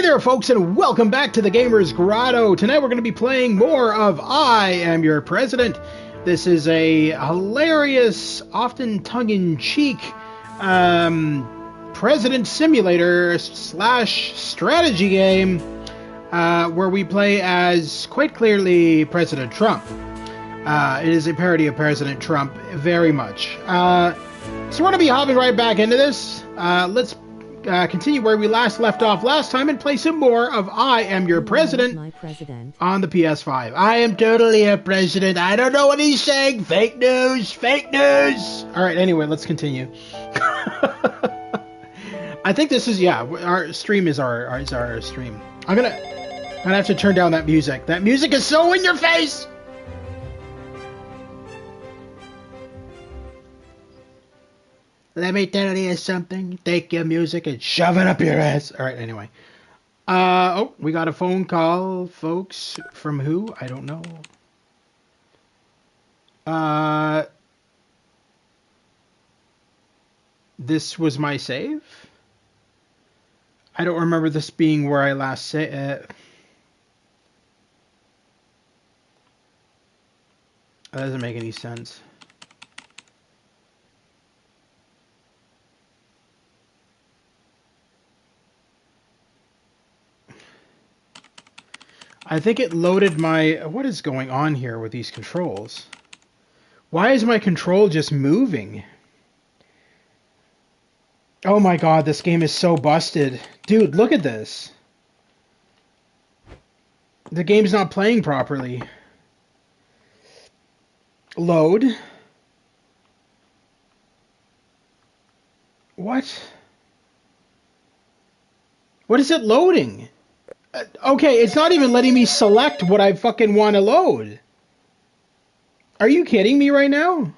there, folks, and welcome back to the Gamer's Grotto. Tonight we're going to be playing more of I Am Your President. This is a hilarious, often tongue-in-cheek president simulator / strategy game where we play as, quite clearly, President Trump. It is a parody of President Trump, very much. So we're going to be hopping right back into this. Let's continue where we last left off last time and play some more of I Am Your President on the PS5. I am totally a president. I don't know what he's saying. Fake news. Fake news. All right, anyway, let's continue. I think this is, yeah, our stream is our stream. I'm gonna have to turn down that music. That music is so in your face. Let me tell you something. Take your music and shove it up your ass. All right, anyway. Oh, we got a phone call, folks. From who? I don't know. This was my save? I don't remember this being where I last saved. That doesn't make any sense. I think it loaded my... What is going on here with these controls? Why is my control just moving? Oh my god, this game is so busted. Dude, look at this. The game's not playing properly. Load. What? What is it loading? Okay, it's not even letting me select what I fucking want to load. Are you kidding me right now?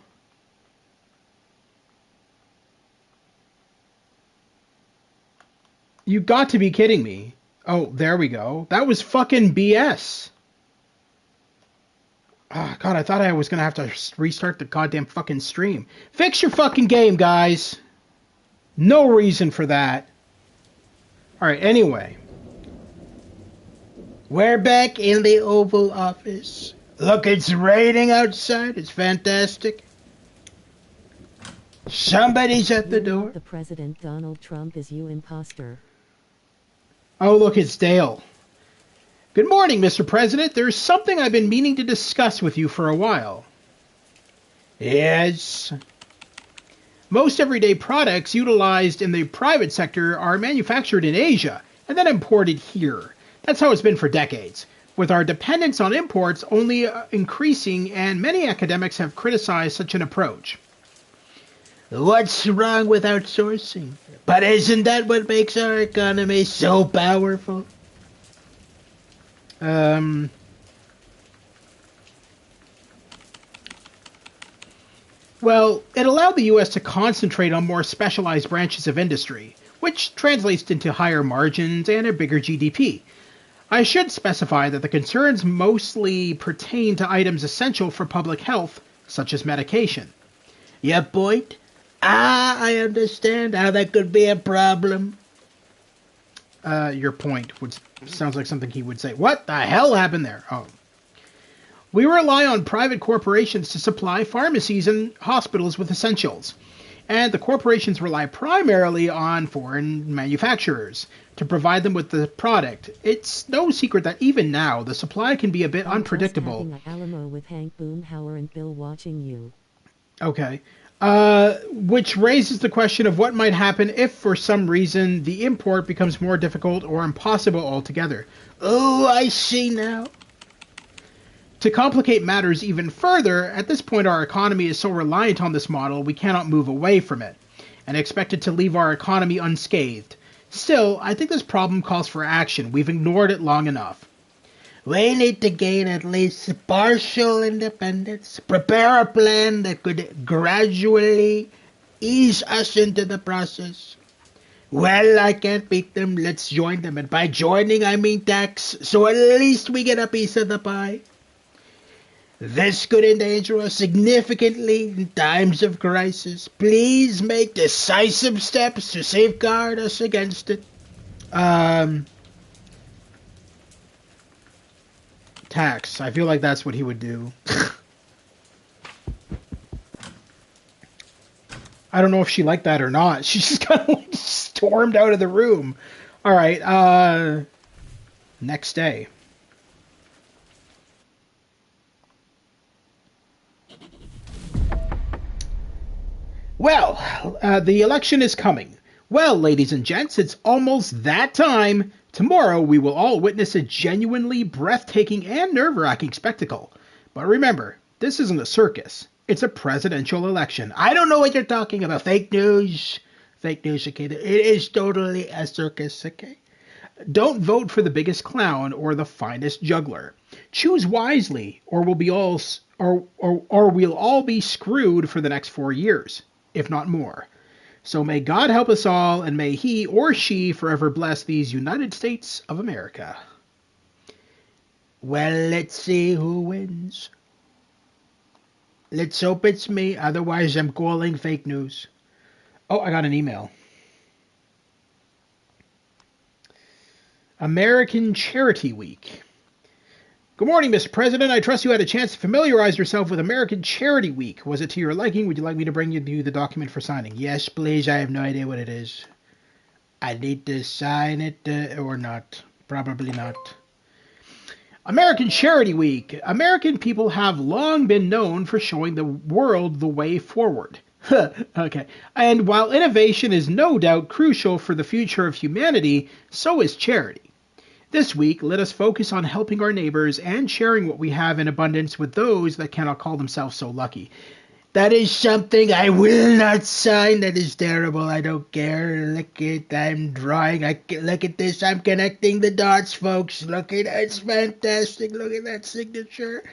You got to be kidding me. Oh, there we go. That was fucking BS. Oh, God, I thought I was going to have to restart the goddamn fucking stream. Fix your fucking game, guys. No reason for that. Alright, anyway. We're back in the Oval Office. Look, it's raining outside. It's fantastic. Somebody's at the door. The President Donald Trump is you imposter. Oh, look, it's Dale. Good morning, Mr. President. There's something I've been meaning to discuss with you for a while. Yes. Most everyday products utilized in the private sector are manufactured in Asia and then imported here. That's how it's been for decades, with our dependence on imports only increasing, and many academics have criticized such an approach. What's wrong with outsourcing? But isn't that what makes our economy so powerful? Well, it allowed the U.S. to concentrate on more specialized branches of industry, which translates into higher margins and a bigger GDP. I should specify that the concerns mostly pertain to items essential for public health, such as medication. Your point? I understand how that could be a problem. Your point sounds like something he would say. What the hell happened there? Oh. We rely on private corporations to supply pharmacies and hospitals with essentials. And the corporations rely primarily on foreign manufacturers to provide them with the product. It's no secret that even now, the supply can be a bit unpredictable. Alamo with Hank Boomhauer and Bill watching you. Okay. Which raises the question of what might happen if, for some reason, the import becomes more difficult or impossible altogether. Oh, I see now. To complicate matters even further, at this point our economy is so reliant on this model we cannot move away from it, and expect it to leave our economy unscathed. Still, I think this problem calls for action. We've ignored it long enough. We need to gain at least partial independence, prepare a plan that could gradually ease us into the process. Well, I can't beat them, let's join them, and by joining I mean tax, so at least we get a piece of the pie. This could endanger us significantly in times of crisis. Please make decisive steps to safeguard us against it. Tax. I feel like that's what he would do. I don't know if she liked that or not. She just kind of like stormed out of the room. All right. Next day. Well, the election is coming. Well, ladies and gents, it's almost that time. Tomorrow we will all witness a genuinely breathtaking and nerve-wracking spectacle. But remember, this isn't a circus. It's a presidential election. I don't know what you're talking about. Fake news. Fake news, okay? It is totally a circus, okay? Don't vote for the biggest clown or the finest juggler. Choose wisely, or we'll all be screwed for the next 4 years, if not more. So may God help us all, and may he or she forever bless these United States of America. Well, let's see who wins. Let's hope it's me, otherwise I'm calling fake news. Oh, I got an email. American Charity Week. Good morning, Mr. President. I trust you had a chance to familiarize yourself with American Charity Week. Was it to your liking? Would you like me to bring you the document for signing? Yes, please. I have no idea what it is. I need to sign it or not. Probably not. American Charity Week. American people have long been known for showing the world the way forward. Okay. And while innovation is no doubt crucial for the future of humanity, so is charity. This week, let us focus on helping our neighbors and sharing what we have in abundance with those that cannot call themselves so lucky. That is something I will not sign. That is terrible. I don't care. Look at, I'm drawing. Look at this. I'm connecting the dots, folks. Look at that. It's fantastic. Look at that signature.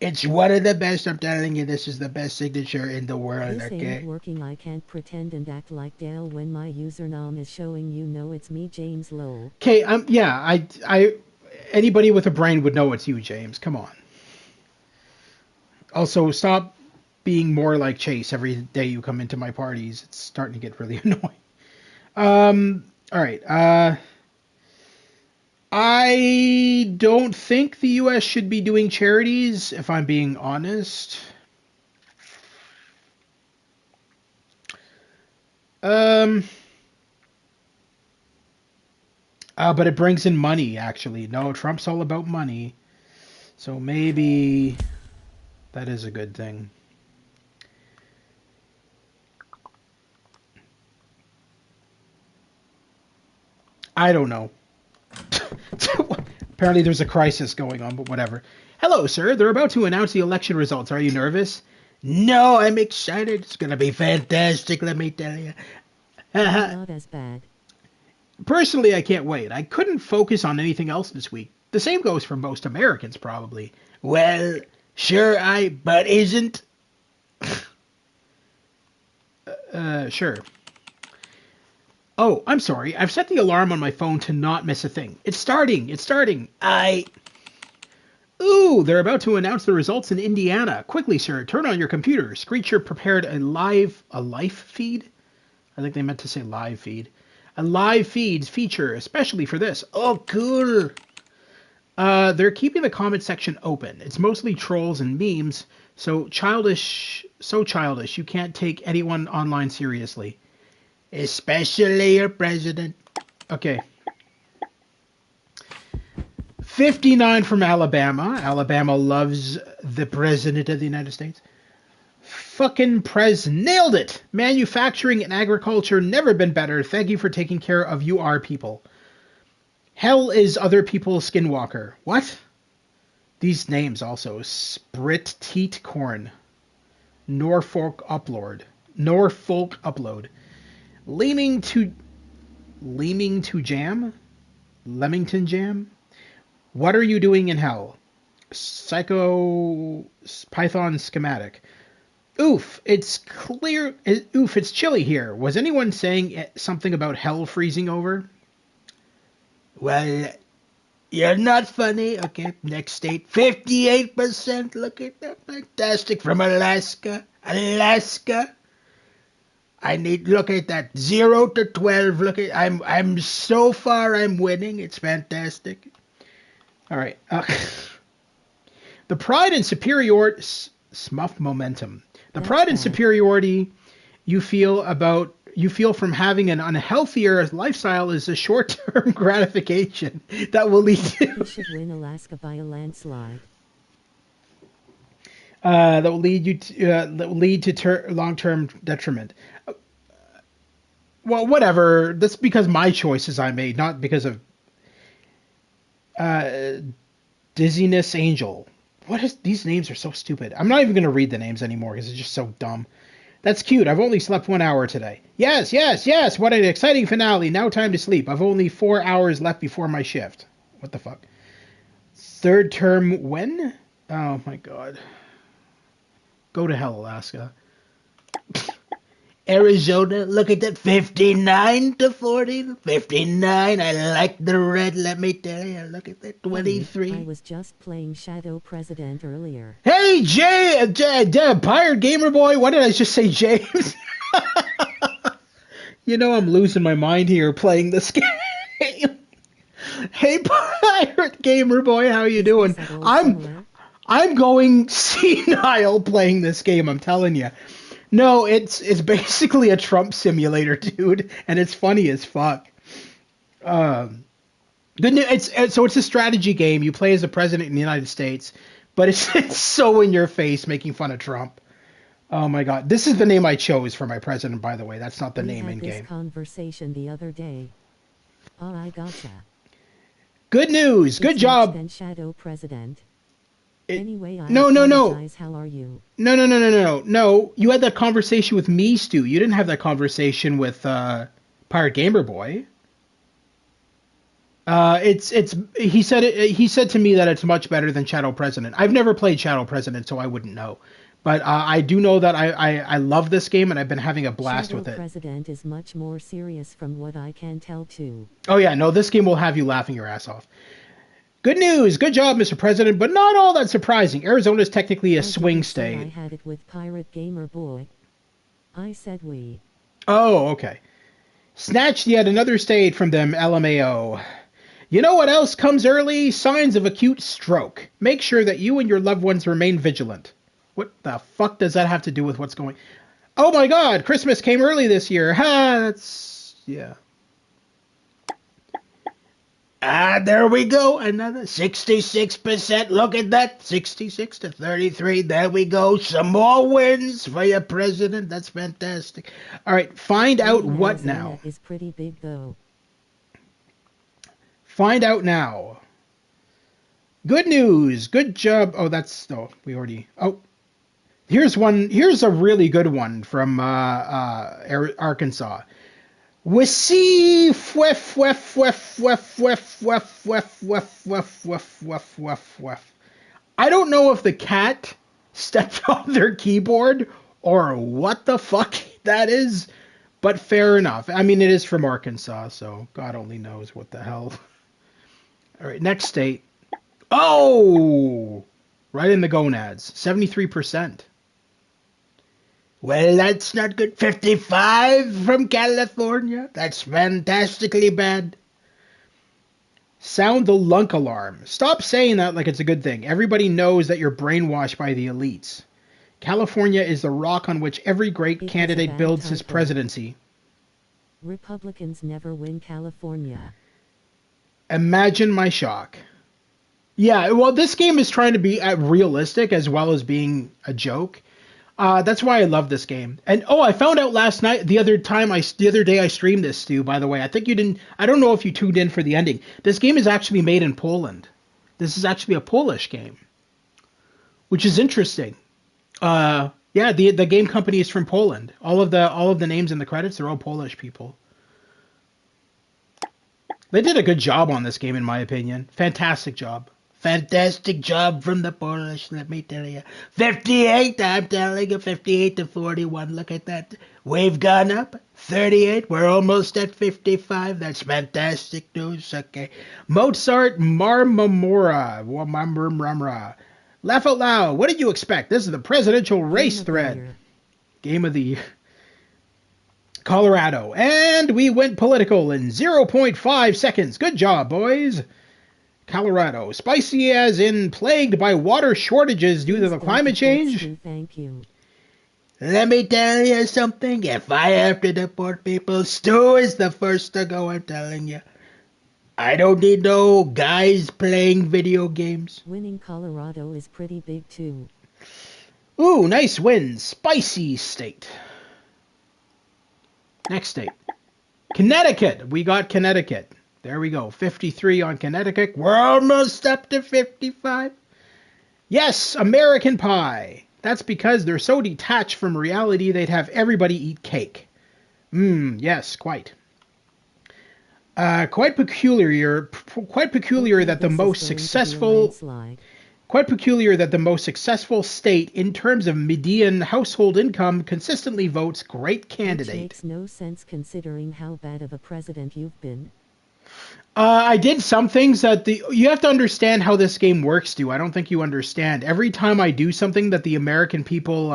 It's one of the best. I'm telling you, this is the best signature in the world, This okay? ain't working. I can't pretend and act like Dale when my username is showing you know it's me, James Lowell. Okay, yeah, anybody with a brain would know it's you, James. Come on. Also, stop being more like Chase every day you come into my parties. It's starting to get really annoying. All right. I don't think the U.S. should be doing charities, if I'm being honest. But it brings in money, actually. No, Trump's all about money. So maybe that is a good thing. I don't know. Apparently there's a crisis going on, but whatever. Hello, sir. They're about to announce the election results. Are you nervous? No, I'm excited. It's going to be fantastic, let me tell you. Not as bad. Personally, I can't wait. I couldn't focus on anything else this week. The same goes for most Americans, probably. Well, sure, but isn't. Sure. Oh, I'm sorry. I've set the alarm on my phone to not miss a thing. It's starting. Ooh, they're about to announce the results in Indiana. Quickly, sir, turn on your computer. Screecher prepared a live feed? I think they meant to say live feed. A live feeds feature, especially for this. Oh, cool. They're keeping the comment section open. It's mostly trolls and memes, so childish. You can't take anyone online seriously. Especially your president. Okay. 59 from Alabama. Alabama loves the president of the United States. Fucking Prez nailed it. Manufacturing and agriculture never been better. Thank you for taking care of you our people. Hell is other people's skinwalker. What? These names also. Sprit Teat Corn. Norfolk Upload. Leaming to jam? Leamington Jam? What are you doing in hell? Psycho Python schematic. Oof, it's chilly here. Was anyone saying something about hell freezing over? Well, you're not funny. Okay, next state. 58%. Look at that. Fantastic. From Alaska. Look at that. 0 to 12. Look at, I'm so far I'm winning. It's fantastic. All right. The pride and superiority, smuff momentum. The That's pride and bad. superiority you feel from having an unhealthier lifestyle is a short-term gratification that will lead He to should win Alaska by a landslide. that will lead to long-term detriment. Well, whatever. That's because my choices I made, not because of uh, Dizziness Angel. What is these names are so stupid. I'm not even gonna read the names anymore because it's just so dumb. That's cute. I've only slept 1 hour today. Yes, yes, yes. What an exciting finale. Now time to sleep. I've only 4 hours left before my shift. What the fuck? Third term when? Oh my god. Go to hell, Alaska. Arizona, look at that 59-40. 59. I like the red, let me tell you. Look at that Hey, 23. I was just playing Shadow President earlier. Hey, Pirate Gamer Boy. Why did I just say James? You know I'm losing my mind here playing this game. Hey, Pirate Gamer Boy, how you doing? Is that all I'm similar? I'm going senile playing this game. I'm telling you. No, it's basically a Trump simulator, dude, and it's funny as fuck. Um, good news. It's a strategy game. You play as a president in the United States, but it's so in your face, making fun of Trump. Oh my god, this is the name I chose for my president, by the way. That's not the We name had in this game. conversation the other day. Oh, I gotcha. Good news. Good It's much job. than Shadow President. It, Anyway, I no, no, no. apologize. How are you? No. You had that conversation with me, Stu. You didn't have that conversation with Pirate Gamer Boy. He said to me that it's much better than Shadow President. I've never played Shadow President, so I wouldn't know. But I do know that I love this game and I've been having a blast Shadow with it. President is much more serious from what I can tell too. Oh yeah, no, this game will have you laughing your ass off. Good news, good job, Mr. President, but not all that surprising. Arizona is technically a I swing didn't say I state. had it with Pirate Gamer Boy. I said we. Oh, okay. Snatched yet another state from them, LMAO. You know what else comes early? Signs of acute stroke. Make sure that you and your loved ones remain vigilant. What the fuck does that have to do with what's going? Oh my god, Christmas came early this year. Ha, that's yeah. Ah, there we go. Another 66%. Look at that. 66-33. There we go. Some more wins for your president. That's fantastic. All right, find out Winning what Arizona now? is pretty big though. Find out now. Good news. Good job. Oh, that's we already. Oh, here's one. Here's a really good one from Arkansas. Wissy fwef wef wef wef wef wef wef wef wef wef wef wef wef. I don't know if the cat stepped on their keyboard or what the fuck that is, but fair enough. I mean, it is from Arkansas, so God only knows what the hell. All right, next state. Oh, right in the gonads. 73%. Well, that's not good. 55 from California. That's fantastically bad. Sound the lunk alarm. Stop saying that like it's a good thing. Everybody knows that you're brainwashed by the elites. California is the rock on which every great It was a candidate bad builds his typo. presidency. Republicans never win California. Imagine my shock. Yeah, well, this game is trying to be realistic as well as being a joke. That's why I love this game. And I found out last night, the other day I streamed this, Stu, by the way. I think you didn't, I don't know if you tuned in for the ending. This game is actually made in Poland. This is actually a Polish game, which is interesting. Yeah, the game company is from Poland. All of the names in the credits are all Polish people. They did a good job on this game, in my opinion. Fantastic job. Fantastic job from the Polish, let me tell you. 58, I'm telling you, 58-41. Look at that. We've gone up. 38, we're almost at 55. That's fantastic news. Okay. Mozart Marmamora. Laugh out loud. What did you expect? This is the presidential race Game of the thread. year. Game of the year. Colorado. And we went political in 0.5 seconds. Good job, boys. Colorado. Spicy as in plagued by water shortages due to the climate change. Thank you. Let me tell you something. If I have to deport people, Stu is the first to go, I'm telling you. I don't need no guys playing video games. Winning Colorado is pretty big too. Ooh, nice win. Spicy state. Next state. Connecticut. We got Connecticut. There we go. 53 on Connecticut. We're almost up to 55. Yes, American Pie. That's because they're so detached from reality they'd have everybody eat cake. Yes, quite. Quite peculiar that the most successful state in terms of median household income consistently votes great candidate. Which makes no sense considering how bad of a president you've been. I did some things that you have to understand how this game works, Stu. I don't think you understand. Every time I do something that the American people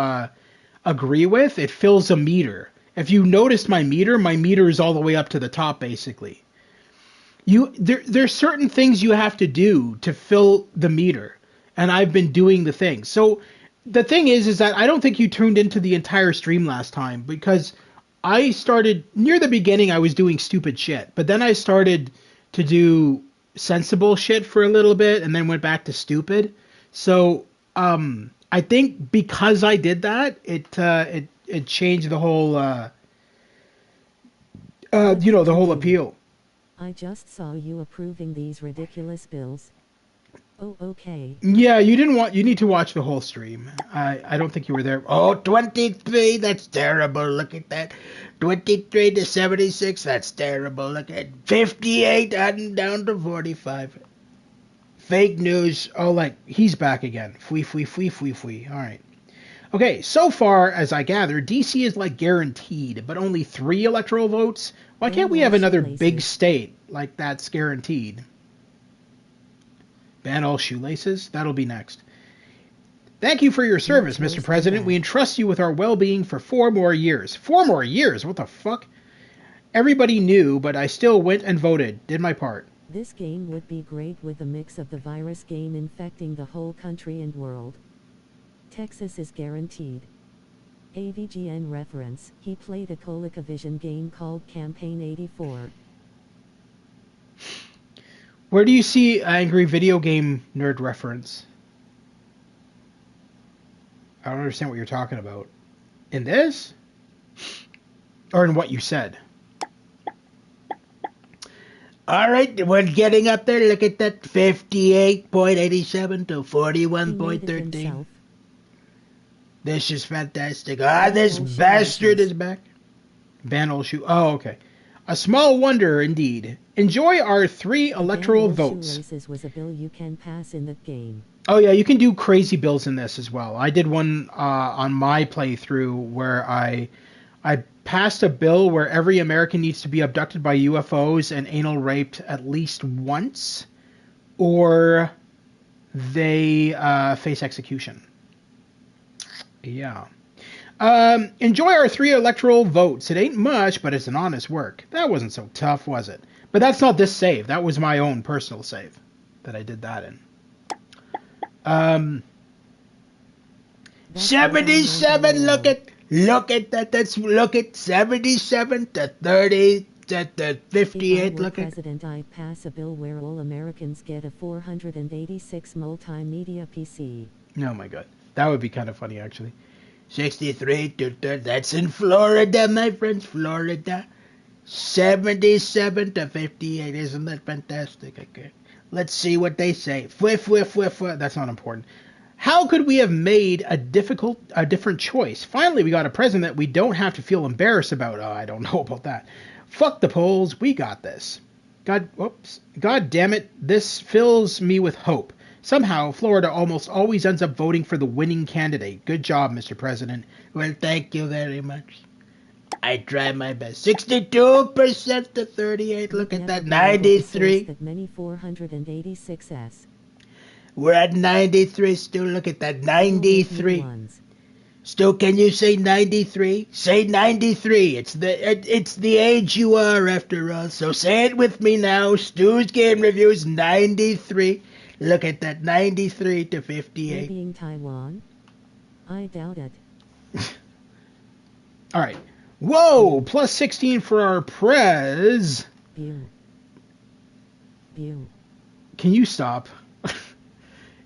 agree with, it fills a meter. If you noticed my meter is all the way up to the top, basically. There's certain things you have to do to fill the meter, and I've been doing the thing. So the thing is that I don't think you tuned into the entire stream last time, because I started near the beginning. I was doing stupid shit, but then I started to do sensible shit for a little bit, and then went back to stupid. So I think because I did that, it changed the whole the whole appeal. I just saw you approving these ridiculous bills. Oh, okay. Yeah, you need to watch the whole stream. I don't think you were there. Oh, 23, that's terrible. Look at that. 23 to 76, that's terrible. Look at 58 and down to 45. Fake news. Oh, like, he's back again. Fui. All right. Okay, so far, as I gather, DC is like guaranteed, but only 3 electoral votes. Why can't we have another big state like that's guaranteed? Ban all shoelaces? That'll be next. Thank you for your service, Mr. President. We entrust you with our well-being for 4 more years. 4 more years? What the fuck? Everybody knew, but I still went and voted. Did my part. This game would be great with a mix of the virus game infecting the whole country and world. Texas is guaranteed. AVGN reference, he played a ColecoVision game called Campaign 84. Where do you see Angry Video Game Nerd reference? I don't understand what you're talking about. In this? Or in what you said? All right, we're getting up there. Look at that, 58.87 to 41.13. This is fantastic. This bastard is back. Ban all shoe. Oh, okay. A small wonder, indeed. Enjoy our 3 electoral votes. Races was a bill you can pass in the game. Oh yeah, you can do crazy bills in this as well. I did one on my playthrough where I passed a bill where every American needs to be abducted by UFOs and anal raped at least once, or they face execution. Yeah. Enjoy our 3 electoral votes. It ain't much, but it's an honest work. That wasn't so tough, was it? But that's not this save. That was my own personal save that I did that in. 77. Look at that. Look at 77 to 30 to 58. Look at. President, I'd pass a bill where all Americans get a 486 multimedia PC. Oh my god, that would be kind of funny actually. 63 to 30. That's in Florida, my friends. Florida. 77 to 58. Isn't that fantastic? Okay. Let's see what they say. That's not important. How could we have made a different choice? Finally, we got a president we don't have to feel embarrassed about. Oh, I don't know about that. Fuck the polls. We got this. God damn it. This fills me with hope. Somehow, Florida almost always ends up voting for the winning candidate. Good job, Mr. President. Well, thank you very much. I try my best. 62% to 38. Look at that. 93. That many 486s. We're at 93 still. Look at that. 93. Stu, can you say 93? Say 93. It's the age you are after all. So say it with me now. Stu's Game Reviews 93. Look at that, 93 to 58. Maybe in Taiwan? I doubt it. All right. Whoa, plus 16 for our Prez. Bew. Can you stop?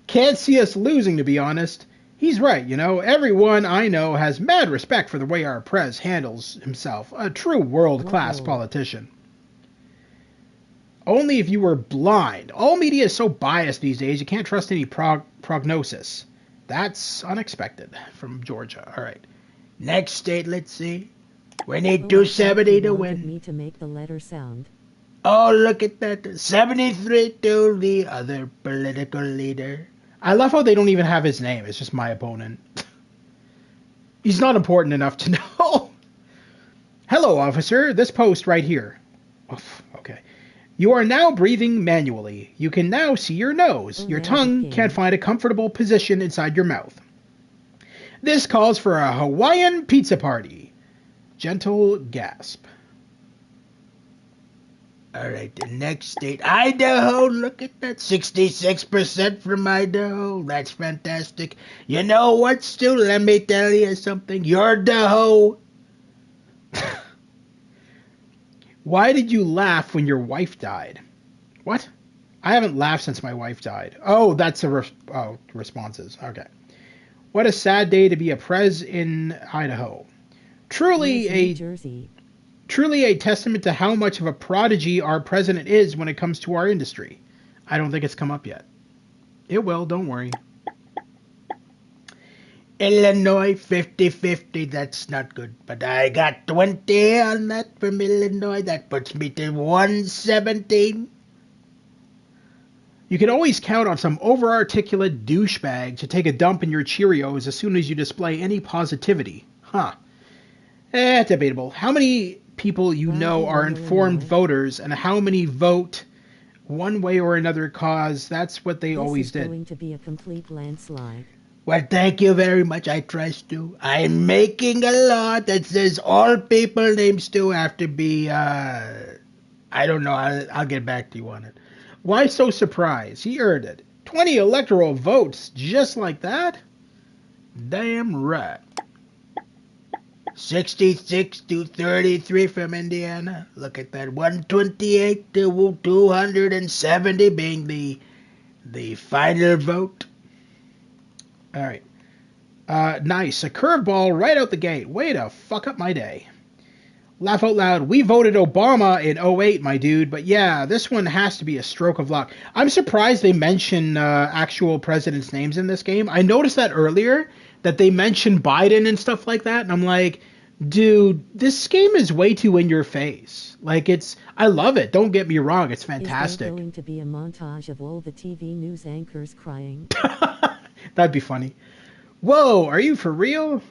Can't see us losing, to be honest. He's right, you know. Everyone I know has mad respect for the way our Prez handles himself. A true world-class politician. Only if you were blind. All media is so biased these days, you can't trust any prognosis. That's unexpected from Georgia. All right. Next state, let's see. We need 270 to win. Me to make the letter sound. Oh, look at that. 73 to the other political leader. I love how they don't even have his name. It's just my opponent. He's not important enough to know. Hello, officer. This post right here. Oof, okay. You are now breathing manually. You can now see your nose. Your tongue can't find a comfortable position inside your mouth. This calls for a Hawaiian pizza party. Gentle gasp. All right, the next state, Idaho. Look at that, 66% from Idaho. That's fantastic. You know what, Stu? Let me tell you something. You're the hoe. Why did you laugh when your wife died? What? I haven't laughed since my wife died. Oh, that's responses. Okay. What a sad day to be a prez in Idaho. Truly a testament to how much of a prodigy our president is when it comes to our industry. I don't think it's come up yet. It will, don't worry. Illinois, 50-50. That's not good. But I got 20 on that from Illinois. That puts me to 117. You can always count on some over-articulate douchebag to take a dump in your Cheerios as soon as you display any positivity. Huh. Debatable. How many people you know are informed voters and how many vote one way or another cause? That's what they always did. This is going to be a complete landslide. Well, thank you very much. I trust you. I'm making a law that says all people named Stu have to be, I don't know. I'll get back to you on it. Why so surprised? He earned it. 20 electoral votes just like that? Damn right. 66 to 33 from Indiana. Look at that. 128 to 270 being the final vote. All right. Nice. A curveball right out the gate. Way to fuck up my day. Laugh out loud. We voted Obama in 08, my dude. But yeah, this one has to be a stroke of luck. I'm surprised they mention actual presidents' names in this game. I noticed that earlier, that they mention Biden and stuff like that. And I'm like, dude, this game is way too in your face. Like, I love it. Don't get me wrong. It's fantastic. Is there going to be a montage of all the TV news anchors crying? That'd be funny. Whoa, are you for real?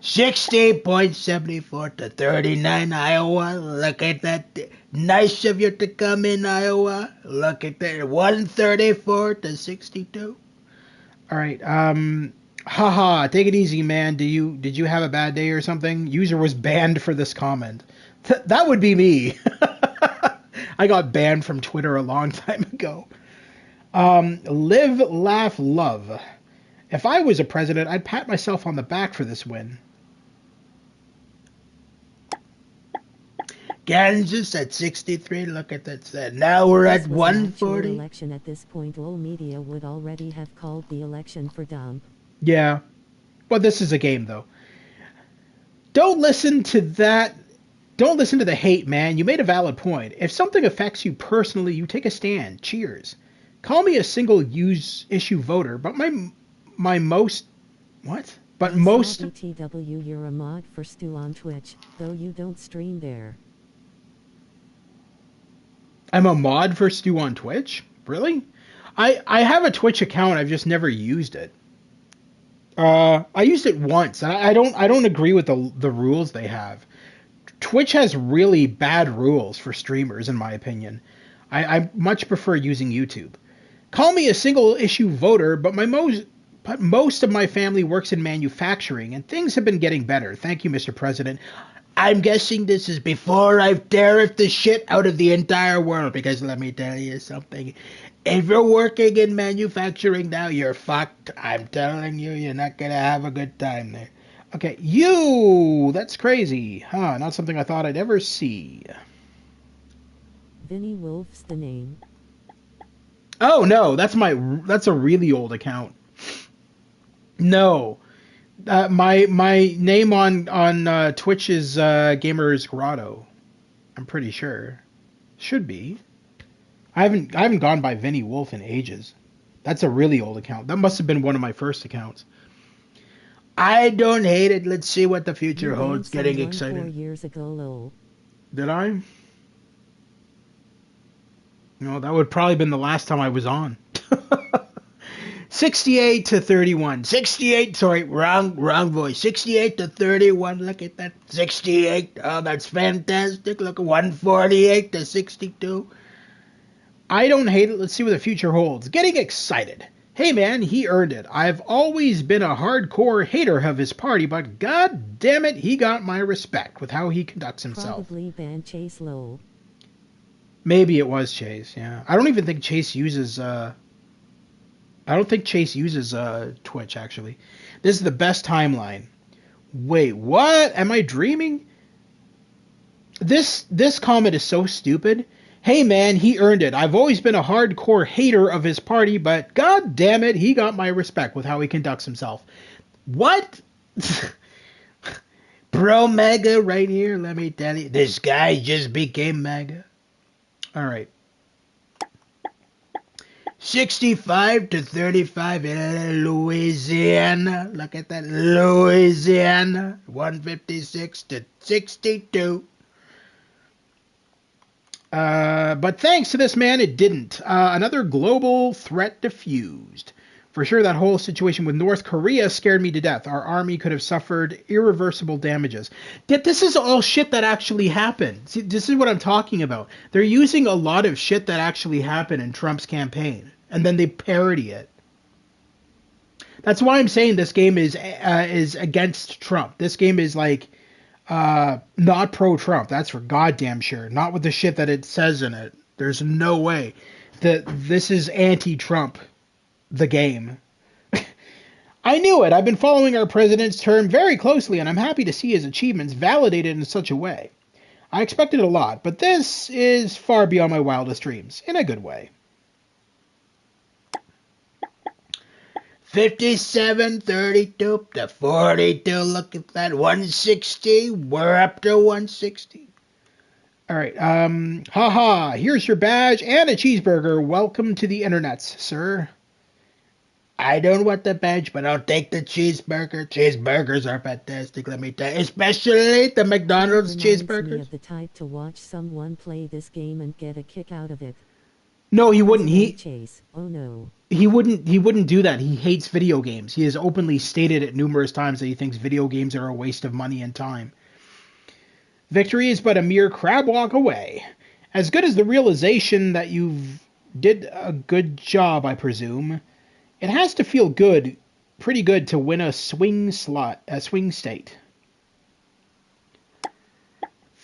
60.74 to 39, Iowa. Look at that. Nice of you to come in, Iowa. Look at that. 134 to 62. All right. Haha, take it easy, man. Did you have a bad day or something? User was banned for this comment. That would be me. I got banned from Twitter a long time ago. Live, laugh, love. If I was a president, I'd pat myself on the back for this win. Kansas at 63. Look at that. Now we're at 140. Election at this point, all media would already have called the election for dump. Yeah. Well, this is a game, though. Don't listen to that. Don't listen to the hate, man. You made a valid point. If something affects you personally, you take a stand. Cheers. Call me a single-use issue voter, but my most... What? But most... BTW, you're a mod for Stu on Twitch, though you don't stream there. I'm a mod for Stu on Twitch? Really? I have a Twitch account, I've just never used it. I used it once, and I don't agree with the rules they have. Twitch has really bad rules for streamers, in my opinion. I much prefer using YouTube. Call me a single-issue voter, but my But most of my family works in manufacturing, and things have been getting better. Thank you, Mr. President. I'm guessing this is before I've tariffed the shit out of the entire world, because let me tell you something. If you're working in manufacturing now, you're fucked. I'm telling you, you're not gonna have a good time there. Okay, you! That's crazy. Huh, not something I thought I'd ever see. Vinnie Wolf's the name. Oh, no, that's a really old account. No. My name on Twitch is Gamers Grotto. I'm pretty sure. Should be. I haven't gone by Vinnie Wolf in ages. That's a really old account. That must have been one of my first accounts. I don't hate it. Let's see what the future holds. Getting excited. 4 years ago, lol. Did I? No, that would probably been the last time I was on. 68 to 31. 68, sorry, wrong voice. 68 to 31. Look at that. 68. Oh, that's fantastic. Look at 148 to 62. I don't hate it. Let's see what the future holds. Getting excited. Hey man, he earned it. I've always been a hardcore hater of his party, but god damn it, he got my respect with how he conducts himself. Probably ban Chase lol. Maybe it was Chase, yeah. I don't even think Chase uses Twitch, actually. This is the best timeline. Wait, what? Am I dreaming? This comment is so stupid. Hey man, he earned it. I've always been a hardcore hater of his party, but god damn it, he got my respect with how he conducts himself. What? Bro mega right here, let me tell you. This guy just became mega. Alright. 65 to 35 in Louisiana. Look at that. Louisiana. 156 to 62. But thanks to this man, it didn't. Another global threat diffused. For sure, that whole situation with North Korea scared me to death. Our army could have suffered irreversible damages. Yet this is all shit that actually happened. See, this is what I'm talking about. They're using a lot of shit that actually happened in Trump's campaign, and then they parody it. That's why I'm saying this game is against Trump. This game is like not pro-Trump. That's for goddamn sure. Not with the shit that it says in it. There's no way that this is anti-Trump. The game. I knew it. I've been following our president's term very closely, and I'm happy to see his achievements validated in such a way. I expected a lot, but this is far beyond my wildest dreams, in a good way. 57, 32 to 42. Look at that. 160. We're up to 160. All right. Haha. Here's your badge and a cheeseburger. Welcome to the internets, sir. I don't want the badge, but I'll take the cheeseburger. Cheeseburgers are fantastic, let me tell you. Especially the McDonald's cheeseburgers. Me of the type to watch someone play this game and get a kick out of it. No, he wouldn't. Chase. Oh no. He wouldn't do that. He hates video games. He has openly stated it numerous times that he thinks video games are a waste of money and time. Victory is but a mere crab walk away. As good as the realization that you've did a good job, I presume. It has to feel good, pretty good, to win a swing state.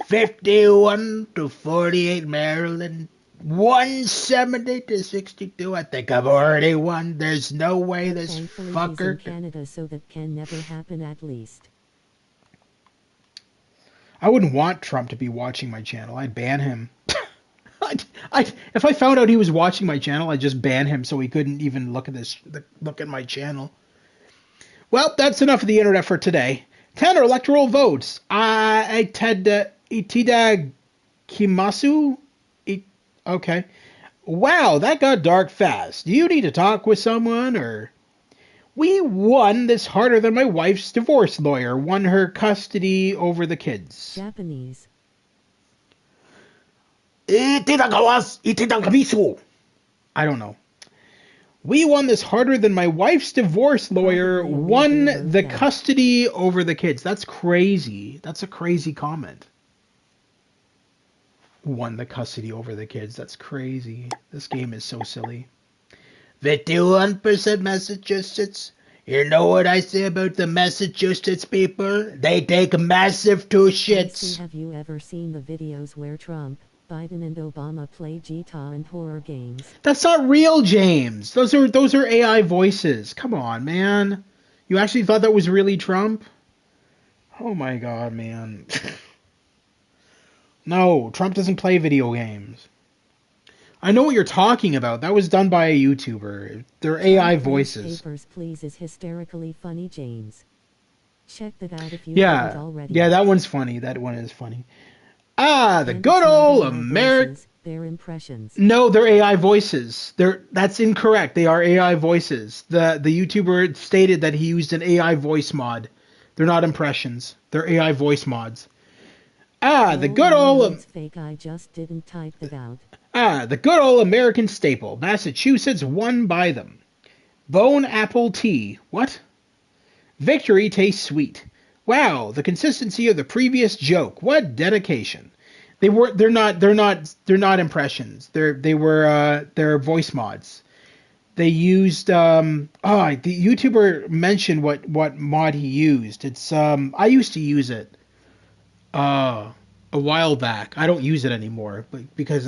51 to 48, Maryland. 170 to 62. I think I've already won. There's no way this fucker. He's in Canada, so that can never happen. At least. I wouldn't want Trump to be watching my channel. I'd ban him. If I found out he was watching my channel, I'd just ban him so he couldn't even look at my channel. Well, that's enough of the internet for today. 10 electoral votes. Itida Kimasu? Okay. Wow, that got dark fast. Do you need to talk with someone, or? We won this harder than my wife's divorce lawyer won her custody over the kids. Japanese. I don't know. We won this harder than my wife's divorce lawyer won the custody over the kids. That's crazy. That's a crazy comment. Won the custody over the kids. That's crazy. This game is so silly. 51% Massachusetts. You know what I say about the Massachusetts people? They take massive two shits. Have you ever seen the videos where Trump, Biden and Obama play guitar and horror games? That's not real, James. Those are AI voices. Come on, man. You actually thought that was really Trump? Oh my god, man. No, Trump doesn't play video games. I know what you're talking about. That was done by a YouTuber. They're AI voices. Papers, Please is hysterically funny, James. Check that out if you haven't already. Yeah, that one's funny. That one is funny. The good old American. They're impressions. No, they're AI voices. That's incorrect. They are AI voices. The YouTuber stated that he used an AI voice mod. They're not impressions. They're AI voice mods. The good old. It's fake. I just didn't type that out. The good old American staple. Massachusetts won by them. Bone apple tea. What? Victory tastes sweet. Wow, the consistency of the previous joke. What dedication. They're not impressions. They're voice mods. They used the YouTuber mentioned what mod he used. It's I used to use it a while back. I don't use it anymore, because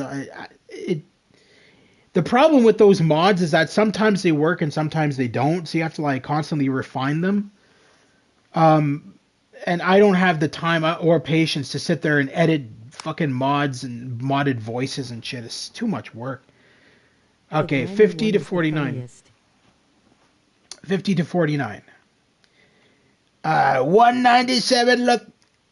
the problem with those mods is that sometimes they work and sometimes they don't, so you have to like constantly refine them. And I don't have the time or patience to sit there and edit fucking mods and modded voices and shit. It's too much work. Okay, 50 to 49. 50 to 49. 197. Look,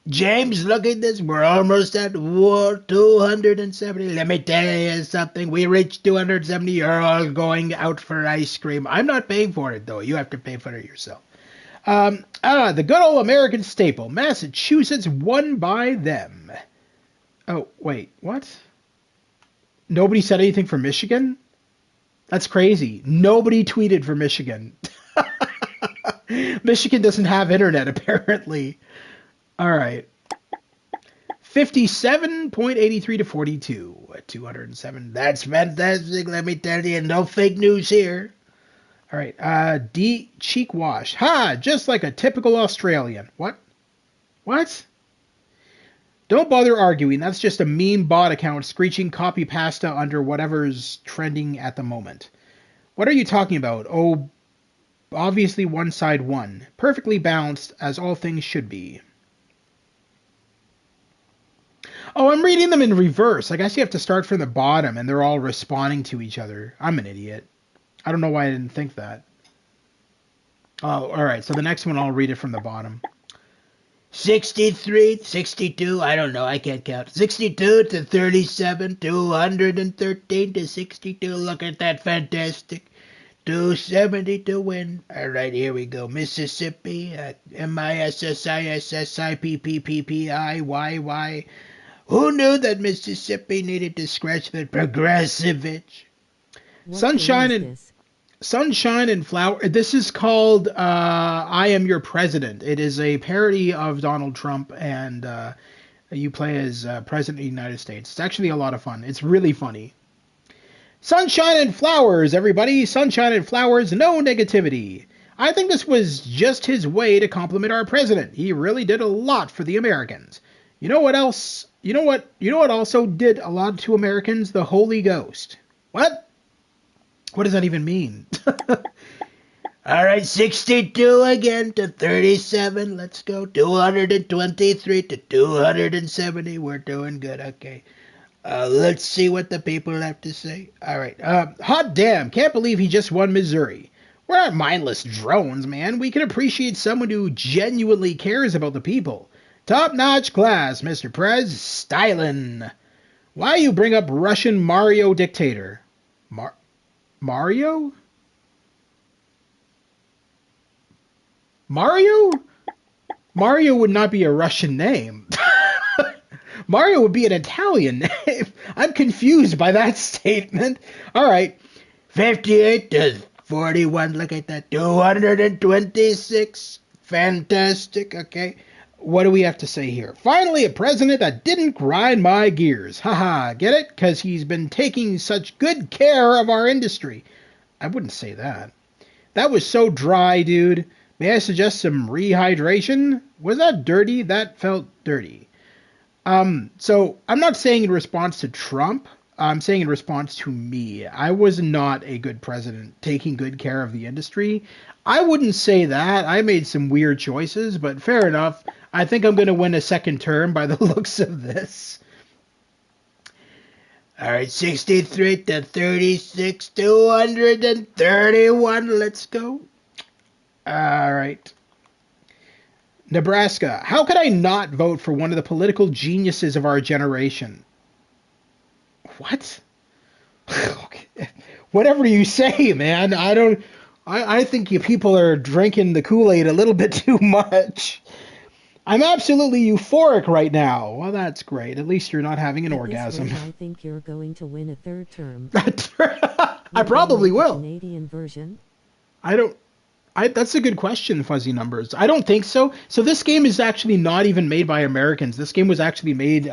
James, look at this. We're almost at 270. Let me tell you something. We reached 270. You're all going out for ice cream. I'm not paying for it, though. You have to pay for it yourself. The good old American staple. Massachusetts won by them. Oh, wait. What? Nobody said anything for Michigan? That's crazy. Nobody tweeted for Michigan. Michigan doesn't have internet, apparently. All right. 57.83 to 42 at 207. That's fantastic. Let me tell you, no fake news here. All right. D cheek wash. Ha! Just like a typical Australian. What? What? Don't bother arguing. That's just a meme bot account screeching copy pasta under whatever's trending at the moment. What are you talking about? Oh, obviously one side won. Perfectly balanced, as all things should be. Oh, I'm reading them in reverse. I guess you have to start from the bottom, and they're all responding to each other. I'm an idiot. I don't know why I didn't think that. Oh, all right. So the next one, I'll read it from the bottom. 63, 62, I don't know, I can't count. 62 to 37, 213 to 62. Look at that, fantastic. 270 to win. All right, here we go. Mississippi, Mississippi. Who knew that Mississippi needed to scratch that progressive itch? Sunshine and Flower. This is called I Am Your President. It is a parody of Donald Trump, and you play as President of the United States. It's actually a lot of fun. It's really funny. Sunshine and flowers, everybody. Sunshine and flowers, no negativity. I think this was just his way to compliment our president. He really did a lot for the Americans. You know what else? You know what also did a lot to Americans? The Holy Ghost. What? What does that even mean? All right, 62 again to 37. Let's go. 223 to 270. We're doing good. Okay. Let's see what the people have to say. All right. Hot damn. Can't believe he just won Missouri. We're not mindless drones, man. We can appreciate someone who genuinely cares about the people. Top-notch class, Mr. Prez. Stylin'. Why you bring up Russian Mario dictator? Mario? Mario? Mario would not be a Russian name. Mario would be an Italian name. I'm confused by that statement. All right. 58 to 41. Look at that. 226. Fantastic. Okay. What do we have to say here? Finally, a president that didn't grind my gears. Haha, get it? Because he's been taking such good care of our industry. I wouldn't say that. That was so dry, dude. May I suggest some rehydration? Was that dirty? That felt dirty. So I'm not saying in response to Trump. I'm saying in response to me. I was not a good president taking good care of the industry. I wouldn't say that. I made some weird choices, but fair enough. I think I'm going to win a second term by the looks of this. All right, 63 to 36, 231. Let's go. All right. Nebraska. How could I not vote for one of the political geniuses of our generation? What? Okay. Whatever you say, man. I think you people are drinking the Kool-Aid a little bit too much. I'm absolutely euphoric right now. Well, that's great. At least you're not having an orgasm. This rate, I think you're going to win a third term. I probably will. Canadian version? That's a good question, Fuzzy Numbers. I don't think so. So this game is actually not even made by Americans. This game was actually made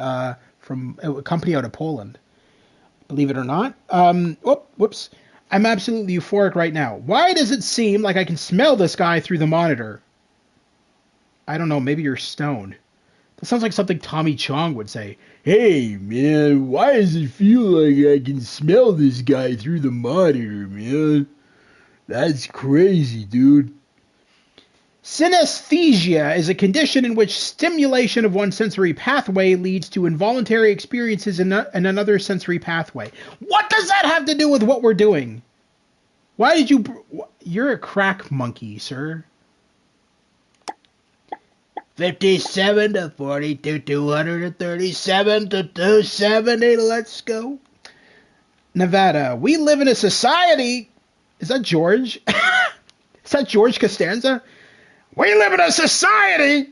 from a company out of Poland. Believe it or not. Whoops. I'm absolutely euphoric right now. Why does it seem like I can smell this guy through the monitor? I don't know, maybe you're stoned. That sounds like something Tommy Chong would say. Hey, man, why does it feel like I can smell this guy through the monitor, man? That's crazy, dude. Synesthesia is a condition in which stimulation of one sensory pathway leads to involuntary experiences in another sensory pathway. What does that have to do with what we're doing? Why did you... You're a crack monkey, sir. 57 to 42, 237 to 270. Let's go. Nevada. We live in a society... Is that George? Is that George Costanza? We live in a society!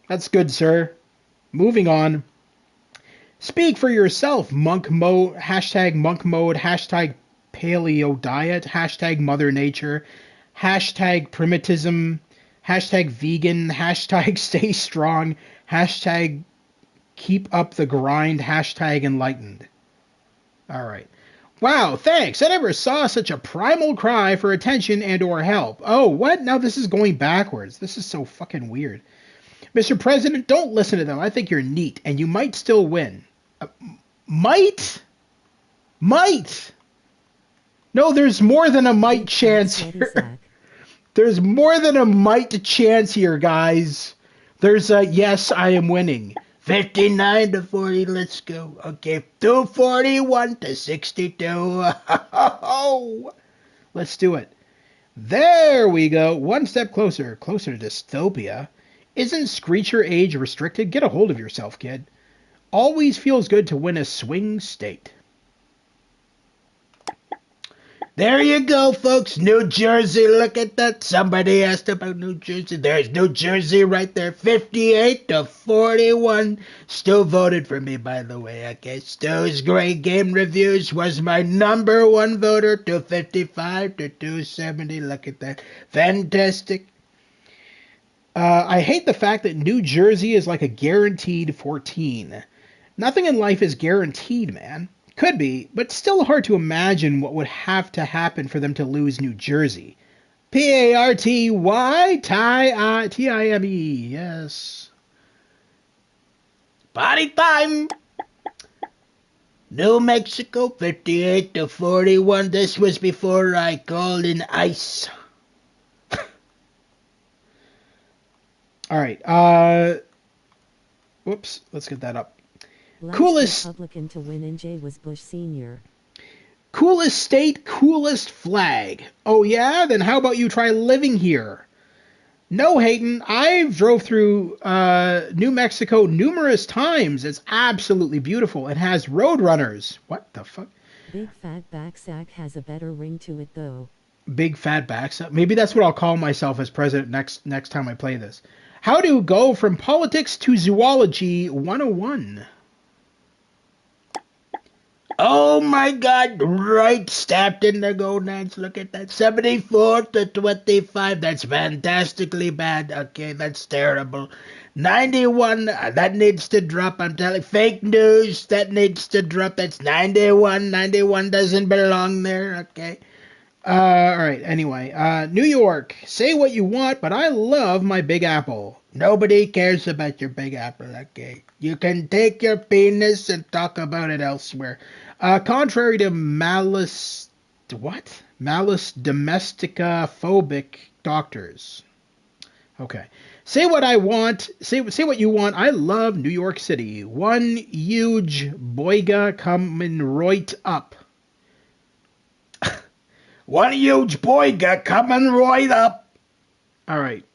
That's good, sir. Moving on. Speak for yourself, monk mode, hashtag monk mode, hashtag paleo diet, hashtag mother nature, hashtag primitivism, hashtag vegan, hashtag stay strong, hashtag keep up the grind, hashtag enlightened. All right. Wow, thanks. I never saw such a primal cry for attention and or help. Oh, what? Now this is going backwards. This is so fucking weird. Mr. President, don't listen to them. I think you're neat, and you might still win. Might? Might? No, there's more than a might chance here. There's more than a might chance here, guys. There's a yes, I am winning. 59 to 40, let's go. Okay, 241 to 62. Let's do it. There we go. One step closer. Closer to dystopia. Isn't Screecher age restricted? Get a hold of yourself, kid. Always feels good to win a swing state. There you go, folks. New Jersey, look at that. Somebody asked about New Jersey. There's New Jersey right there. 58 to 41. Stu voted for me, by the way. Okay, Stu's great game reviews was my number one voter. 255 to 270. Look at that. Fantastic. I hate the fact that New Jersey is like a guaranteed 14. Nothing in life is guaranteed, man. Could be, but still hard to imagine what would have to happen for them to lose New Jersey. Party, Time, yes. Party time! New Mexico, 58 to 41. This was before I called in ice. Alright, whoops, let's get that up. Last Coolest Republican to win in J was Bush Sr. Coolest state, coolest flag. Oh yeah? Then how about you try living here? No, Hayden, I've drove through New Mexico numerous times. It's absolutely beautiful. It has roadrunners. What the fuck? Big fat backsack has a better ring to it though. Big fat backsack. Maybe that's what I'll call myself as president next time I play this. How to go from politics to zoology 101. Oh my God, right, stabbed in the gonads. Look at that. 74 to 25. That's fantastically bad. Okay, that's terrible. 91, that needs to drop. I'm telling you. Fake news, that needs to drop. That's 91. 91 doesn't belong there. Okay. All right. Anyway, New York. Say what you want, but I love my Big Apple. Nobody cares about your Big Apple. Okay, you can take your penis and talk about it elsewhere. Contrary to malice, what? Malice domestica phobic doctors. Okay. Say what I want. Say what you want. I love New York City. One huge boiga coming right up. One huge boiga coming right up. All right.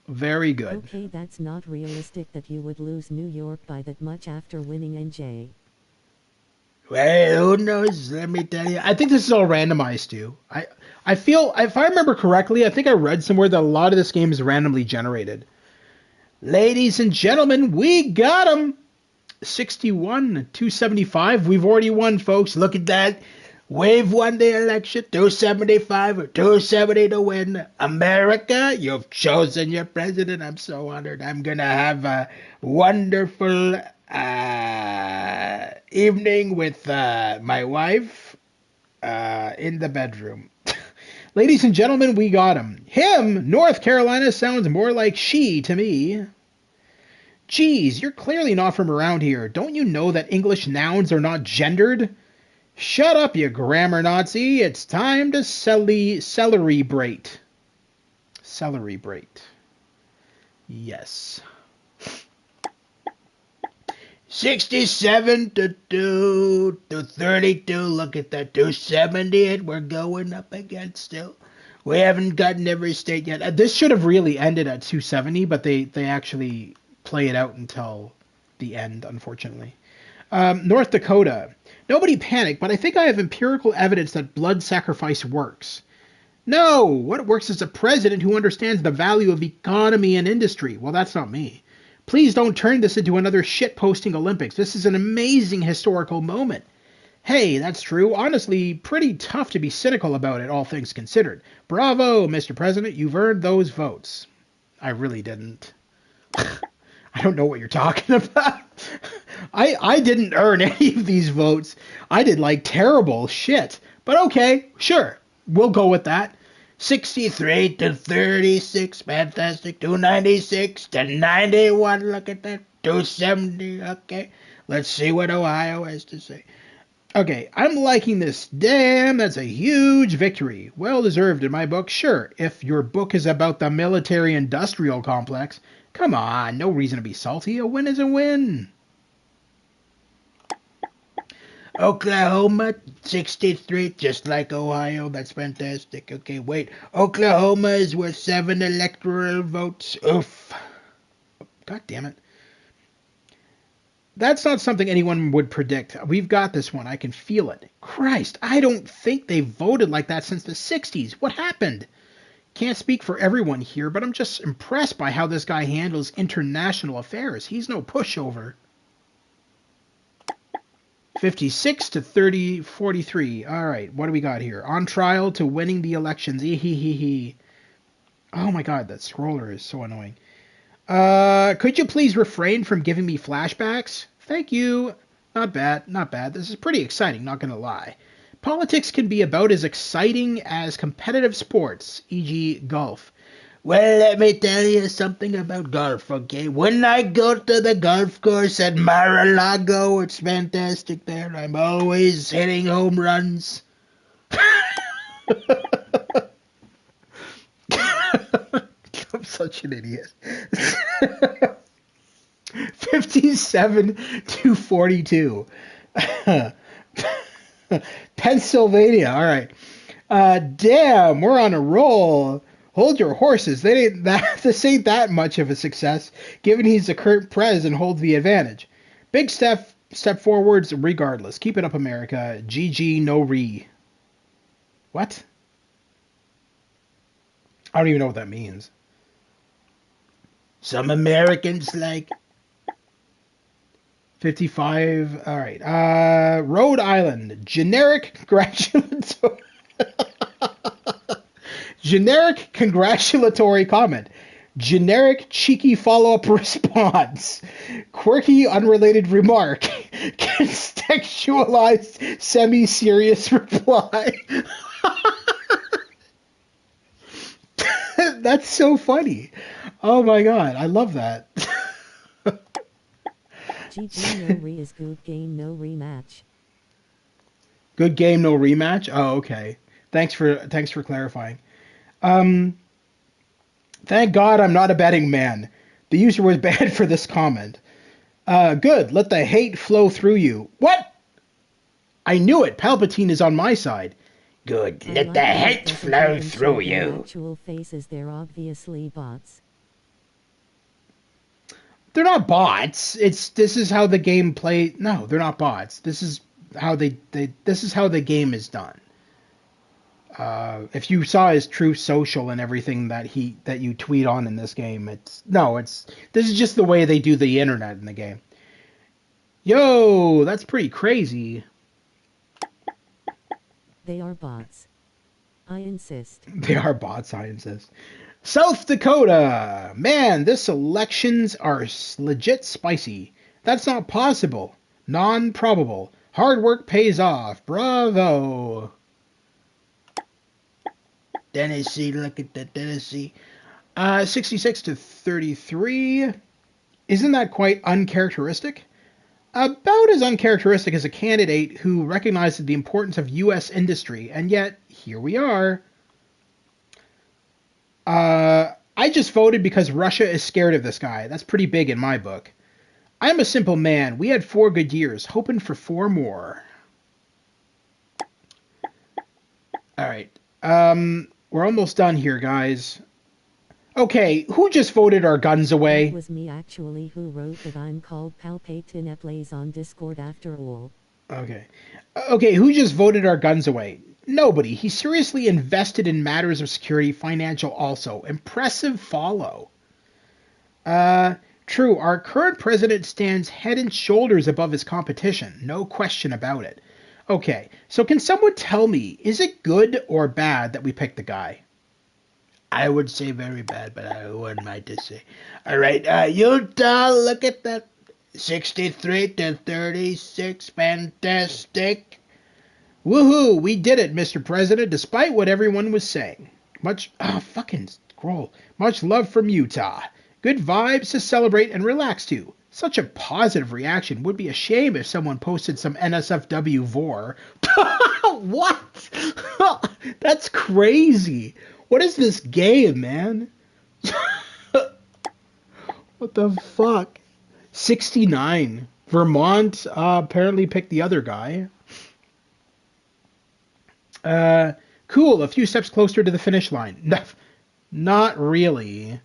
Very good. Okay, that's not realistic that you would lose New York by that much after winning NJ. Well, who knows? Let me tell you. I think this is all randomized too. I feel, if I remember correctly, I think I read somewhere that a lot of this game is randomly generated. Ladies and gentlemen, we got them. 61, 275. We've already won, folks. Look at that. We've won the election. 275 or 270 to win. America, you've chosen your president. I'm so honored. I'm going to have a wonderful evening with my wife in the bedroom. Ladies and gentlemen, we got him. Him, North Carolina, sounds more like she to me. Geez, you're clearly not from around here. Don't you know that English nouns are not gendered? Shut up, you grammar Nazi. It's time to celebrate. Celebrate. Yes. 67 to 2 to 32. Look at that. 270. We're going up again still. We haven't gotten every state yet. This should have really ended at 270, but they actually play it out until the end, unfortunately. North Dakota. Nobody panic, but I think I have empirical evidence that blood sacrifice works. No, what works is a president who understands the value of economy and industry. Well, that's not me. Please don't turn this into another shit-posting Olympics. This is an amazing historical moment. Hey, that's true. Honestly, pretty tough to be cynical about it, all things considered. Bravo, Mr. President. You've earned those votes. I really didn't. I don't know what you're talking about. I didn't earn any of these votes. I did like terrible shit. But okay, sure. We'll go with that. 63 to 36. Fantastic. 296 to 91. Look at that. 270. Okay. Let's see what Ohio has to say. Okay, I'm liking this. Damn, that's a huge victory. Well deserved in my book. Sure, if your book is about the military-industrial complex, come on, no reason to be salty. A win is a win. Oklahoma, 63, just like Ohio. That's fantastic. Okay, wait. Oklahoma is worth 7 electoral votes. Oof. God damn it. That's not something anyone would predict. We've got this one. I can feel it. Christ, I don't think they voted like that since the 60s. What happened? Can't speak for everyone here, but I'm just impressed by how this guy handles international affairs. He's no pushover. 56 to 43. All right, what do we got here? On trial to winning the elections. Oh my god, that scroller is so annoying. Could you please refrain from giving me flashbacks? Thank you. Not bad, not bad. This is pretty exciting, not gonna lie. Politics can be about as exciting as competitive sports, e.g. golf. Well, let me tell you something about golf, okay? When I go to the golf course at Mar-a-Lago, it's fantastic there. I'm always hitting home runs. I'm such an idiot. 57 to 42. Pennsylvania. All right. Damn, we're on a roll. Hold your horses. This ain't that much of a success, given he's the current prez and holds the advantage. Big step forwards regardless. Keep it up, America. GG no re. What? I don't even know what that means. Some Americans like 55. All right. Rhode Island. Generic congratulatory. Generic congratulatory comment. Generic cheeky follow-up response. Quirky unrelated remark. Contextualized semi-serious reply. That's so funny. Oh my god, I love that. GG no re is good game no rematch. Good game, no rematch. Oh, okay. Thanks for clarifying. Um, Thank God I'm not a betting man. The user was banned for this comment. Good. Let the hate flow through you. What? I knew it. Palpatine is on my side. Good. I Let like the how it hate doesn't flow even through show their you. actual faces, they're obviously bots. They're not bots. This is how the game play. No, they're not bots. This is how this is how the game is done. If you saw his true social and everything that you tweet on in this game, this is just the way they do the internet in the game. Yo, that's pretty crazy. They are bots. I insist. They are bots, I insist. South Dakota! Man, this elections are legit spicy. That's not possible. Non-probable. Hard work pays off. Bravo! Tennessee, look at that Tennessee. 66 to 33. Isn't that quite uncharacteristic? About as uncharacteristic as a candidate who recognizes the importance of U.S. industry, and yet, here we are. I just voted because Russia is scared of this guy. That's pretty big in my book. I'm a simple man. We had 4 good years, hoping for 4 more. Alright. We're almost done here, guys. Okay, who just voted our guns away? That was me actually who wrote that I'm called Palpatine Plays on Discord after all. Okay, who just voted our guns away? Nobody. He seriously invested in matters of security, financial also. Impressive follow. True, our current president stands head and shoulders above his competition. No question about it. Okay, so can someone tell me, is it good or bad that we picked the guy? I would say very bad, but I wouldn't mind to say. All right, Utah, look at that. 63 to 36, fantastic. Woohoo, we did it, Mr. President, despite what everyone was saying. Fucking scroll. Much love from Utah. Good vibes to celebrate and relax to. Such a positive reaction. Would be a shame if someone posted some NSFW vor. What? That's crazy. What is this game, man? What the fuck? 69. Vermont apparently picked the other guy. Cool. A few steps closer to the finish line. No, not really.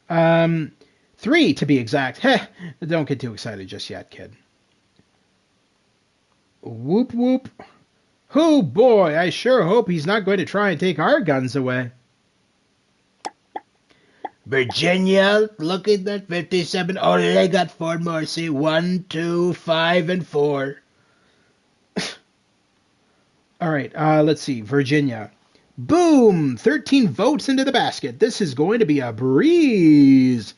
3 to be exact. Heh, don't get too excited just yet, kid. Whoop whoop. Oh boy, I sure hope he's not going to try and take our guns away. Virginia, look at that 57. Oh, they got 4 more. See, 1, 2, 5, and 4. All right, let's see. Virginia. Boom! 13 votes into the basket. This is going to be a breeze.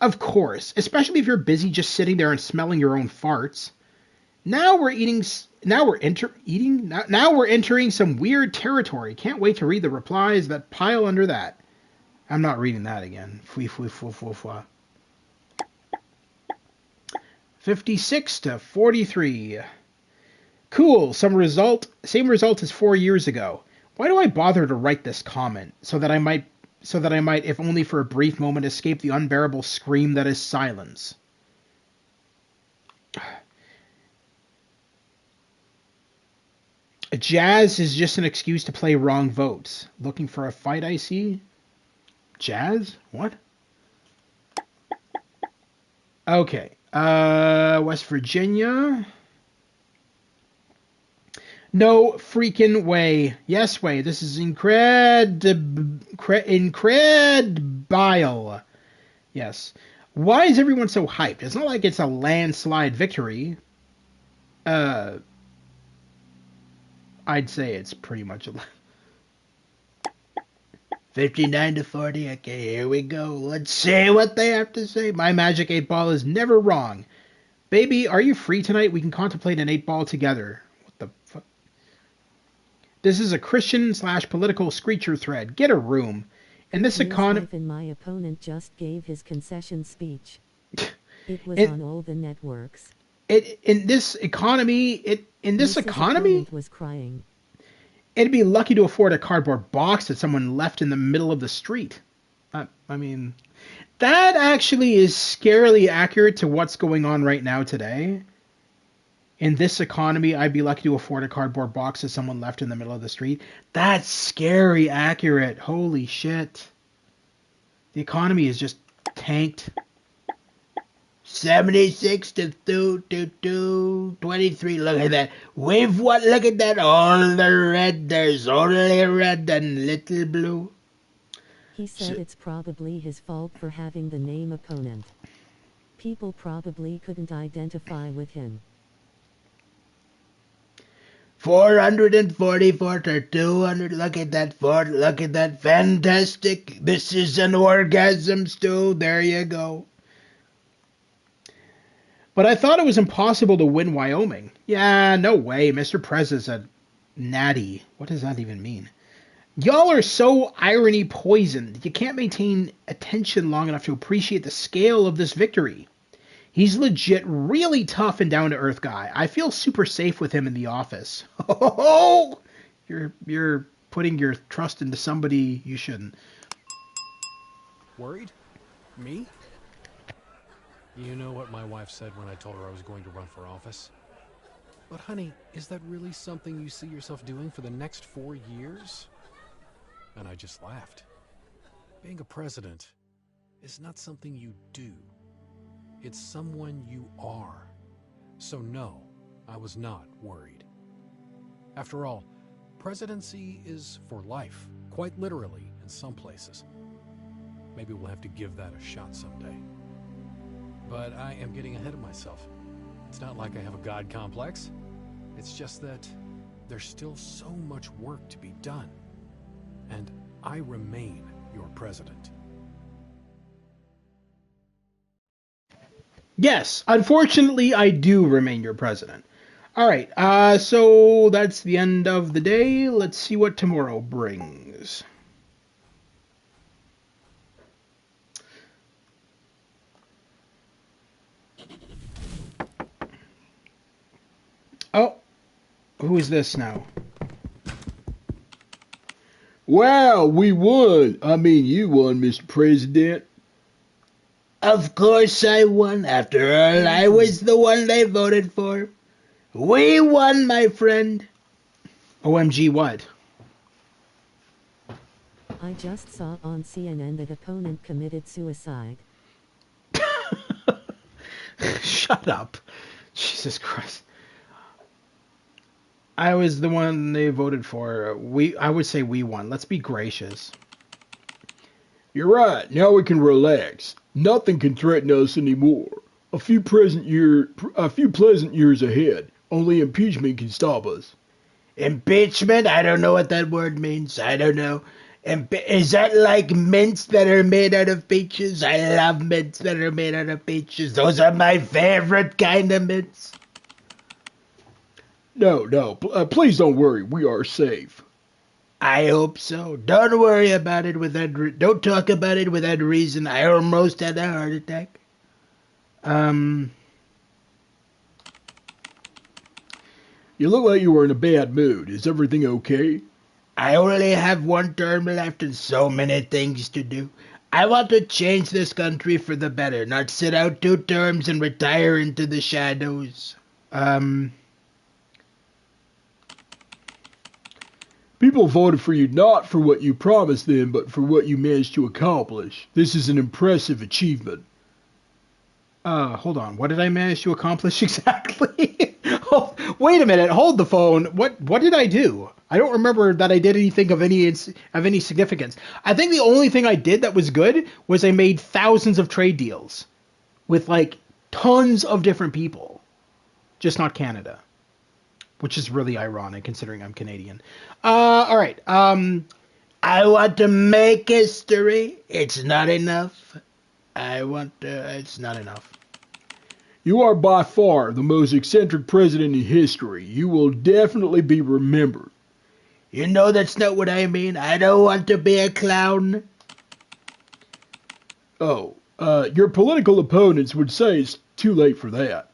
Of course, especially if you're busy just sitting there and smelling your own farts. Now we're entering some weird territory. Can't wait to read the replies that pile under that. I'm not reading that again. 56 to 43. Cool. Same result as 4 years ago. Why do I bother to write this comment? So that I might, if only for a brief moment, escape the unbearable scream that is silence. Jazz is just an excuse to play wrong votes. Looking for a fight, I see. Jazz? What? Okay. West Virginia. No freaking way. Yes way. This is incredible. Yes. Why is everyone so hyped? It's not like it's a landslide victory. I'd say it's pretty much a 59 to 40. Okay, here we go. Let's see what they have to say. My magic 8 ball is never wrong. Baby, are you free tonight? We can contemplate an 8 ball together. What the fuck? This is a Christian/political screecher thread. Get a room. In this economy, and my opponent just gave his concession speech. It was It- on all the networks. in this economy, Mrs. Opponent was crying. it'd be lucky to afford a cardboard box that someone left in the middle of the street. I mean, that actually is scarily accurate to what's going on right now today. In this economy, I'd be lucky to afford a cardboard box that someone left in the middle of the street. That's scary accurate. Holy shit. The economy is just tanked. 76 to 23. Look at that. Wave what? Look at that. All the red. There's only red and little blue. He said it's probably his fault for having the name opponent. People probably couldn't identify with him. 444 to 200. Look at that, Ford. Look at that. Fantastic. This is an orgasm, Stu. There you go. But I thought it was impossible to win Wyoming. Yeah, no way. Mr. Prez is a natty. What does that even mean? Y'all are so irony poisoned. You can't maintain attention long enough to appreciate the scale of this victory. He's legit really tough and down-to-earth guy. I feel super safe with him in the office. Oh, you're putting your trust into somebody you shouldn't. Worried? Me? You know what my wife said when I told her I was going to run for office? But honey, is that really something you see yourself doing for the next 4 years? And I just laughed. Being a president is not something you do. It's someone you are. So no, I was not worried. After all, presidency is for life, quite literally in some places. Maybe we'll have to give that a shot someday. But I am getting ahead of myself. It's not like I have a God complex. It's just that there's still so much work to be done. And I remain your president. Yes, unfortunately, I do remain your president. All right, so that's the end of the day. Let's see what tomorrow brings. Oh, who is this now? Wow, we won. I mean, you won, Mr. President. Of course I won. After all, I was the one they voted for. We won, my friend. OMG, what? I just saw on CNN that opponent committed suicide. Shut up. Jesus Christ. I was the one they voted for. I would say we won. Let's be gracious. You're right. Now we can relax. Nothing can threaten us anymore. A few pleasant years ahead. Only impeachment can stop us. Impeachment? I don't know what that word means. I don't know. Is that like mints that are made out of peaches? I love mints that are made out of peaches. Those are my favorite kind of mints. No, please don't worry. We are safe. I hope so. Don't worry about it without. Don't talk about it without reason. I almost had a heart attack. You look like you were in a bad mood. Is everything okay? I only have one term left and so many things to do. I want to change this country for the better, not sit out 2 terms and retire into the shadows. People voted for you not for what you promised them, but for what you managed to accomplish. This is an impressive achievement. Hold on. What did I manage to accomplish exactly? Oh, wait a minute. Hold the phone. What did I do? I don't remember that I did anything of any significance. I think the only thing I did that was good was I made thousands of trade deals with like tons of different people. Just not Canada. Which is really ironic considering I'm Canadian. All right. I want to make history. It's not enough. It's not enough. You are by far the most eccentric president in history. You will definitely be remembered. You know that's not what I mean. I don't want to be a clown. Oh, your political opponents would say it's too late for that.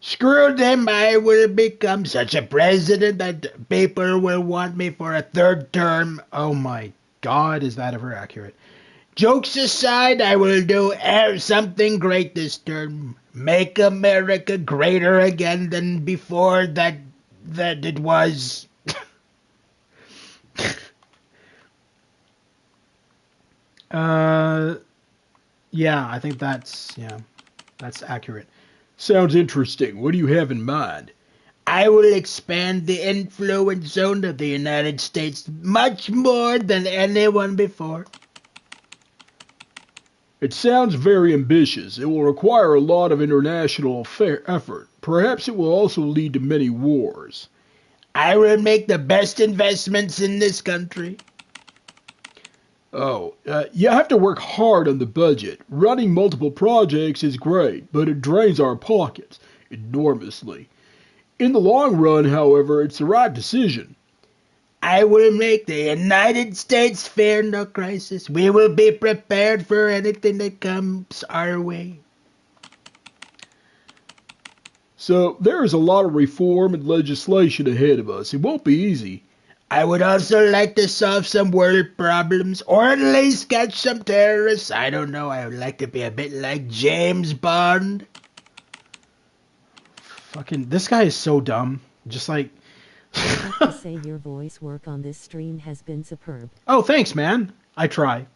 Screw them, I will become such a president that people will want me for a third term. Oh my God, is that ever accurate? Jokes aside, I will do something great this term. Make America greater again than before that it was. Yeah, I think that's accurate. Sounds interesting. What do you have in mind? I will expand the influence zone of the United States much more than anyone before. It sounds very ambitious. It will require a lot of international effort. Perhaps it will also lead to many wars. I will make the best investments in this country. Oh, you have to work hard on the budget. Running multiple projects is great, but it drains our pockets enormously. In the long run, however, it's the right decision. I will make the United States fear no crisis. We will be prepared for anything that comes our way. So there is a lot of reform and legislation ahead of us. It won't be easy. I would also like to solve some world problems, or at least catch some terrorists. I don't know, I would like to be a bit like James Bond. Fucking, this guy is so dumb. Just like... I have to say your voice work on this stream has been superb. Oh, thanks, man. I try.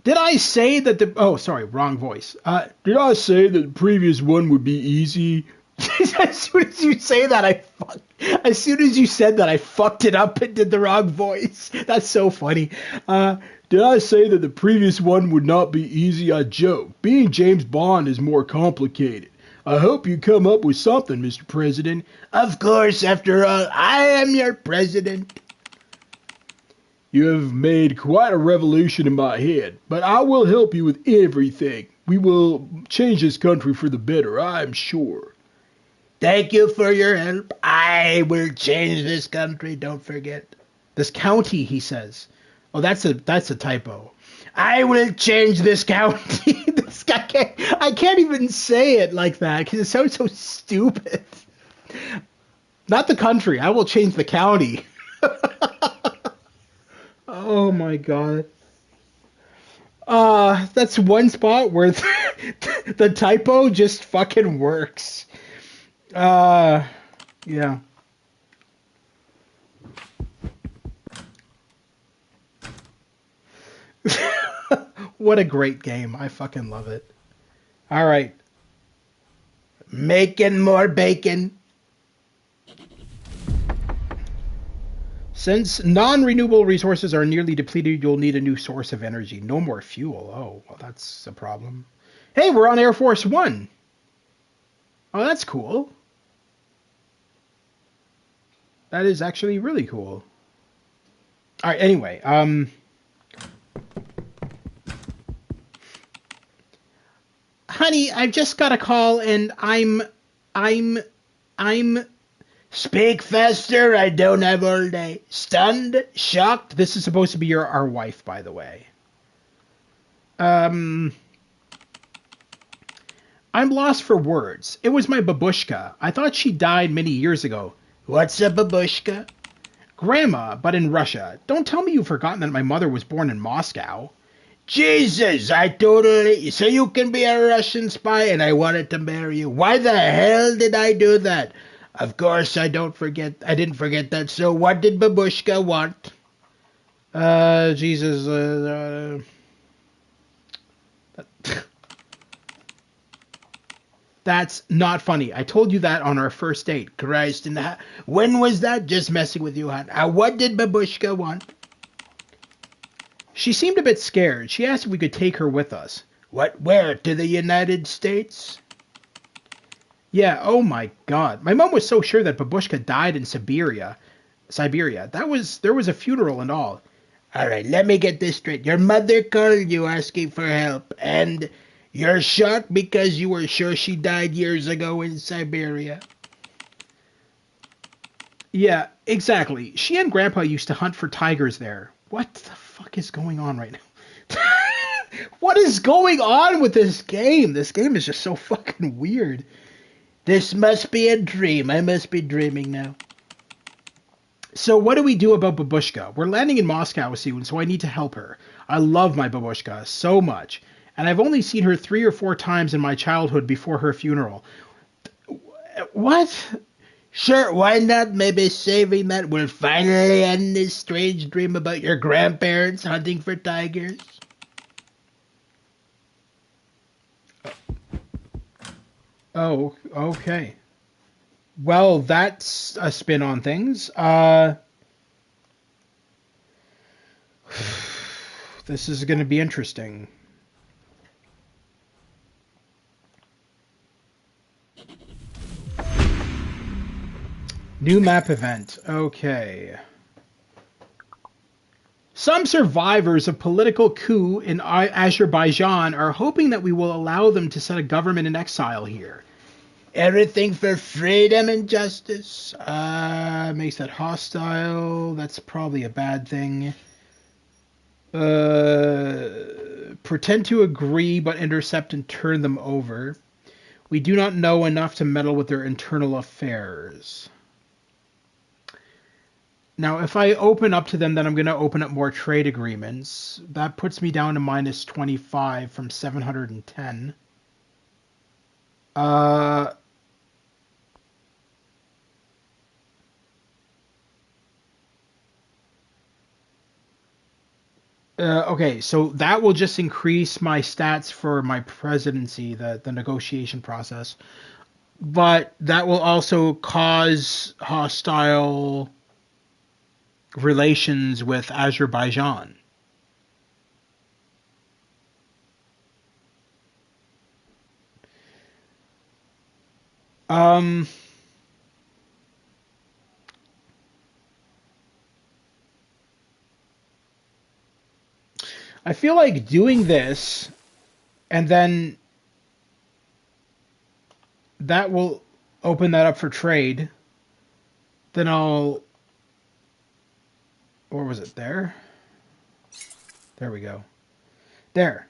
Did I say that the... Oh, sorry, wrong voice. Did I say that the previous one would be easy? As soon as you say that, as soon as you said that, I fucked it up and did the wrong voice. That's so funny. Did I say that the previous one would not be easy? I joke. Being James Bond is more complicated. I hope you come up with something, Mr. President. Of course, after all, I am your president. You have made quite a revolution in my head, but I will help you with everything. We will change this country for the better, I am sure. Thank you for your help. I will change this country, don't forget. This county, he says. Oh, that's a typo. I will change this county. This guy I can't even say it like that because it sounds so stupid. Not the country. I will change the county. Oh my God. That's one spot where the typo just fucking works. Yeah. What a great game. I fucking love it. All right. Making more bacon. Since non-renewable resources are nearly depleted, you'll need a new source of energy. No more fuel. Oh, well, that's a problem. Hey, we're on Air Force One. Oh, that's cool. That is actually really cool. All right, anyway, honey, I've just got a call and I'm Speak faster, I don't have all day. Stunned? Shocked? This is supposed to be our wife, by the way. I'm lost for words. It was my babushka. I thought she died many years ago. What's a babushka? Grandma, but in Russia. Don't tell me you've forgotten that my mother was born in Moscow. Jesus, so you can be a Russian spy and I wanted to marry you. Why the hell did I do that? Of course I didn't forget that. So what did babushka want? Jesus, That's not funny. I told you that on our first date. Christ in the... When was that? Just messing with you, hon. What did babushka want? She seemed a bit scared. She asked if we could take her with us. What? Where? To the United States? Yeah, oh my God. My mom was so sure that babushka died in Siberia. There was a funeral and all. All right, let me get this straight. Your mother called you asking for help, and you're shocked because you were sure she died years ago in Siberia. Yeah, exactly. She and Grandpa used to hunt for tigers there. What the fuck is going on right now? What is going on with this game? This game is just so fucking weird. This must be a dream. I must be dreaming now. So what do we do about Babushka? We're landing in Moscow soon, so I need to help her. I love my Babushka so much. And I've only seen her 3 or 4 times in my childhood before her funeral. What? Sure, why not? Maybe saving that will finally end this strange dream about your grandparents hunting for tigers. Oh, okay. Well, that's a spin on things. This is going to be interesting. New map event. Okay. Some survivors of political coup in Azerbaijan are hoping that we will allow them to set a government in exile here. Everything for freedom and justice. Makes that hostile. That's probably a bad thing. Pretend to agree but intercept and turn them over. We do not know enough to meddle with their internal affairs. Now, if I open up to them, then I'm going to open up more trade agreements. That puts me down to minus 25 from 710. Okay, so that will just increase my stats for my presidency, the negotiation process. But that will also cause hostile relations with Azerbaijan. I feel like doing this, and then that will open that up for trade. Then I'll... Or was it there? There we go. There.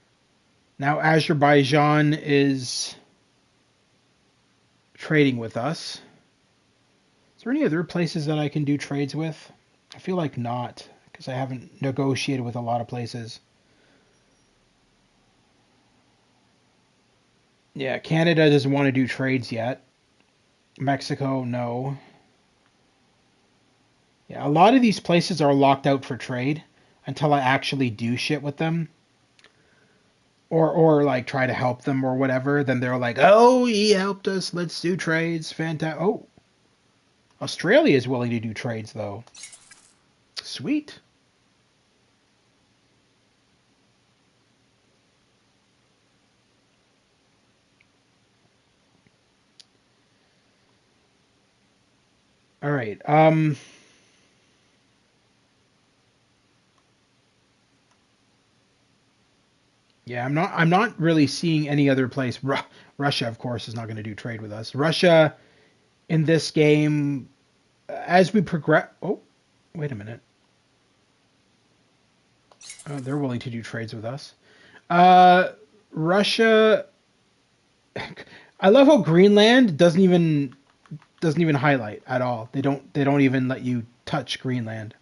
Now Azerbaijan is trading with us. Is there any other places that I can do trades with? I feel like not, because I haven't negotiated with a lot of places. Yeah, Canada doesn't want to do trades yet. Mexico, no. Yeah, a lot of these places are locked out for trade until I actually do shit with them. Or like try to help them or whatever. Then they're like, oh, he helped us. Let's do trades. Fantastic. Oh, Australia is willing to do trades though. Sweet. All right. Yeah, I'm not really seeing any other place. Russia, of course, is not going to do trade with us. Russia in this game, as we progress. Oh, wait a minute. They're willing to do trades with us. Russia. I love how Greenland doesn't even highlight at all. They don't even let you touch Greenland.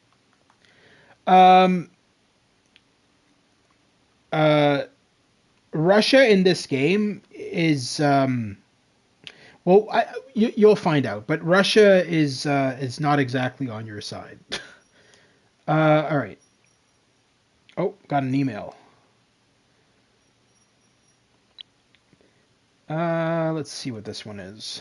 Russia in this game is well, you'll find out, but Russia is not exactly on your side. All right. Oh, got an email. Let's see what this one is.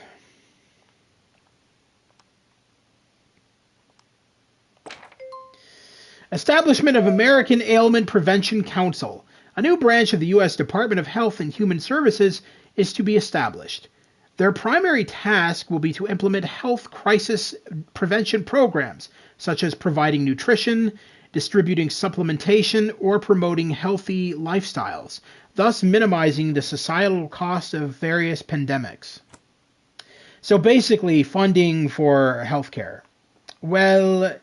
Establishment of American Ailment Prevention Council. A new branch of the U.S. Department of Health and Human Services is to be established. Their primary task will be to implement health crisis prevention programs, such as providing nutrition, distributing supplementation, or promoting healthy lifestyles, thus minimizing the societal cost of various pandemics. So basically, funding for healthcare. Well,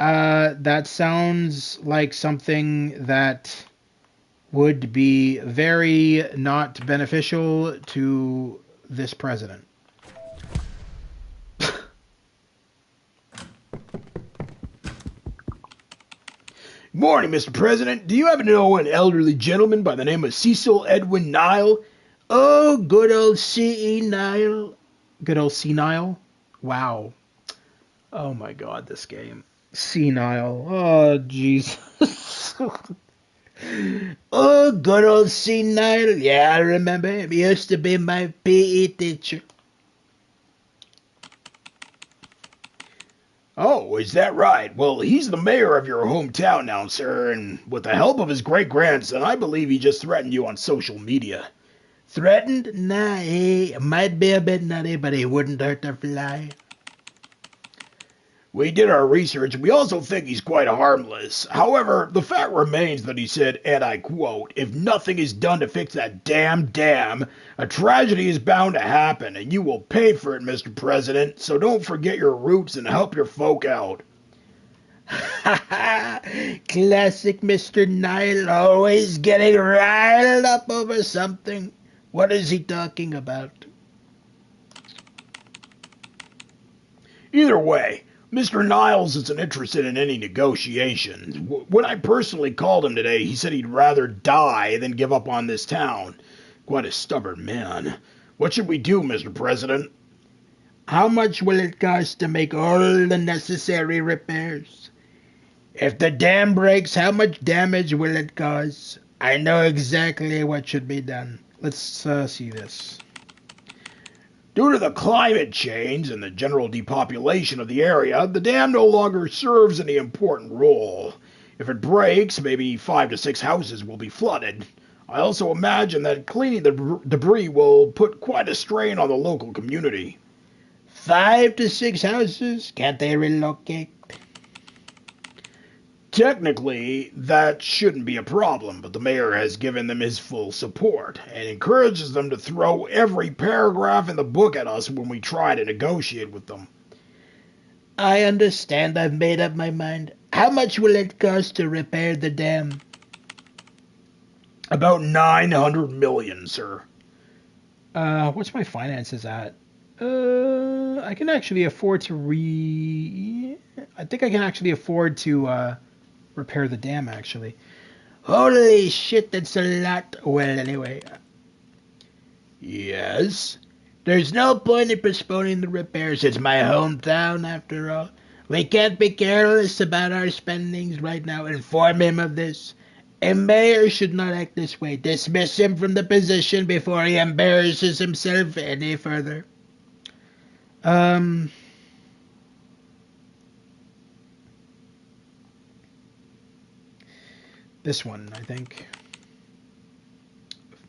that sounds like something that would be very not beneficial to this president. Morning, Mr. President. Do you happen to know an elderly gentleman by the name of Cecil Edwin Nile? Oh, good old C.E. Nile. Good old senile. Wow. Oh my God, this game. Senile. Oh, Jesus. Oh, good old C. Nile. Yeah, I remember him. He used to be my P.E. teacher. Oh, is that right? Well, he's the mayor of your hometown now, sir, and with the help of his great-grandson, I believe he just threatened you on social media. Threatened? Nah, he might be a bit nutty, but he wouldn't hurt a fly. We did our research, and we also think he's quite harmless. However, the fact remains that he said, and I quote, "If nothing is done to fix that damn dam, a tragedy is bound to happen, and you will pay for it, Mr. President, so don't forget your roots and help your folk out." Classic Mr. Nile, always getting riled up over something. What is he talking about? Either way, Mr. Niles isn't interested in any negotiations. When I personally called him today, he said he'd rather die than give up on this town. Quite a stubborn man. What should we do, Mr. President? How much will it cost to make all the necessary repairs? If the dam breaks, how much damage will it cause? I know exactly what should be done. Let's see this. Due to the climate change and the general depopulation of the area, the dam no longer serves any important role. If it breaks, maybe 5 to 6 houses will be flooded. I also imagine that cleaning the debris will put quite a strain on the local community. 5 to 6 houses? Can't they relocate? Technically, that shouldn't be a problem, but the mayor has given them his full support and encourages them to throw every paragraph in the book at us when we try to negotiate with them. I understand. I've made up my mind. How much will it cost to repair the dam? About 900 million, sir. What's my finances at? I can actually afford to I think I can actually afford to repair the dam, actually. Holy shit, that's a lot. Well, anyway. Yes? There's no point in postponing the repairs. It's my hometown, after all. We can't be careless about our spendings right now. Inform him of this. A mayor should not act this way. Dismiss him from the position before he embarrasses himself any further. This one, I think.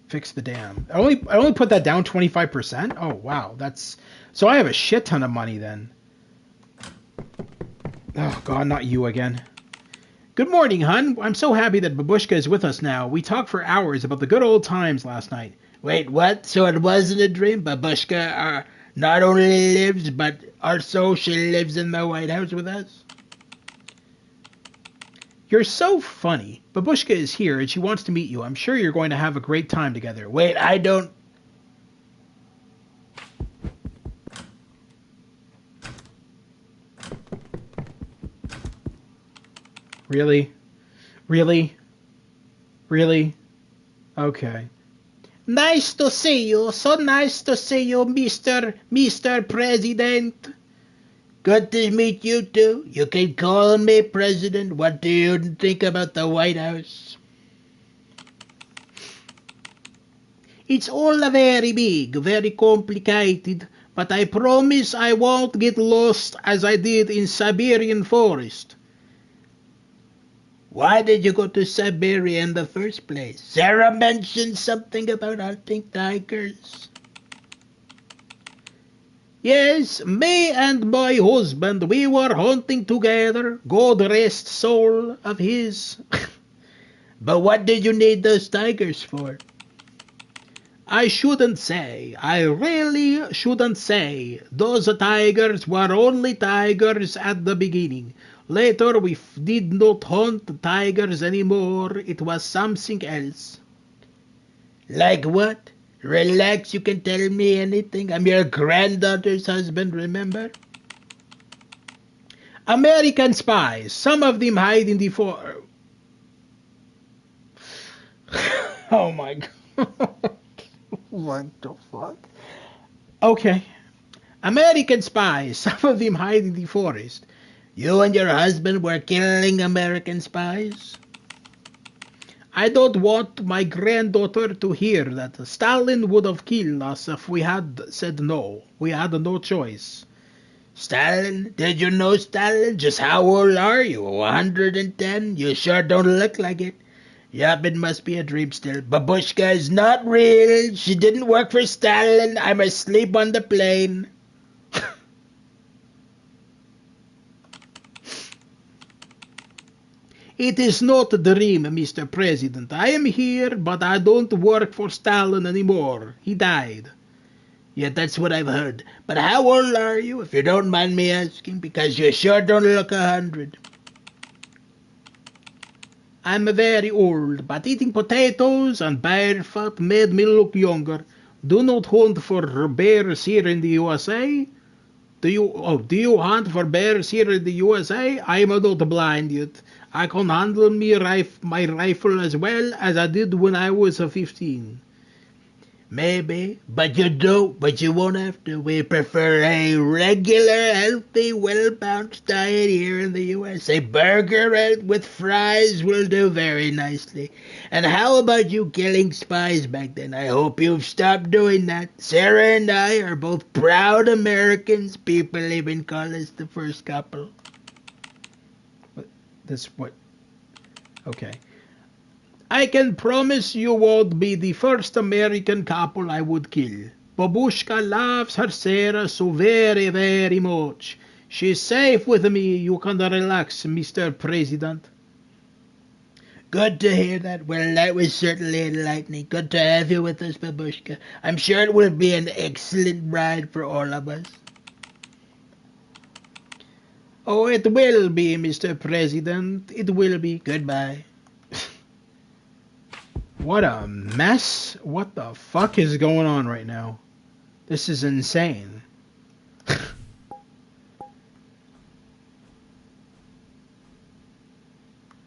Fix the dam. I only put that down 25%? Oh, wow. So I have a shit ton of money then. Oh, God, not you again. Good morning, hun. I'm so happy that Babushka is with us now. We talked for hours about the good old times last night. Wait, what? So it wasn't a dream? Babushka not only lives, but also she lives in the White House with us? You're so funny. Babushka is here and she wants to meet you. I'm sure you're going to have a great time together. Wait, I don't... Really? Really? Really? Okay. Nice to see you. So nice to see you, Mr. President. Good to meet you too. You can call me President. What do you think about the White House? It's all very big, very complicated, but I promise I won't get lost as I did in Siberian forest. Why did you go to Siberia in the first place? Sarah mentioned something about hunting tigers. Yes, me and my husband, we were hunting together. God rest soul of his. But what did you need those tigers for? I shouldn't say. I really shouldn't say. Those tigers were only tigers at the beginning. Later we did not hunt tigers anymore. It was something else. Like what? Relax, you can tell me anything. I'm your granddaughter's husband, remember? American spies, some of them hide in the Oh my god. What the fuck? Okay. American spies, some of them hide in the forest. You and your husband were killing American spies? I don't want my granddaughter to hear that Stalin would have killed us if we had said no. We had no choice. Stalin? Did you know Stalin? Just how old are you? 110? You sure don't look like it. Yup, it must be a dream still. Babushka is not real. She didn't work for Stalin. I'm asleep on the plane. It is not a dream, Mr. President. I am here, but I don't work for Stalin anymore. He died. Yeah, that's what I've heard. But how old are you, if you don't mind me asking? Because you sure don't look 100. I'm very old, but eating potatoes and barefoot made me look younger. Do not hunt for bears here in the USA. Do you hunt for bears here in the USA? I'm not blind yet. I can handle my rifle as well as I did when I was 15. Maybe, but you don't, but you won't have to. We prefer a regular, healthy, well-balanced diet here in the US. A burger with fries will do very nicely. And how about you killing spies back then? I hope you've stopped doing that. Sarah and I are both proud Americans. People even call us the first couple. What? Okay. I can promise you won't be the first American couple I would kill. Babushka loves her Sarah so very, very much. She's safe with me. You can relax, Mr. President. Good to hear that. Well, that was certainly enlightening. Good to have you with us, Babushka. I'm sure it will be an excellent ride for all of us. Oh, it will be, Mr. President. It will be. Goodbye. What a mess. What the fuck is going on right now? This is insane.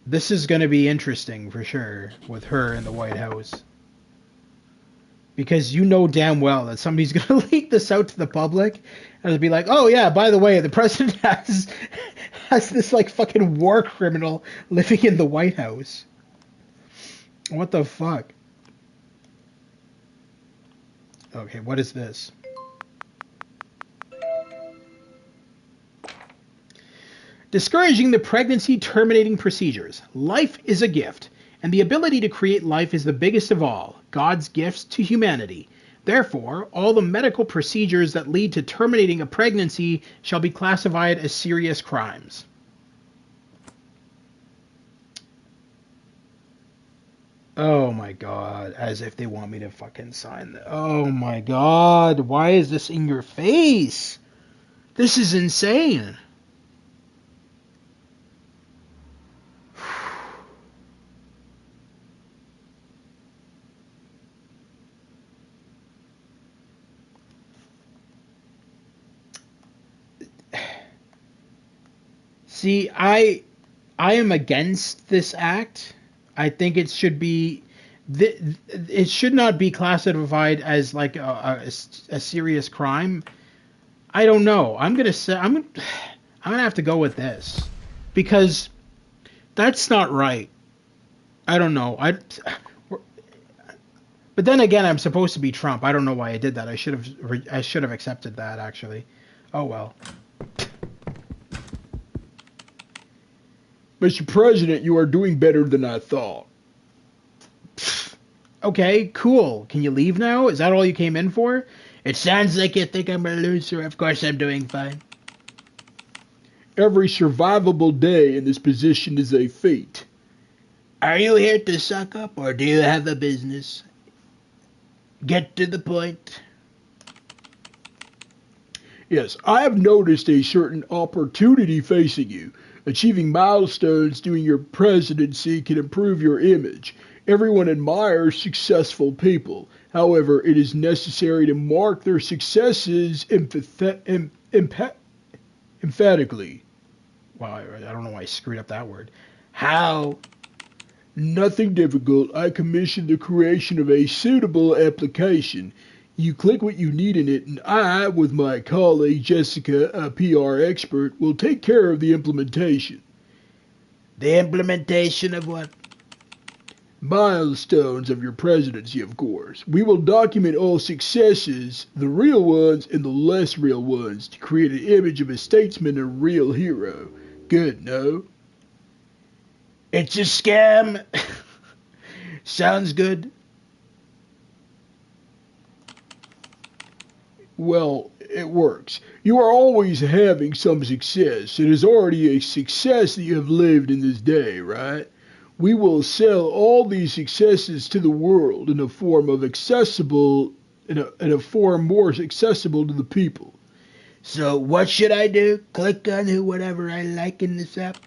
This is going to be interesting for sure with her in the White House. Because you know damn well that somebody's going to leak this out to the public and it'll be like, oh yeah, by the way, the president has this like fucking war criminal living in the White House. What the fuck? Okay, what is this? Discouraging the pregnancy terminating procedures. Life is a gift, and the ability to create life is the biggest of all, God's gifts to humanity. Therefore, all the medical procedures that lead to terminating a pregnancy shall be classified as serious crimes. Oh my god, as if they want me to fucking sign that. Oh my god, why is this in your face? This is insane. See, I am against this act. I think it should be, it should not be classified as like a serious crime. I don't know. I'm gonna have to go with this because that's not right. I don't know. But then again, I'm supposed to be Trump. I don't know why I did that. I should have accepted that actually. Oh well. Mr. President, you are doing better than I thought. Okay, cool. Can you leave now? Is that all you came in for? It sounds like you think I'm a loser. Of course I'm doing fine. Every survivable day in this position is a fate. Are you here to suck up, or do you have a business? Get to the point. Yes, I have noticed a certain opportunity facing you. Achieving milestones during your presidency can improve your image. Everyone admires successful people. However, it is necessary to mark their successes emphatically. Wow, I don't know why I screwed up that word. How? Nothing difficult. I commissioned the creation of a suitable application. You click what you need in it, and I, with my colleague Jessica, a PR expert, will take care of the implementation. The implementation of what? Milestones of your presidency, of course. We will document all successes, the real ones and the less real ones, to create an image of a statesman and a real hero. Good, no? It's a scam. Sounds good. Well, it works. You are always having some success. It is already a success that you have lived in this day, right? We will sell all these successes to the world in a form more accessible to the people. So what should I do? Click on whoever I like in this app?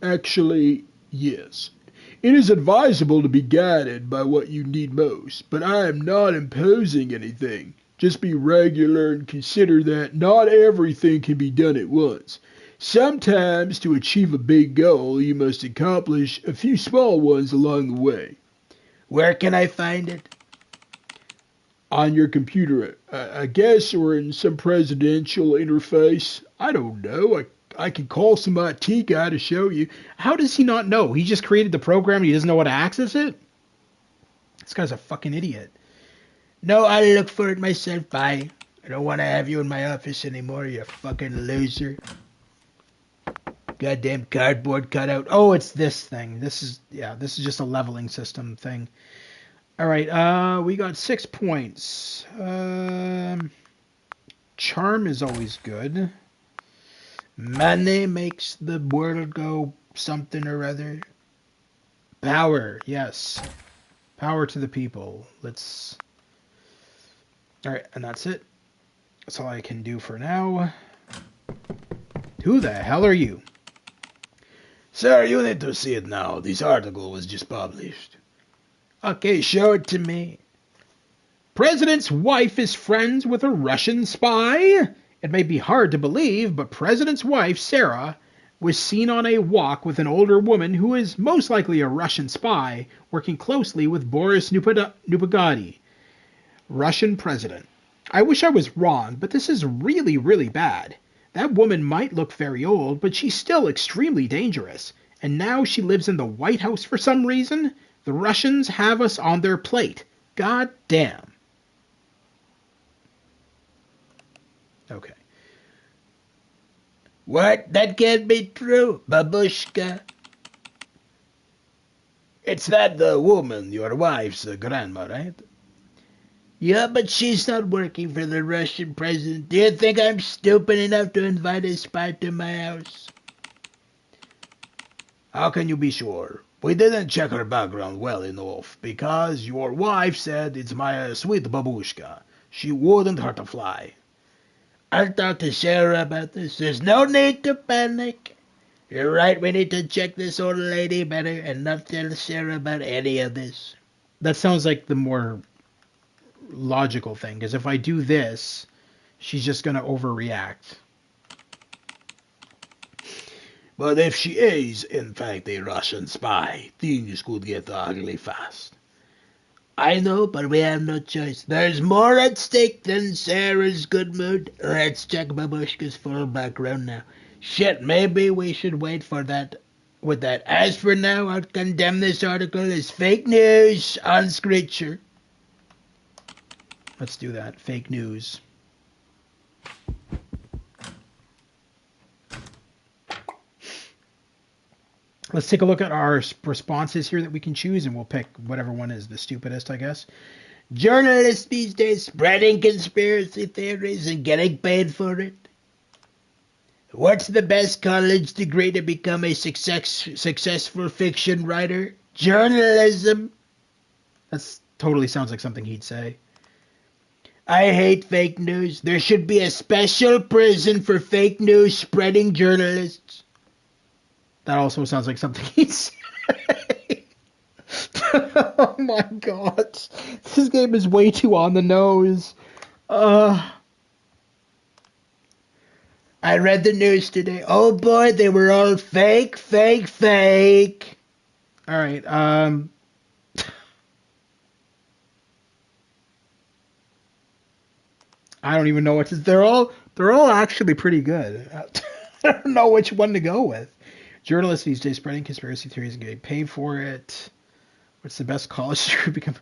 Actually, yes. It is advisable to be guided by what you need most, but I am not imposing anything. Just be regular and consider that not everything can be done at once. Sometimes, to achieve a big goal, you must accomplish a few small ones along the way. Where can I find it? On your computer, I guess, or in some presidential interface. I don't know. I can call some IT guy to show you. How does he not know? He just created the program and he doesn't know how to access it? This guy's a fucking idiot. No, I'll look for it myself. Bye. I don't want to have you in my office anymore, you fucking loser. Goddamn cardboard cutout. Oh, it's this thing. This is just a leveling system thing. All right, we got 6 points. Charm is always good. Money makes the world go something or other. Power, yes. Power to the people. All right, and that's it. That's all I can do for now. Who the hell are you? Sir, you need to see it now. This article was just published. Okay, show it to me. President's wife is friends with a Russian spy? It may be hard to believe, but President's wife, Sarah, was seen on a walk with an older woman who is most likely a Russian spy, working closely with Boris Nupagadi, Russian president. I wish I was wrong, but this is really, really bad. That woman might look very old, but she's still extremely dangerous. And now she lives in the White House for some reason? The Russians have us on their plate. God damn. Okay. What? That can't be true, babushka. It's that the woman, your wife's grandma, right? Yeah, but she's not working for the Russian president. Do you think I'm stupid enough to invite a spy to my house? How can you be sure? We didn't check her background well enough, because your wife said it's my sweet babushka. She wouldn't hurt a fly. I'll talk to Sarah about this. There's no need to panic. You're right, we need to check this old lady better and not tell Sarah about any of this. That sounds like the more logical thing, because if I do this, she's just going to overreact. But if she is, in fact, a Russian spy, things could get ugly fast. I know, but we have no choice. There's more at stake than Sarah's good mood. Let's check Babushka's full background now. Shit, maybe we should wait for that. With that, as for now, I'll condemn this article as fake news on Screecher. Let's do that. Fake news. Let's take a look at our responses here that we can choose, and we'll pick whatever one is the stupidest, I guess. Journalists these days spreading conspiracy theories and getting paid for it. What's the best college degree to become a successful fiction writer? Journalism. That totally sounds like something he'd say. I hate fake news. There should be a special prison for fake news spreading journalists. That also sounds like something he'd say. Oh my god. This game is way too on the nose. I read the news today. Oh boy, they were all fake, fake, fake. Alright, I don't even know what to. They're all actually pretty good. I don't know which one to go with. Journalists these days spreading conspiracy theories and getting paid for it. What's the best college degree become?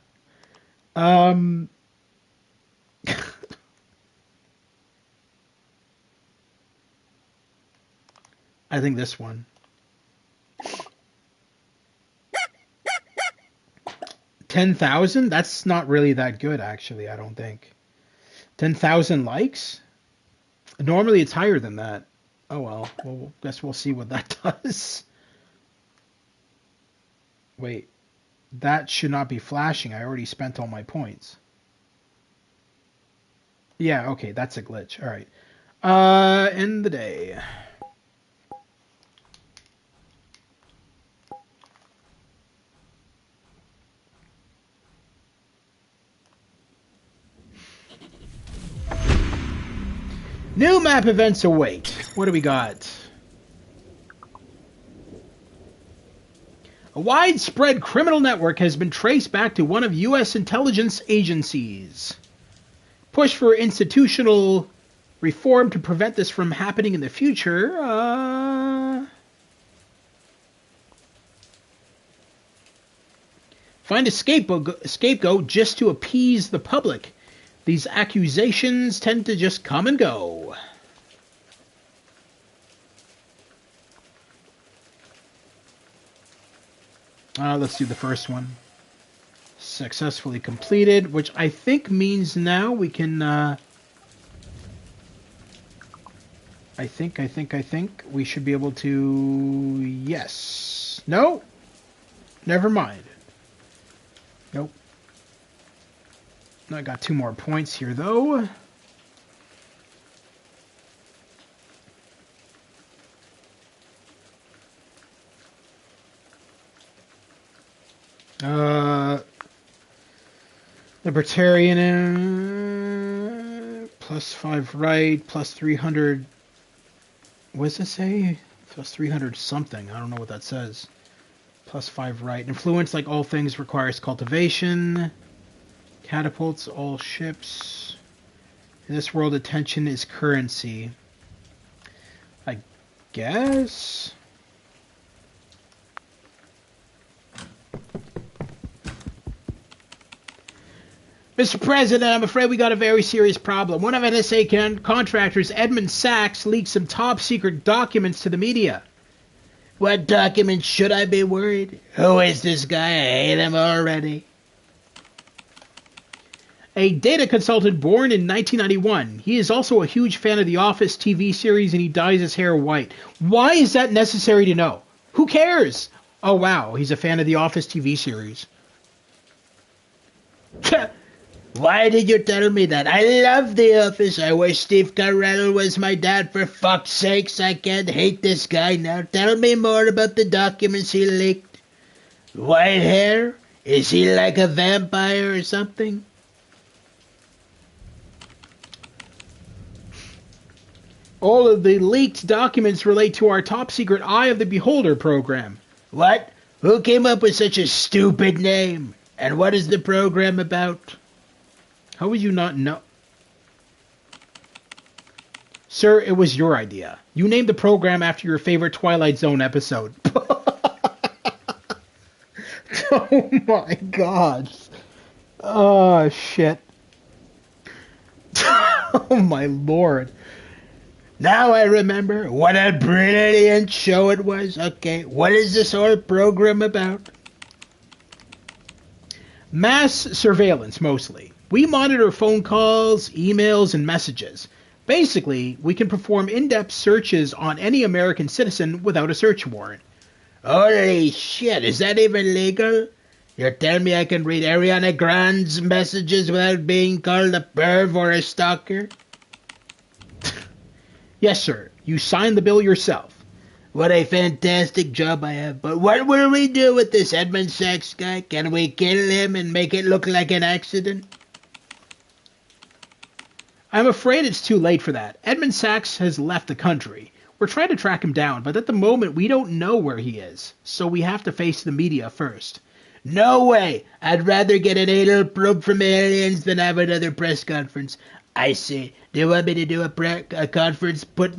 I think this one. 10,000? That's not really that good, actually, I don't think. 10,000 likes? Normally it's higher than that. Oh well, guess we'll see what that does. Wait, that should not be flashing. I already spent all my points. Yeah, okay, that's a glitch. Alright. End the day. New map events await. What do we got? A widespread criminal network has been traced back to one of U.S. intelligence agencies. Push for institutional reform to prevent this from happening in the future. Find a scapegoat just to appease the public. These accusations tend to just come and go. Let's do the first one. Successfully completed, which I think means now we can... I think we should be able to... Yes. No? Never mind. Nope. I got 2 more points here, though. Libertarian, plus 5 right, plus 300. What does it say? Plus 300 something. I don't know what that says. Plus 5 right. Influence, like all things, requires cultivation. Catapults all ships. In this world, attention is currency. I guess. Mr. President, I'm afraid we got a very serious problem. One of NSA contractors, Edmund Sachs, leaked some top-secret documents to the media. What documents should I be worried? Who is this guy? I hate him already. A data consultant born in 1991. He is also a huge fan of The Office TV series, and he dyes his hair white. Why is that necessary to know? Who cares? Oh, wow. He's a fan of The Office TV series. Why did you tell me that? I love The Office. I wish Steve Carell was my dad. For fuck's sakes, I can't hate this guy now. Tell me more about the documents he leaked. White hair? Is he like a vampire or something? All of the leaked documents relate to our top-secret Eye of the Beholder program. What? Who came up with such a stupid name? And what is the program about? How would you not know? Sir, it was your idea. You named the program after your favorite Twilight Zone episode. Oh my god. Oh, shit. Oh my lord. Now I remember what a brilliant show it was. Okay, what is this whole program about? Mass surveillance, mostly. We monitor phone calls, emails, and messages. Basically, we can perform in-depth searches on any American citizen without a search warrant. Holy shit, is that even legal? You're telling me I can read Ariana Grande's messages without being called a perv or a stalker? Yes, sir. You signed the bill yourself. What a fantastic job I have. But what will we do with this Edmund Sachs guy? Can we kill him and make it look like an accident? I'm afraid it's too late for that. Edmund Sachs has left the country. We're trying to track him down, but at the moment we don't know where he is. So we have to face the media first. No way! I'd rather get an anal probe from aliens than have another press conference. I see. Do you want me to do a conference, put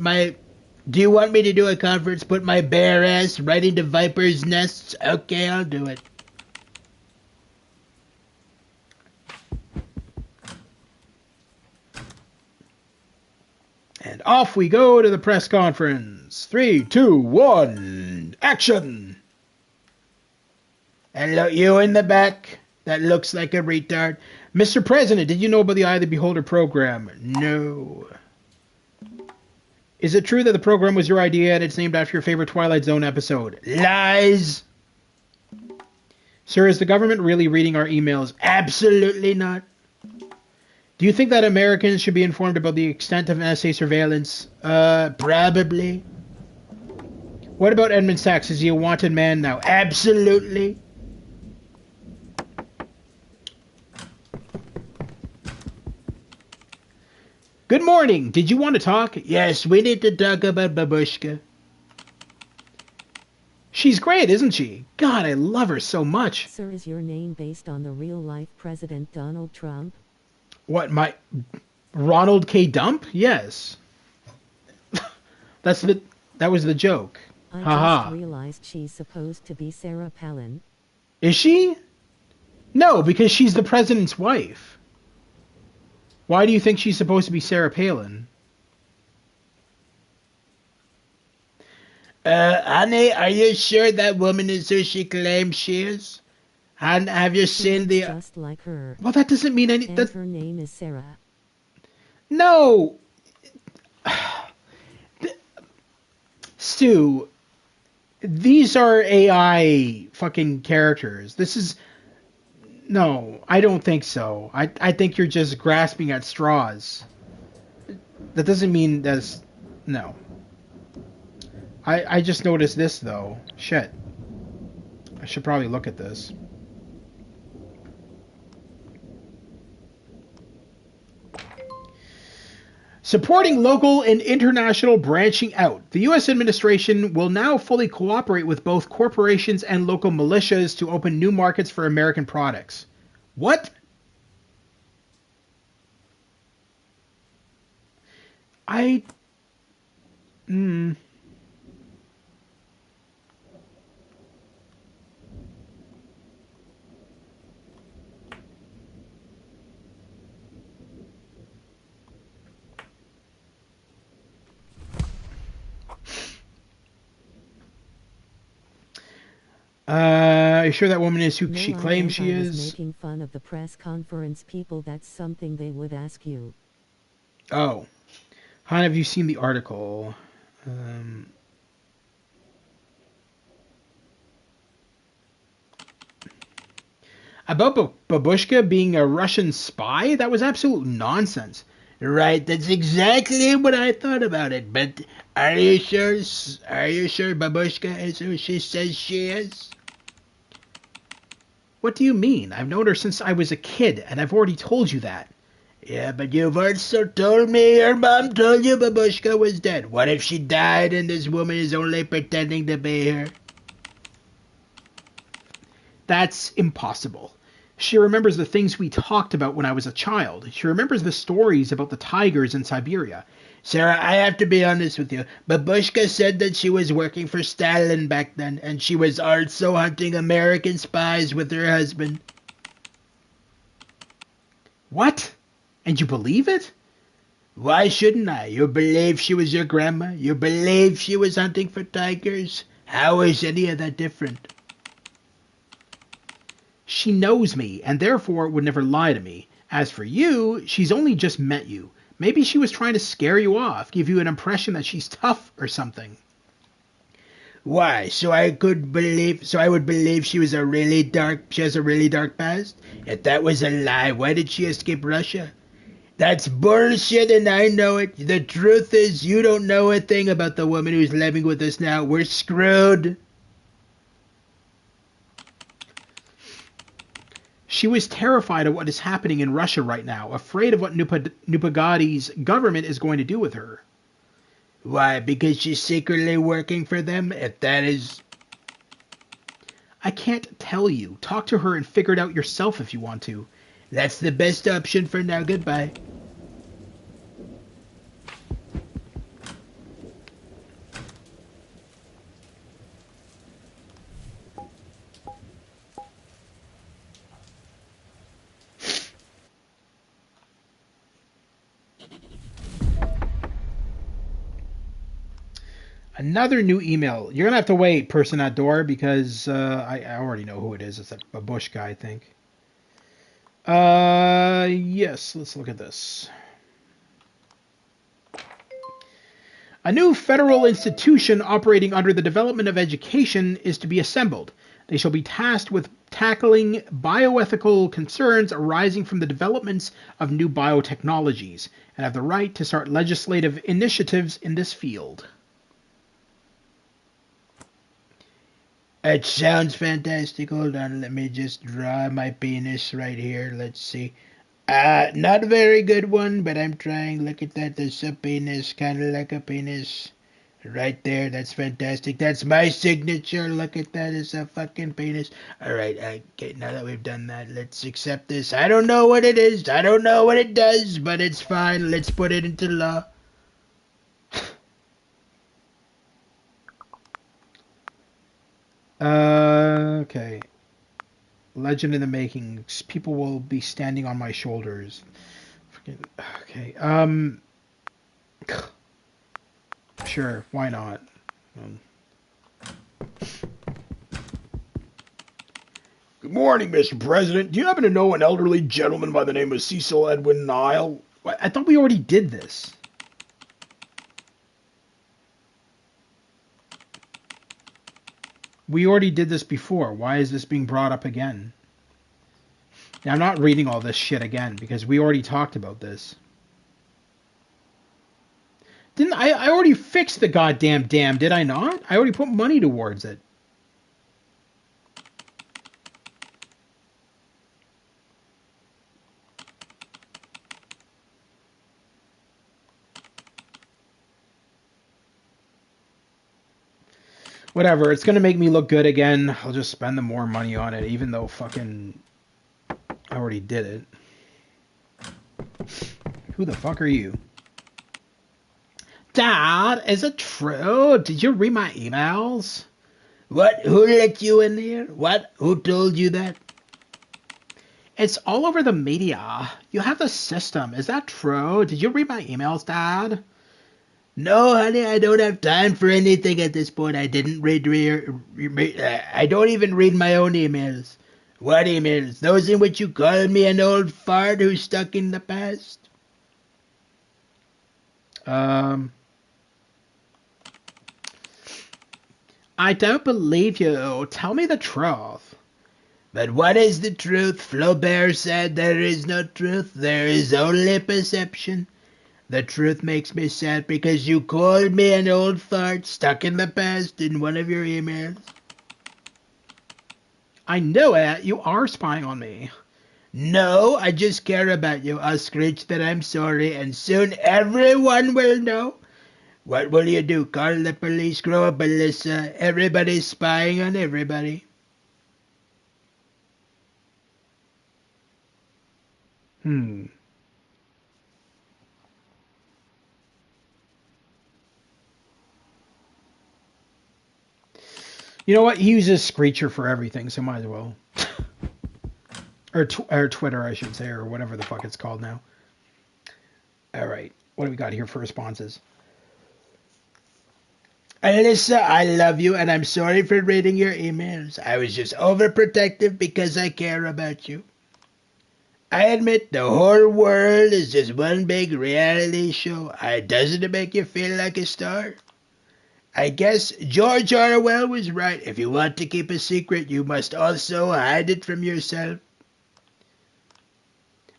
my bare ass right into vipers' nests? Okay, I'll do it. And off we go to the press conference. 3, 2, 1, action! Hello, you in the back that looks like a retard. Mr. President, did you know about the Eye of the Beholder program? No. Is it true that the program was your idea and it's named after your favorite Twilight Zone episode? Lies! Sir, is the government really reading our emails? Absolutely not. Do you think that Americans should be informed about the extent of NSA surveillance? Probably. What about Edmund Sachs? Is he a wanted man now? Absolutely. Good morning. Did you want to talk? Yes, we need to talk about Babushka. She's great, isn't she? God, I love her so much. Sir, is your name based on the real-life President Donald Trump? What, my... Ronald K. Dump? Yes. That was the joke. I Haha. just realized she's supposed to be Sarah Palin. Is she? No, because she's the president's wife. Why do you think she's supposed to be Sarah Palin? Honey, are you sure that woman is who she claims she is? And have you seen the... Just like her. Well, that doesn't mean any... And her name is Sarah. No! Stu, these are AI fucking characters. This is... No, I don't think so. I think you're just grasping at straws. That doesn't mean that's... No. I just noticed this, though. Shit. I should probably look at this. Supporting local and international branching out. The U.S. administration will now fully cooperate with both corporations and local militias to open new markets for American products. What? Are you sure that woman is who No, she claims she I was is? making fun of the press conference people. That's something they would ask you. Oh. Han, have you seen the article? About Babushka being a Russian spy? That was absolute nonsense. Right, that's exactly what I thought about it. But are you sure Babushka is who she says she is? What do you mean? I've known her since I was a kid, and I've already told you that. Yeah, but you've also told me your mom told you Babushka was dead. What if she died and this woman is only pretending to be her? That's impossible. She remembers the things we talked about when I was a child. She remembers the stories about the tigers in Siberia. Sarah, I have to be honest with you. Babushka said that she was working for Stalin back then, and she was also hunting American spies with her husband. What? And you believe it? Why shouldn't I? You believe she was your grandma? You believe she was hunting for tigers? How is any of that different? She knows me, and therefore would never lie to me. As for you, she's only just met you. Maybe she was trying to scare you off, give you an impression that she's tough or something. Why? So I would believe she has a really dark past? If that was a lie, why did she escape Russia? That's bullshit and I know it. The truth is you don't know a thing about the woman who's living with us now. We're screwed. She was terrified of what is happening in Russia right now, afraid of what Nupagadi's government is going to do with her. Why? Because she's secretly working for them? If that is... I can't tell you. Talk to her and figure it out yourself if you want to. That's the best option for now. Goodbye. Another new email. You're gonna have to wait, person at door, because I already know who it is. It's a Bush guy, I think. Yes, let's look at this. A new federal institution operating under the Development of Education is to be assembled. They shall be tasked with tackling bioethical concerns arising from the developments of new biotechnologies and have the right to start legislative initiatives in this field. It sounds fantastic. Hold on, let me just draw my penis right here. Let's see. Not a very good one, but I'm trying. Look at that. There's a penis, kind of like a penis. Right there. That's fantastic. That's my signature. Look at that. It's a fucking penis. Alright, okay, now that we've done that, let's accept this. I don't know what it is. I don't know what it does, but it's fine. Let's put it into law. Okay. Legend in the making. People will be standing on my shoulders. Okay. Sure. Why not? Good morning, Mr. President. Do you happen to know an elderly gentleman by the name of Cecil Edwin Nile? I thought we already did this. We already did this before. Why is this being brought up again? Now, I'm not reading all this shit again because we already talked about this. Didn't I already fixed the goddamn dam, did I not? I already put money towards it. Whatever, it's gonna make me look good again. I'll just spend the more money on it, even though fucking I already did it. Who the fuck are you? Dad, is it true? Did you read my emails? What? Who let you in here? What? Who told you that? It's all over the media. You have the system. Is that true? Did you read my emails, Dad? No, honey, I don't have time for anything at this point. I didn't read I don't even read my own emails. What emails? Those in which you called me an old fart who's stuck in the past? I don't believe you. Tell me the truth. But what is the truth? Flaubert said there is no truth. There is only perception. The truth makes me sad because you called me an old fart stuck in the past in one of your emails. I know it. You are spying on me. No, I just care about you. I'll screech that I'm sorry, and soon everyone will know. What will you do? Call the police? Grow up, Alyssa. Everybody's spying on everybody. You know what? He uses Screecher for everything, so might as well. or Twitter, I should say, or whatever the fuck it's called now. All right. What do we got here for responses? Alyssa, I love you, and I'm sorry for reading your emails. I was just overprotective because I care about you. I admit the whole world is just one big reality show. Doesn't it make you feel like a star? I guess George Orwell was right. If you want to keep a secret, you must also hide it from yourself.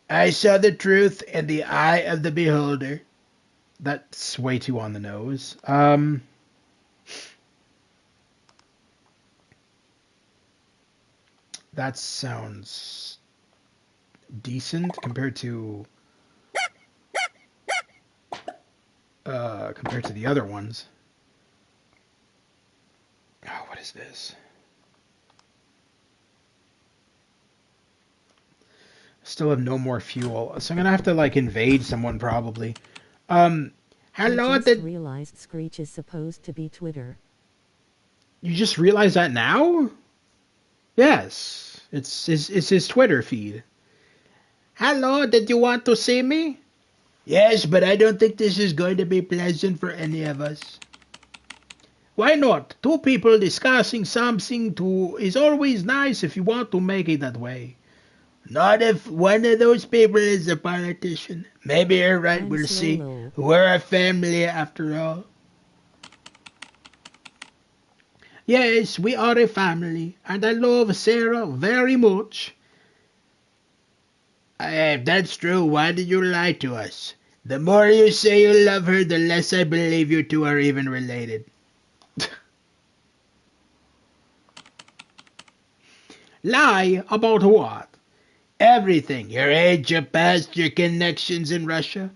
I saw the truth in the eye of the beholder. That's way too on the nose. That sounds decent compared to the other ones. Oh, what is this? Still have no more fuel, so I'm gonna have to like invade someone probably. I Hello, just realized Screech is supposed to be Twitter. You just realized that now? Yes, it's his Twitter feed. Hello, did you want to see me? Yes, but I don't think this is going to be pleasant for any of us. Why not? Two people discussing something is always nice if you want to make it that way. Not if one of those people is a politician. Maybe you're right, And we'll see. Slolo. We're a family after all. Yes, we are a family, and I love Sarah very much. If that's true, why did you lie to us? The more you say you love her, the less I believe you two are even related. Lie about what? Everything. Your age, your past, your connections in Russia.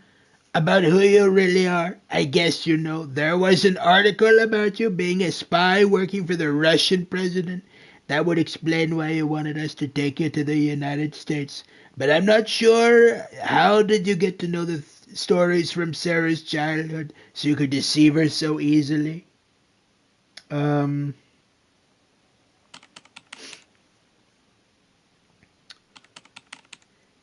About who you really are. I guess you know. There was an article about you being a spy working for the Russian president. That would explain why you wanted us to take you to the United States. But I'm not sure. How did you get to know the stories from Sarah's childhood so you could deceive her so easily?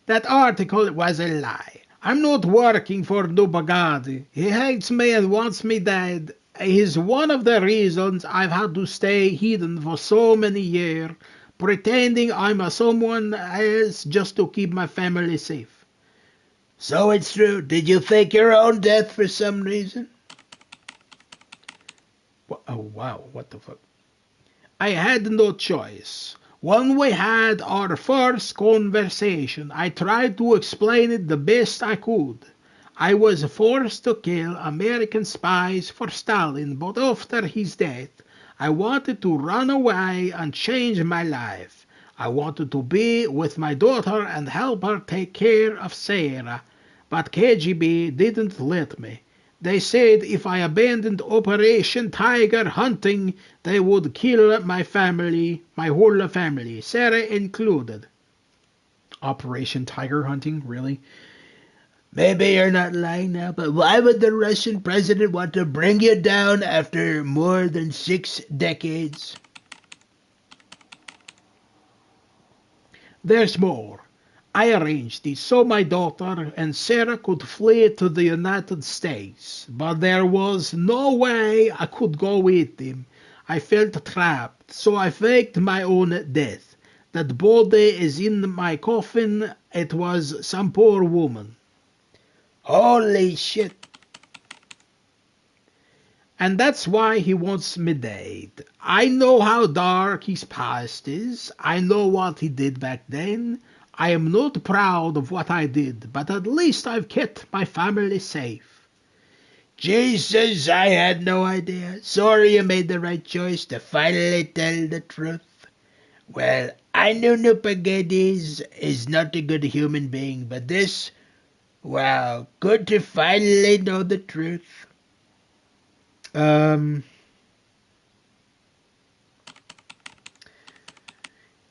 That article was a lie. I'm not working for Dubagadi. He hates me and wants me dead. He's one of the reasons I've had to stay hidden for so many years, pretending I'm a someone else just to keep my family safe. So it's true. Did you fake your own death for some reason? Oh, wow, what the fuck? I had no choice. When we had our first conversation, I tried to explain it the best I could. I was forced to kill American spies for Stalin, but after his death, I wanted to run away and change my life. I wanted to be with my daughter and help her take care of Sarah, but KGB didn't let me. They said if I abandoned Operation Tiger Hunting, they would kill my family, my whole family, Sarah included. Operation Tiger Hunting? Really? Maybe you're not lying now, but why would the Russian president want to bring you down after more than 6 decades? There's more. I arranged this so my daughter and Sarah could flee to the United States, but there was no way I could go with them. I felt trapped, so I faked my own death. That body is in my coffin. It was some poor woman. Holy shit. And that's why he wants me dead. I know how dark his past is. I know what he did back then. I am not proud of what I did, but at least I've kept my family safe. Jesus, I had no idea. Sorry you made the right choice to finally tell the truth. Well, I knew Nupagedis is not a good human being, but this, wow, good to finally know the truth.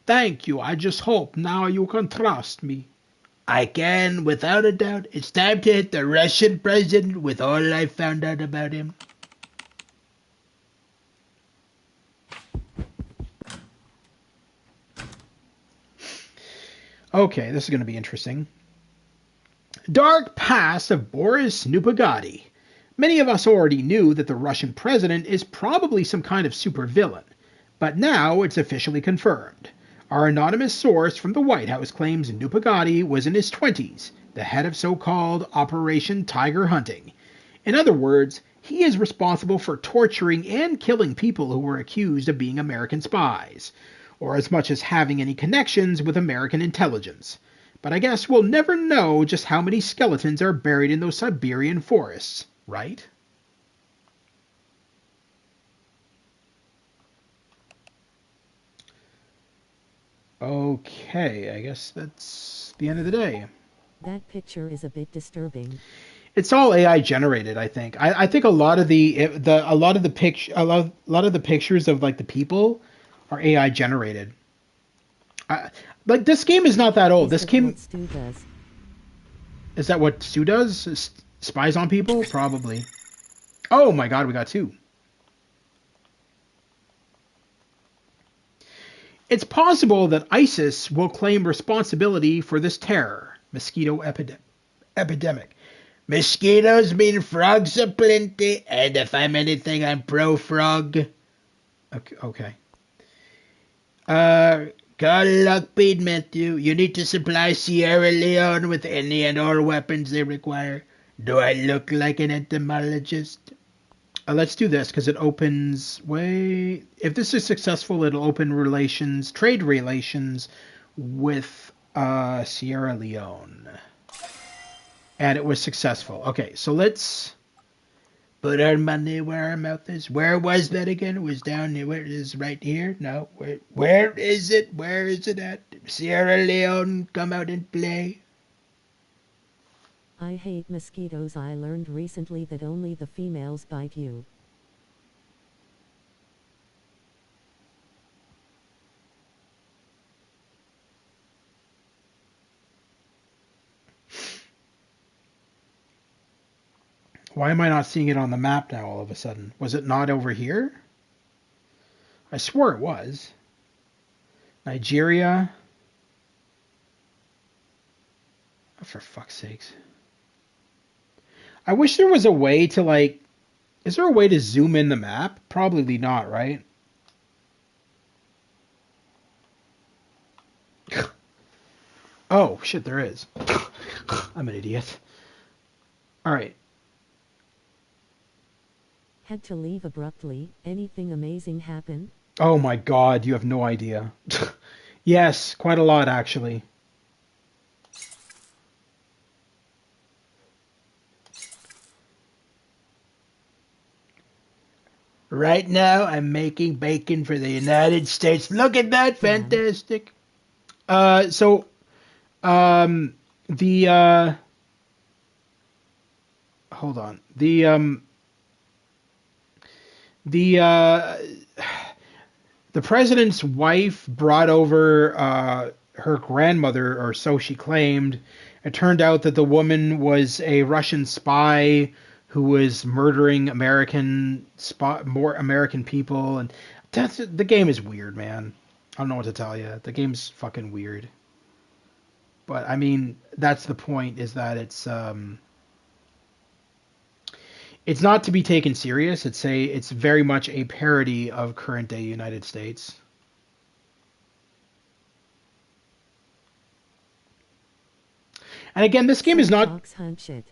Thank you. I just hope now you can trust me. I can, without a doubt. It's time to hit the Russian president with all I found out about him. Okay, this is going to be interesting. Dark past of Boris Nupagadi. Many of us already knew that the Russian president is probably some kind of supervillain, but now it's officially confirmed. Our anonymous source from the White House claims Nupagadi was in his 20s, the head of so-called Operation Tiger Hunting. In other words, he is responsible for torturing and killing people who were accused of being American spies, or as much as having any connections with American intelligence. But I guess we'll never know just how many skeletons are buried in those Siberian forests, right? Okay, I guess that's the end of the day. That picture is a bit disturbing. It's all AI generated, I think. I think a lot of the pictures of like the people are AI generated. Like this game is not that old. Is This that game what Stu does? is that what Stu does? Spies on people? Probably. Oh my God, we got two. It's possible that ISIS will claim responsibility for this terror, mosquito epidemic. Mosquitoes mean frogs aplenty, and if I'm anything, I'm pro-frog. Okay. Call Lockbeed, Matthew. You need to supply Sierra Leone with any and all weapons they require. Do I look like an entomologist? Let's do this because it opens if this is successful, it'll open trade relations with Sierra Leone. And it was successful. Okay, so let's put our money where our mouth is. Where was that again? It was down here. Where it is right here? No. Where is it? Where is it at? Sierra Leone, come out and play. I hate mosquitoes. I learned recently that only the females bite you. Why am I not seeing it on the map now all of a sudden? Was it not over here? I swore it was. Nigeria. Oh, for fuck's sakes. I wish there was a way to like... Is there a way to zoom in the map? Probably not, right? Oh, shit, there is. I'm an idiot. Alright. Had to leave abruptly. Anything amazing happen? Oh my God, you have no idea. Yes, quite a lot, actually. Right now, I'm making bacon for the United States. Look at that, fantastic. So, the, hold on. The president's wife brought over, her grandmother, or so she claimed. It turned out that the woman was a Russian spy who was murdering more American people, and the game is weird, man. I don't know what to tell you. The game's fucking weird. But I mean, that's the point. Is that it's not to be taken serious. It's very much a parody of current day United States. And again, this game is not Fox hunt shit.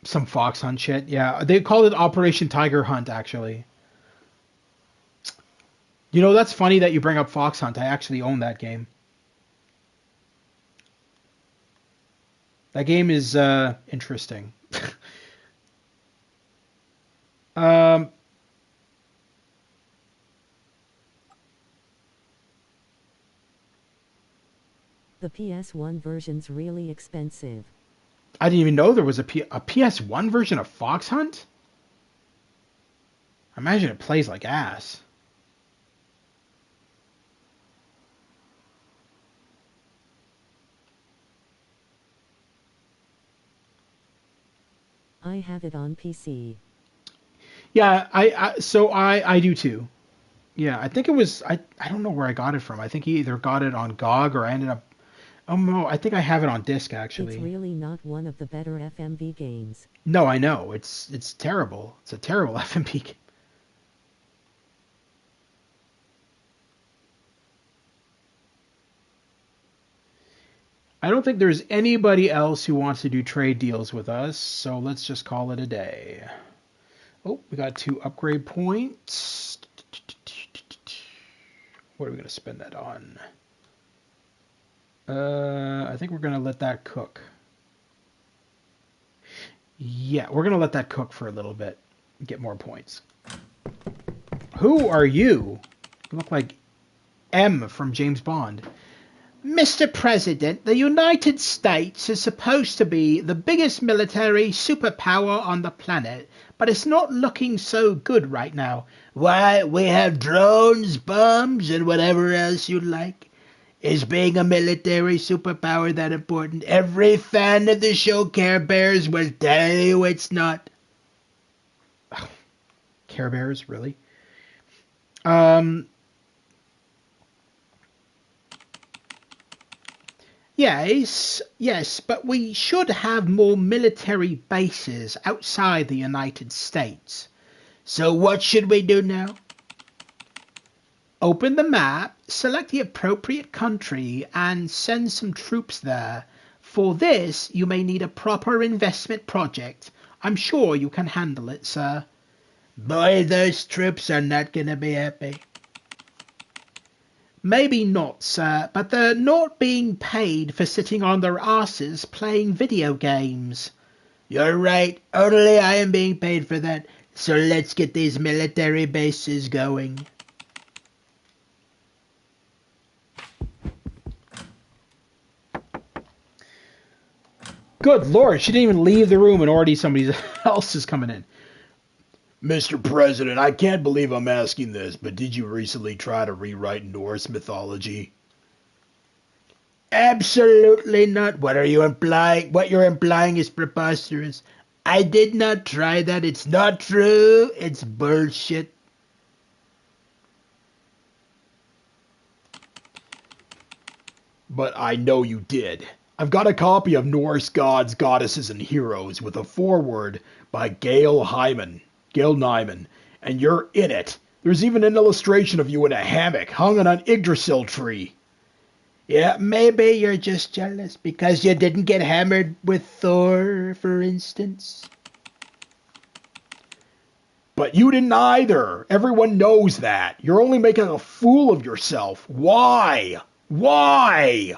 Some fox hunt shit. Yeah, they called it Operation Tiger Hunt, actually. You know, that's funny that you bring up Fox Hunt. I actually own that game. That game is interesting. um, The PS1 version's really expensive. I didn't even know there was a PS1 version of Fox Hunt. I imagine it plays like ass. I have it on PC. Yeah, I do too. Yeah, I think it was I don't know where I got it from. I think he either got it on GOG or I ended up. Oh no, I think I have it on disc actually. It's really not one of the better FMV games. No, I know. It's terrible. It's a terrible FMV game. I don't think there's anybody else who wants to do trade deals with us, so let's just call it a day. Oh, we got 2 upgrade points. What are we going to spend that on? I think we're going to let that cook. Yeah, we're going to let that cook for a little bit. Get more points. Who are you? You look like M from James Bond. Mr. President, the United States is supposed to be the biggest military superpower on the planet, but it's not looking so good right now. Why, we have drones, bombs, and whatever else you like. Is being a military superpower that important? Every fan of the show Care Bears will tell you it's not. Care Bears, really? Yes, but we should have more military bases outside the United States. So what should we do now? Open the map, select the appropriate country, and send some troops there. For this, you may need a proper investment project. I'm sure you can handle it, sir. Boy, those troops are not gonna be happy. Maybe not, sir, but they're not being paid for sitting on their asses playing video games. You're right, only I am being paid for that, so let's get these military bases going. Good lord, she didn't even leave the room and already somebody else is coming in. Mr. President, I can't believe I'm asking this, but did you recently try to rewrite Norse mythology? Absolutely not. What are you implying? What you're implying is preposterous. I did not try that. It's not true. It's bullshit. But I know you did. I've got a copy of Norse Gods, Goddesses, and Heroes with a foreword by Gail Nyman, and you're in it. There's even an illustration of you in a hammock hung on an Yggdrasil tree. Yeah, maybe you're just jealous because you didn't get hammered with Thor, for instance. But you didn't either. Everyone knows that. You're only making a fool of yourself. Why? Why?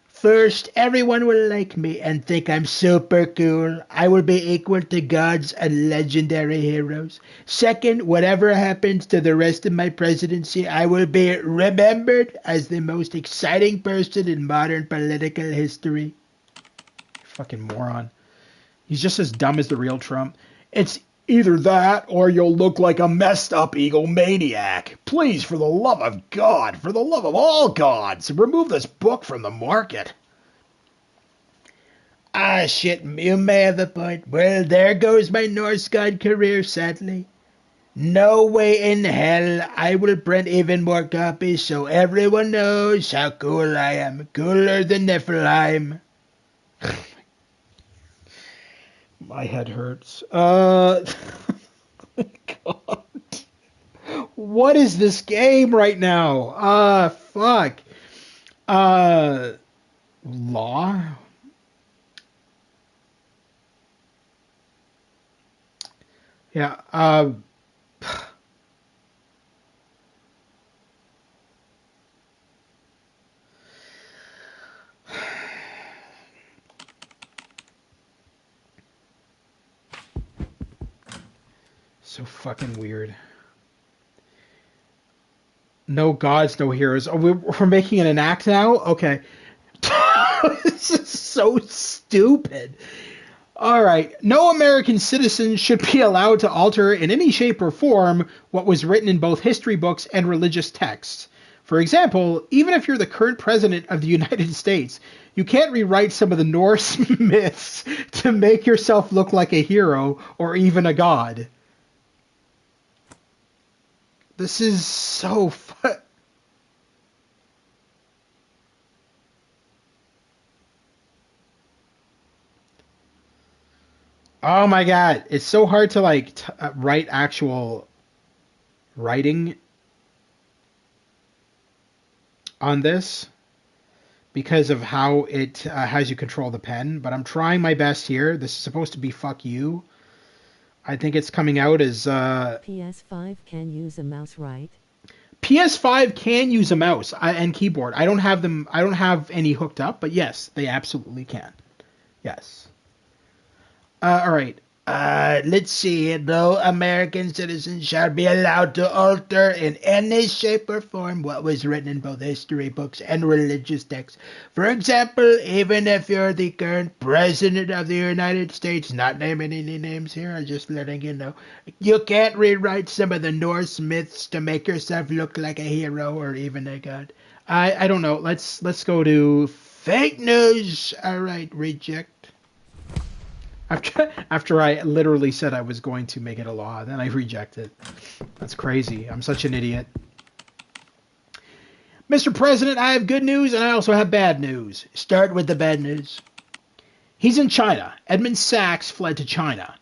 First, everyone will like me and think I'm super cool. I will be equal to gods and legendary heroes. Second, whatever happens to the rest of my presidency, I will be remembered as the most exciting person in modern political history. Fucking moron. He's just as dumb as the real Trump. It's either that or you'll look like a messed up egomaniac. Please, for the love of God, for the love of all gods, remove this book from the market. Ah, shit, you may have a point. Well, there goes my Norse god career, sadly. No way in hell. I will print even more copies so everyone knows how cool I am. Cooler than Niflheim. My head hurts. God. What is this game right now? Fuck. Law? Yeah, so fucking weird. No gods, no heroes. Oh, we're making an enact now? Okay. This is so stupid. All right. No American citizen should be allowed to alter in any shape or form what was written in both history books and religious texts. For example, even if you're the current president of the United States, you can't rewrite some of the Norse myths to make yourself look like a hero or even a god. This is so Oh my god, it's so hard to like write actual writing on this because of how it has you control the pen, but I'm trying my best here. This is supposed to be fuck you. I think it's coming out as PS5 can use a mouse, right? PS5 can use a mouse and keyboard. I don't have them. I don't have any hooked up, but yes, they absolutely can. Yes. All right. Let's see. No American citizen shall be allowed to alter in any shape or form what was written in both history books and religious texts. For example, even if you're the current president of the United States, not naming any names here, I'm just letting you know, you can't rewrite some of the Norse myths to make yourself look like a hero or even a god. I don't know. Let's go to fake news. All right, reject. After I literally said I was going to make it a law, then I reject it. That's crazy. I'm such an idiot. Mr. President, I have good news and I also have bad news. Start with the bad news. He's in China. Edmund Sachs fled to China.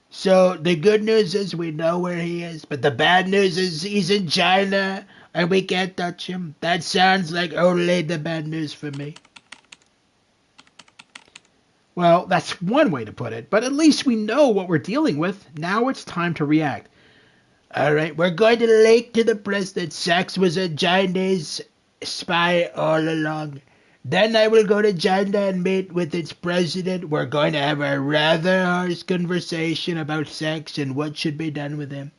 So the good news is we know where he is, but the bad news is he's in China and we can't touch him. That sounds like only the bad news for me. Well, that's one way to put it, but at least we know what we're dealing with. Now it's time to react. All right, we're going to link to the press that Sachs was a Chinese spy all along. Then I will go to China and meet with its president. We're going to have a rather harsh conversation about Sachs and what should be done with him.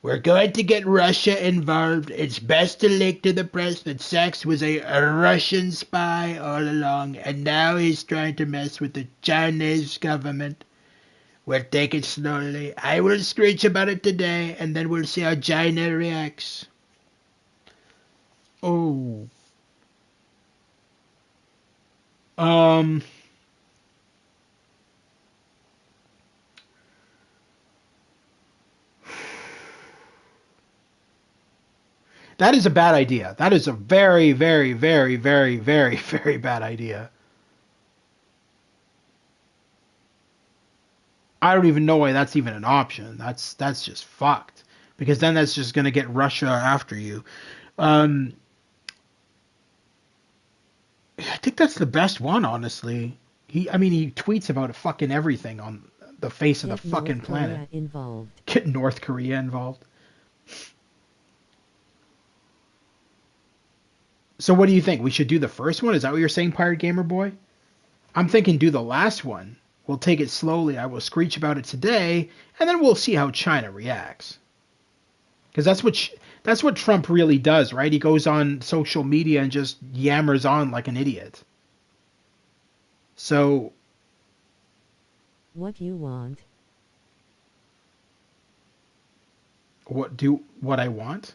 We're going to get Russia involved. It's best to link to the press that Sachs was a Russian spy all along, and now he's trying to mess with the Chinese government. We'll take it slowly. I will screech about it today, and then we'll see how China reacts. Oh. That is a bad idea. That is a very, very, very, very, very, very bad idea. I don't even know why that's even an option. That's just fucked. Because then that's just going to get Russia after you. I think that's the best one, honestly. He tweets about fucking everything on the face of the fucking planet. Get North Korea involved. So what do you think? We should do the first one? Is that what you're saying, Pirate Gamer Boy? I'm thinking do the last one. We'll take it slowly. I will screech about it today, and then we'll see how China reacts. Because that's what Trump really does, right? He goes on social media and just yammers on like an idiot. So... What you want? What I want?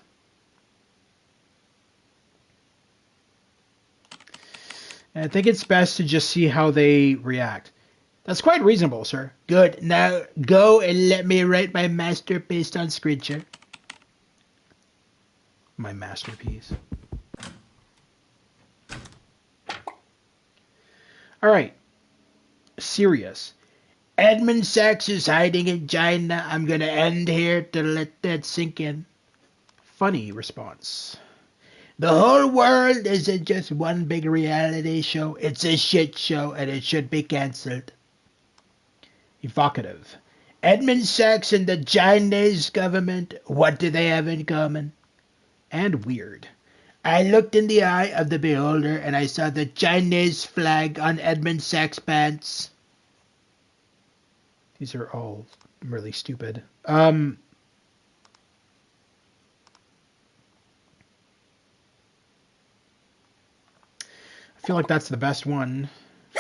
I think it's best to just see how they react. That's quite reasonable, sir. Good. Now go and let me write my masterpiece on Screecher. My masterpiece. All right. Serious. Edmund Sachs is hiding in China. I'm going to end here to let that sink in. Funny response. The whole world isn't just one big reality show. It's a shit show, and it should be cancelled. Evocative. Edmund Sachs and the Chinese government, what do they have in common? And weird. I looked in the eye of the beholder, and I saw the Chinese flag on Edmund Sachs' pants. These are all really stupid. I feel like that's the best one.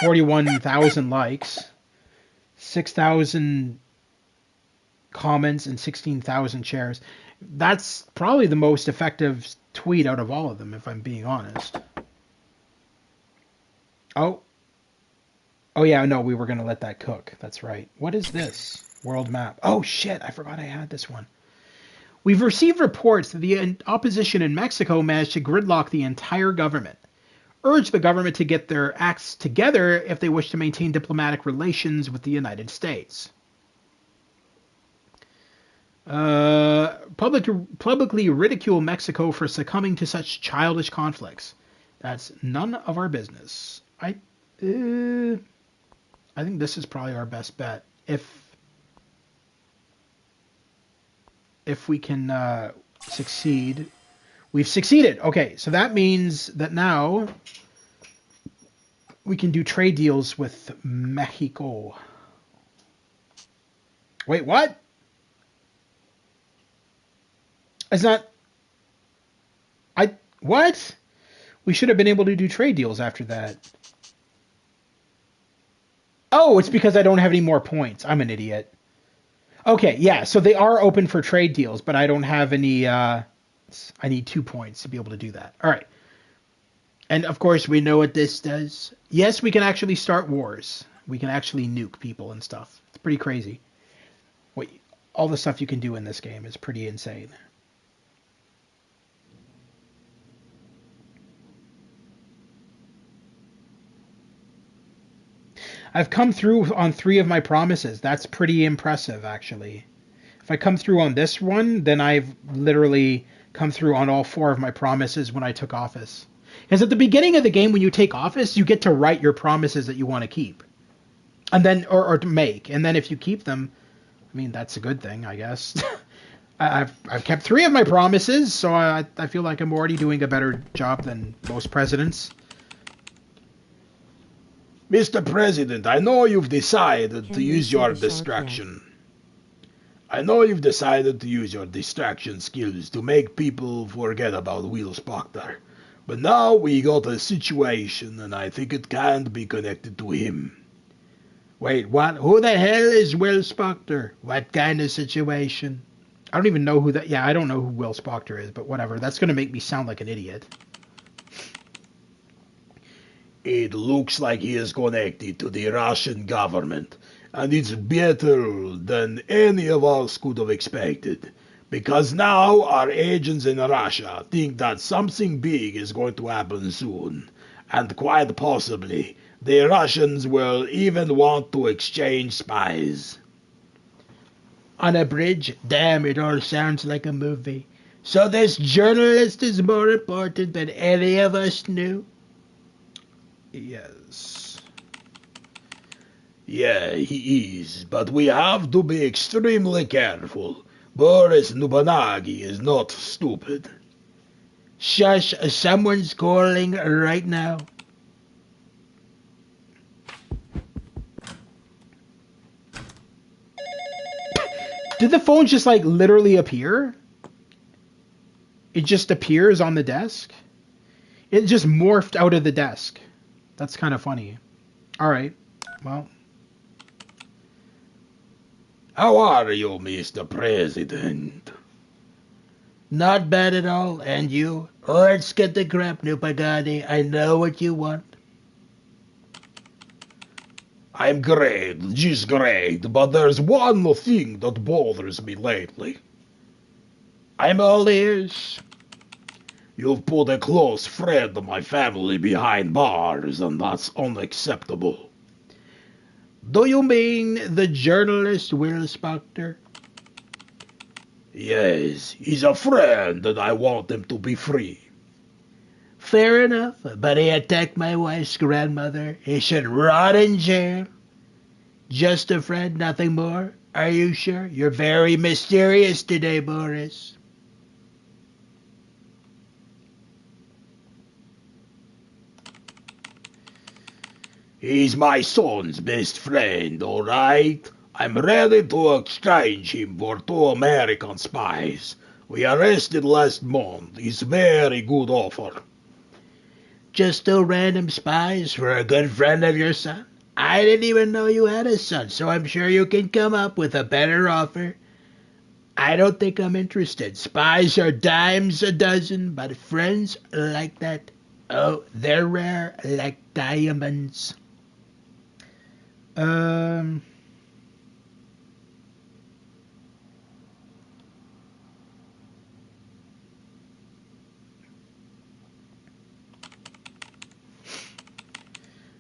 41,000 likes, 6,000 comments, and 16,000 shares. That's probably the most effective tweet out of all of them, if I'm being honest. Oh yeah, no, we were going to let that cook. That's right. What is this? World map. Oh, shit, I forgot I had this one. We've received reports that the opposition in Mexico managed to gridlock the entire government. Urge the government to get their acts together if they wish to maintain diplomatic relations with the United States. Publicly ridicule Mexico for succumbing to such childish conflicts. That's none of our business. I think this is probably our best bet. If we can succeed We've succeeded. Okay, so that means that now we can do trade deals with Mexico. Wait, what? It's not... What? We should have been able to do trade deals after that. Oh, it's because I don't have any more points. I'm an idiot. Okay, yeah, so they are open for trade deals, but I don't have any... I need 2 points to be able to do that. All right. And, of course, we know what this does. Yes, we can actually start wars. We can actually nuke people and stuff. It's pretty crazy. Wait, all the stuff you can do in this game is pretty insane. I've come through on 3 of my promises. That's pretty impressive, actually. If I come through on this one, then I've literally come through on all 4 of my promises when I took office. Because at the beginning of the game, when you take office, you get to write your promises that you want to keep. And then, or to make. And then if you keep them, I mean, that's a good thing, I guess. I've kept 3 of my promises, so I feel like I'm already doing a better job than most presidents. Mr. President, I know you've decided to use your distraction. I know you've decided to use your distraction skills to make people forget about Will Spector. But now we got a situation, and I think it can't be connected to him. Wait, what? Who the hell is Will Spector? What kind of situation? I don't even know who that... Yeah, I don't know who Will Spector is, but whatever. That's going to make me sound like an idiot. It looks like he is connected to the Russian government, and it's better than any of us could have expected. Because now our agents in Russia think that something big is going to happen soon, and quite possibly the Russians will even want to exchange spies. On a bridge? Damn, it all sounds like a movie. So this journalist is more important than any of us knew? Yes. Yeah, he is, but we have to be extremely careful. Boris Nubanagi is not stupid. Shush, someone's calling right now. Did the phone just, like, literally appear? It just appears on the desk? It just morphed out of the desk. That's kind of funny. Alright, well. How are you, Mr. President? Not bad at all, and you? Let's get the crap, Nupagani. I know what you want. I'm great, just great, but there's one thing that bothers me lately. I'm all ears. You've put a close friend of my family behind bars, and that's unacceptable. Do you mean the journalist Will Spector? Yes, he's a friend, and I want him to be free. Fair enough, but he attacked my wife's grandmother. He should rot in jail. Just a friend, nothing more? Are you sure? You're very mysterious today, Boris. He's my son's best friend, all right? I'm ready to exchange him for 2 American spies. We arrested last month. It's a very good offer. Just 2 random spies for a good friend of your son? I didn't even know you had a son, so I'm sure you can come up with a better offer. I don't think I'm interested. Spies are dimes a dozen, but friends like that, oh, they're rare like diamonds.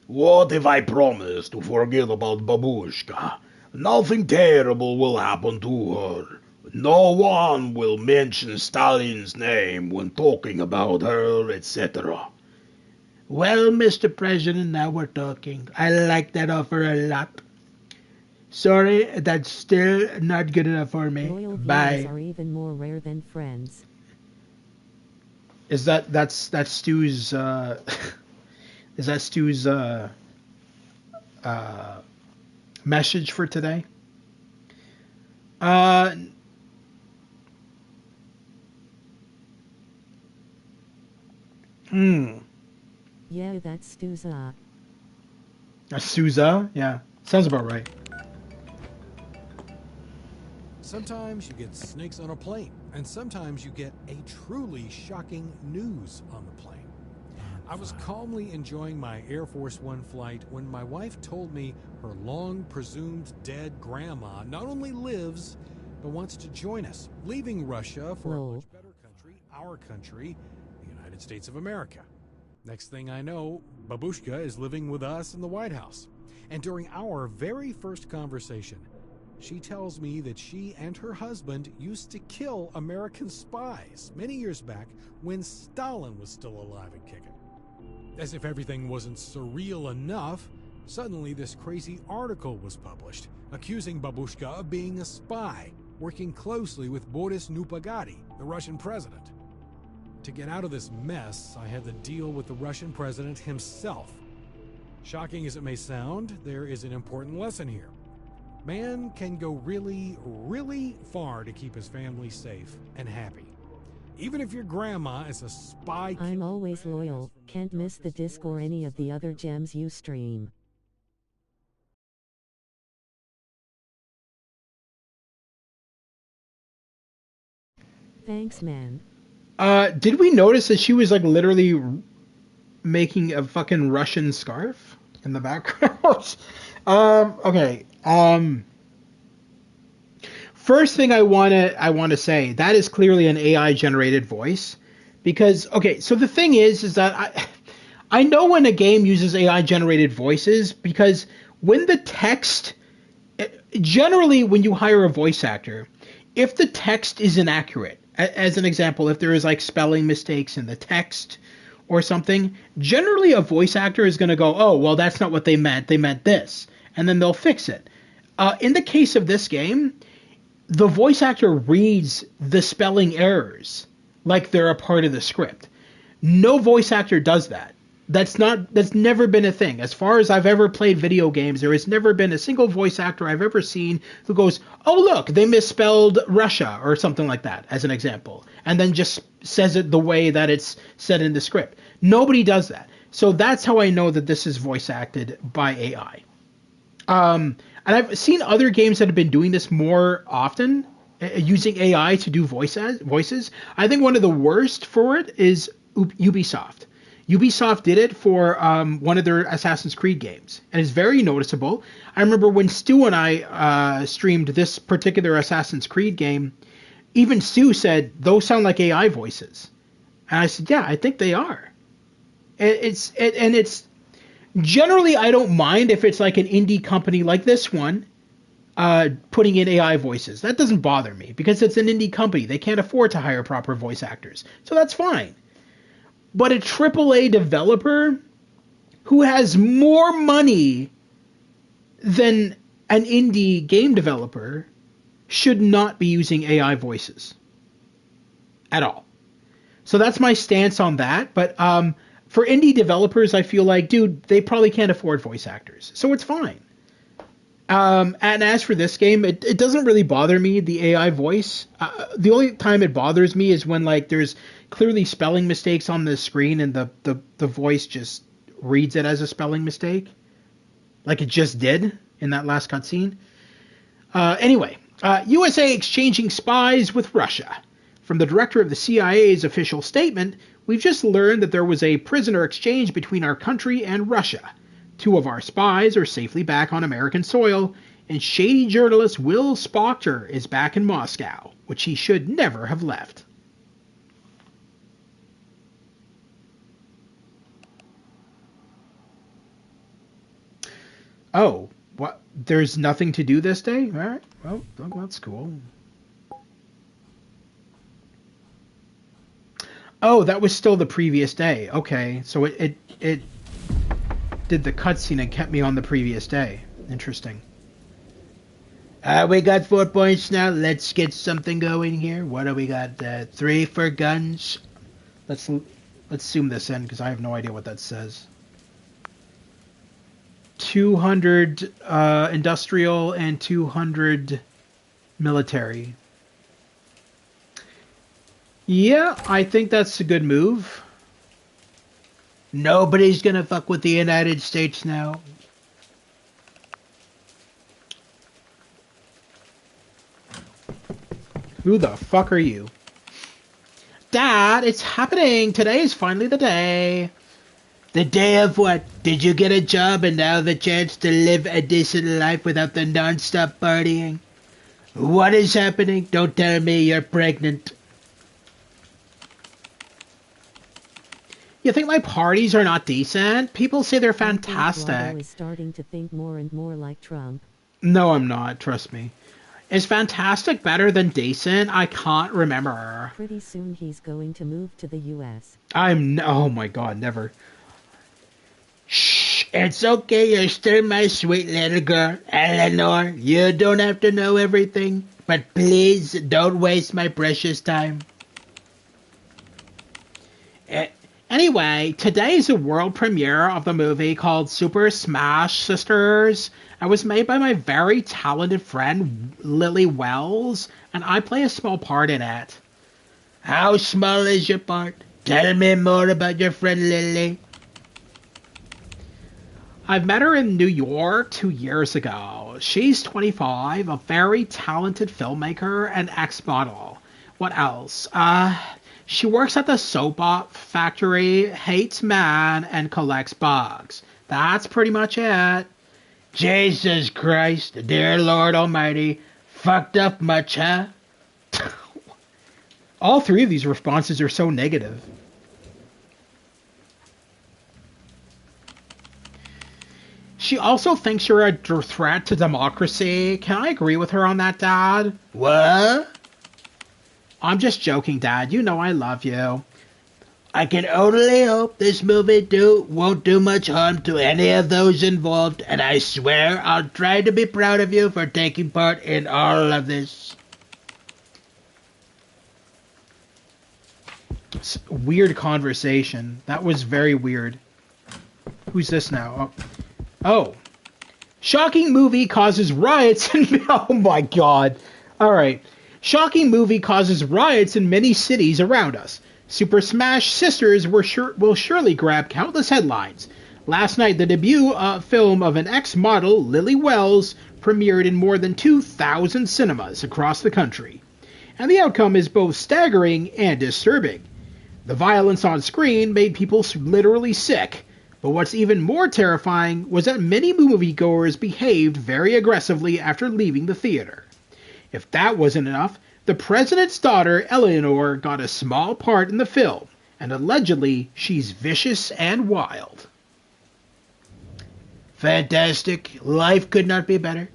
What if I promise to forget about Babushka? Nothing terrible will happen to her. No one will mention Stalin's name when talking about her, etc. Well, Mr. President, now we're talking. I like that offer a lot. Sorry, that's still not good enough for me. Loyal viewers Bye. are even more rare than friends. Is that's Stu's is that Stu's message for today? Uh, hmm. Yeah, that's Stuza. Souza? Yeah. Sounds about right. Sometimes you get snakes on a plane, and sometimes you get a truly shocking news on the plane. I was calmly enjoying my Air Force One flight when my wife told me her long presumed dead grandma not only lives, but wants to join us, leaving Russia for a much better country, our country, the United States of America. Next thing I know, Babushka is living with us in the White House. And during our very first conversation, she tells me that she and her husband used to kill American spies many years back when Stalin was still alive and kicking. As if everything wasn't surreal enough, suddenly this crazy article was published, accusing Babushka of being a spy, working closely with Boris Nupagati, the Russian president. To get out of this mess, I had to deal with the Russian president himself. Shocking as it may sound, there is an important lesson here. Man can go really, really far to keep his family safe and happy. Even if your grandma is a spy... I'm always loyal, can't miss the disc or any of the other gems you stream. Thanks, man. Did we notice that she was like literally making a fucking Russian scarf in the background? Okay. First thing I wanna say, that is clearly an AI generated voice, because okay, so the thing is that I know when a game uses AI generated voices, because when the text, generally when you hire a voice actor, if the text is inaccurate, as an example, if there is like spelling mistakes in the text or something, generally a voice actor is going to go, oh, well, that's not what they meant this, and then they'll fix it. In the case of this game, the voice actor reads the spelling errors like they're a part of the script. No voice actor does that. That's never been a thing. As far as I've ever played video games, there has never been a single voice actor I've ever seen who goes, oh, look, they misspelled Russia or something like that, as an example, and then just says it the way that it's said in the script. Nobody does that. So that's how I know that this is voice acted by AI. And I've seen other games that have been doing this more often, using AI to do voices. I think one of the worst for it is Ubisoft. Ubisoft did it for one of their Assassin's Creed games, and it's very noticeable. I remember when Stu and I streamed this particular Assassin's Creed game, even Stu said, those sound like AI voices. And I said, yeah, I think they are. It's generally, I don't mind if it's like an indie company like this one putting in AI voices. That doesn't bother me, because it's an indie company. They can't afford to hire proper voice actors. So that's fine. But a AAA developer who has more money than an indie game developer should not be using AI voices at all. So that's my stance on that. But for indie developers, I feel like, dude, they probably can't afford voice actors. So it's fine. And as for this game, it doesn't really bother me, the AI voice. The only time it bothers me is when like there's clearly spelling mistakes on the screen and the voice just reads it as a spelling mistake, like it just did in that last cutscene. Anyway, USA exchanging spies with Russia. From the director of the CIA's official statement, we've just learned that there was a prisoner exchange between our country and Russia. 2 of our spies are safely back on American soil, and shady journalist Will Spauchter is back in Moscow, which he should never have left. Oh, what? There's nothing to do this day? All right. Well, that's cool. Oh, that was still the previous day. Okay, so it did the cutscene and kept me on the previous day. Interesting. We got 4 points now. Let's get something going here. What do we got? 3 for guns. Let's zoom this in because I have no idea what that says. 200 industrial and 200 military. Yeah, I think that's a good move. Nobody's gonna fuck with the United States now. Who the fuck are you? Dad, it's happening. Today is finally the day. The day of what? Did you get a job and now the chance to live a decent life without the non-stop partying? What is happening? Don't tell me you're pregnant. You think my parties are not decent? People say they're fantastic. I think is starting to think more and more like Trump. No, I'm not. Trust me. Is fantastic better than decent? I can't remember. Pretty soon he's going to move to the U.S. Oh my god, never. Shh, it's okay. You're still my sweet little girl. Eleanor, you don't have to know everything. But please don't waste my precious time. Anyway, today is the world premiere of the movie called Super Smash Sisters. It was made by my very talented friend Lily Wells, and I play a small part in it. How small is your part? Tell me more about your friend Lily. I've met her in New York 2 years ago. She's 25, a very talented filmmaker and ex-model. What else? She works at the soap op factory, hates man, and collects bugs. That's pretty much it. Jesus Christ, dear Lord Almighty, fucked up much, huh? All three of these responses are so negative. She also thinks you're a threat to democracy. Can I agree with her on that, Dad? What? I'm just joking, Dad. You know I love you. I can only hope this movie won't do much harm to any of those involved, and I swear I'll try to be proud of you for taking part in all of this. Weird conversation. That was very weird. Who's this now? Oh. Shocking movie causes riots in... Oh my god. Alright. Shocking movie causes riots in many cities around us. Super Smash Sisters will surely grab countless headlines. Last night, the debut film of an ex-model, Lily Wells, premiered in more than 2,000 cinemas across the country. And the outcome is both staggering and disturbing. The violence on screen made people literally sick. But what's even more terrifying was that many moviegoers behaved very aggressively after leaving the theater. If that wasn't enough, the president's daughter, Eleanor, got a small part in the film, and allegedly she's vicious and wild. Fantastic. Life could not be better.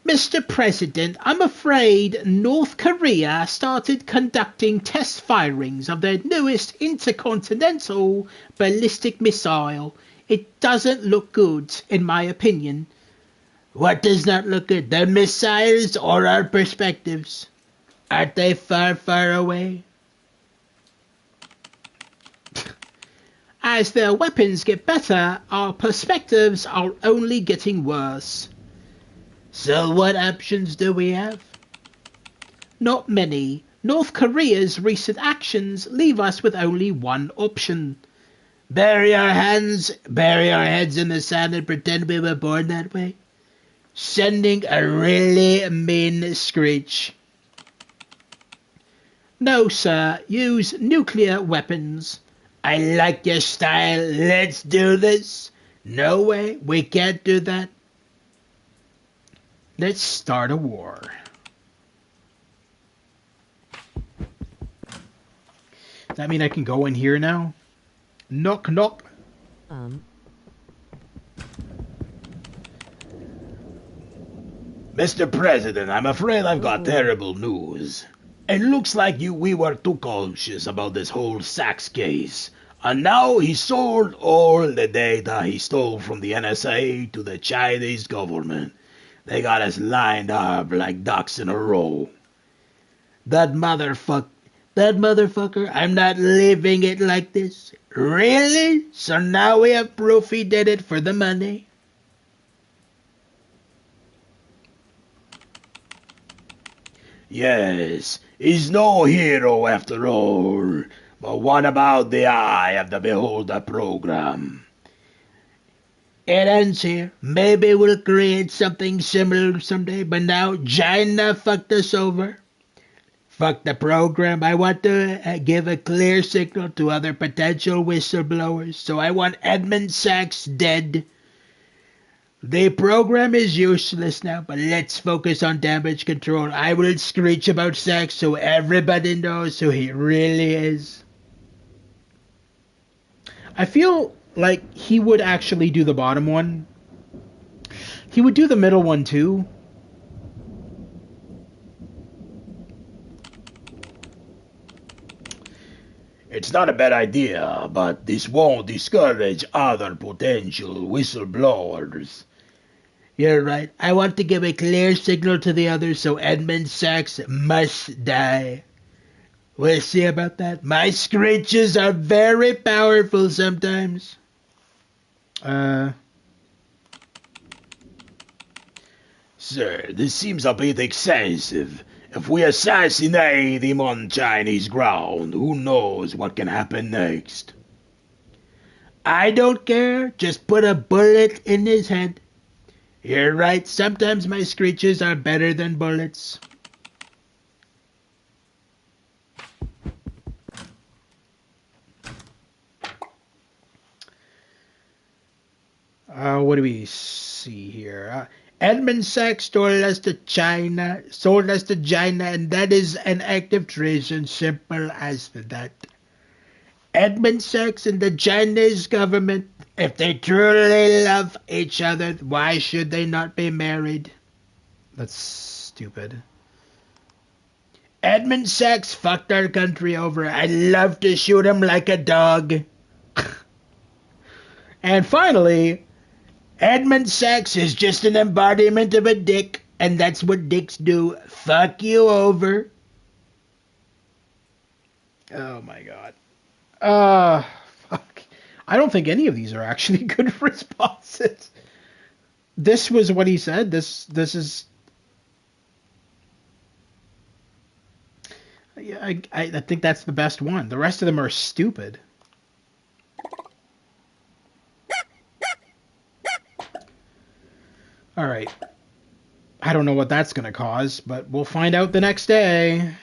Mr. President, I'm afraid North Korea started conducting test firings of their newest intercontinental ballistic missile. It doesn't look good, in my opinion. What does not look good? The missiles or our perspectives? Aren't they far, far away? As their weapons get better, our perspectives are only getting worse. So what options do we have? Not many. North Korea's recent actions leave us with only one option. Bury our heads in the sand and pretend we were born that way. Sending a really mean screech. No, sir. Use nuclear weapons. I like your style. Let's do this. No way. We can't do that. Let's start a war. Does that mean I can go in here now? Knock, knock. Mr. President, I'm afraid I've got terrible news. It looks like we were too cautious about this whole Sachs case. And now he sold all the data he stole from the NSA to the Chinese government. They got us lined up like ducks in a row. That motherfucker, That motherfucker, I'm not leaving it like this. Really? So now we have proof he did it for the money? Yes, he's no hero after all. But what about the eye of the beholder program? It ends here. Maybe we'll create something similar someday, but now China fucked us over. Fuck the program. I want to give a clear signal to other potential whistleblowers. So I want Edmund Sachs dead. The program is useless now, but let's focus on damage control. I will screech about Sachs so everybody knows who he really is. I feel like he would actually do the bottom one. He would do the middle one too. It's not a bad idea, but this won't discourage other potential whistleblowers. You're right. I want to give a clear signal to the others so Edmund Sachs must die. We'll see about that. My screeches are very powerful sometimes. Sir, this seems a bit excessive. If we assassinate him on Chinese ground, who knows what can happen next? I don't care. Just put a bullet in his head. You're right. Sometimes my screeches are better than bullets. What do we see here? Edmund Sachs sold us to China, and that is an act of treason, simple as that. Edmund Sachs and the Chinese government, if they truly love each other, why should they not be married? That's stupid. Edmund Sachs fucked our country over. I'd love to shoot him like a dog. And finally, Edmund Sachs is just an embodiment of a dick, and that's what dicks do. Fuck you over. Oh my god. Fuck. I don't think any of these are actually good responses. This was what he said. This is. Yeah, I think that's the best one. The rest of them are stupid. All right. I don't know what that's going to cause, but we'll find out the next day.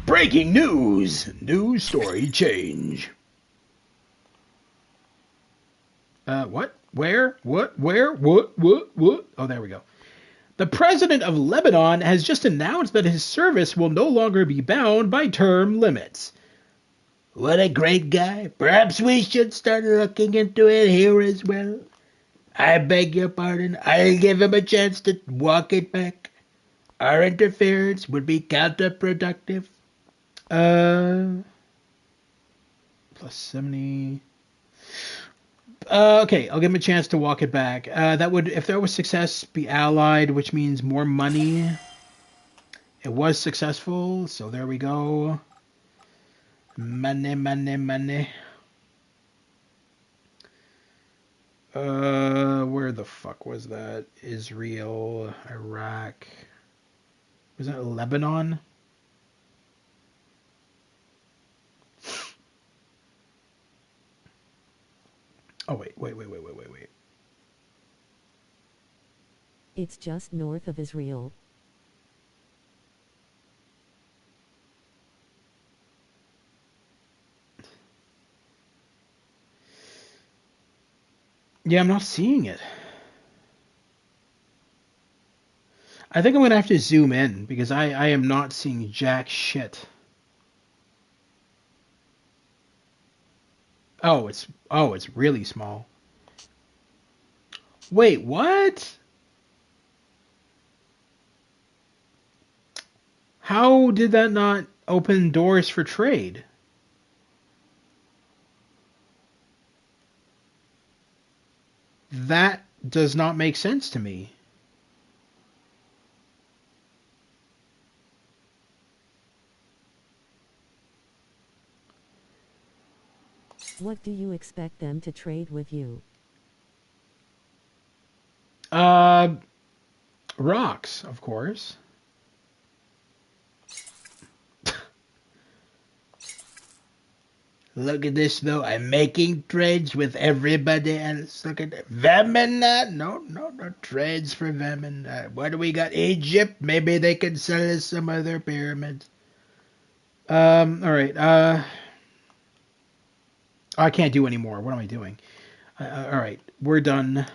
Breaking news! News story change. What? Where? What? Where? What? Oh, there we go. The president of Lebanon has just announced that his service will no longer be bound by term limits. What a great guy. Perhaps we should start looking into it here as well. I beg your pardon. I'll give him a chance to walk it back. Our interference would be counterproductive. Plus 70. Okay, I'll give him a chance to walk it back. That would, if there was success, be allied, which means more money. It was successful, so there we go. Money, money, money. Where the fuck was that? Israel, Iraq. Was that Lebanon? Oh, wait. It's just north of Israel. Yeah, I'm not seeing it. I think I'm going to have to zoom in because I am not seeing jack shit. Oh, it's really small. Wait, what? How did that not open doors for trade? That does not make sense to me. What do you expect them to trade with you? Rocks, of course. Look at this, though. I'm making trades with everybody else. Look at that. Vemina. No trades for Vemina. What do we got? Egypt. Maybe they can sell us some other pyramids. All right. I can't do any more. What am I doing? All right. We're done.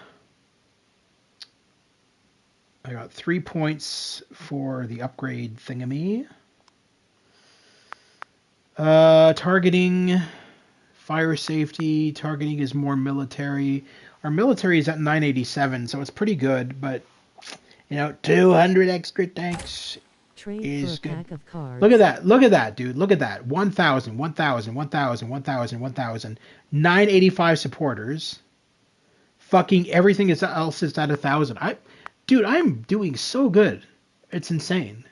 I got 3 points for the upgrade thingamy. Targeting, fire safety. Targeting is more military. Our military is at 987, so it's pretty good. But 200 extra tanks Trade is for a good. pack of cards. look at that. Look at that, dude. Look at that. 1,000, 1,000, 1,000, 1,000, 1,000. 985 supporters. Fucking everything else is at 1,000. Dude, I'm doing so good. It's insane.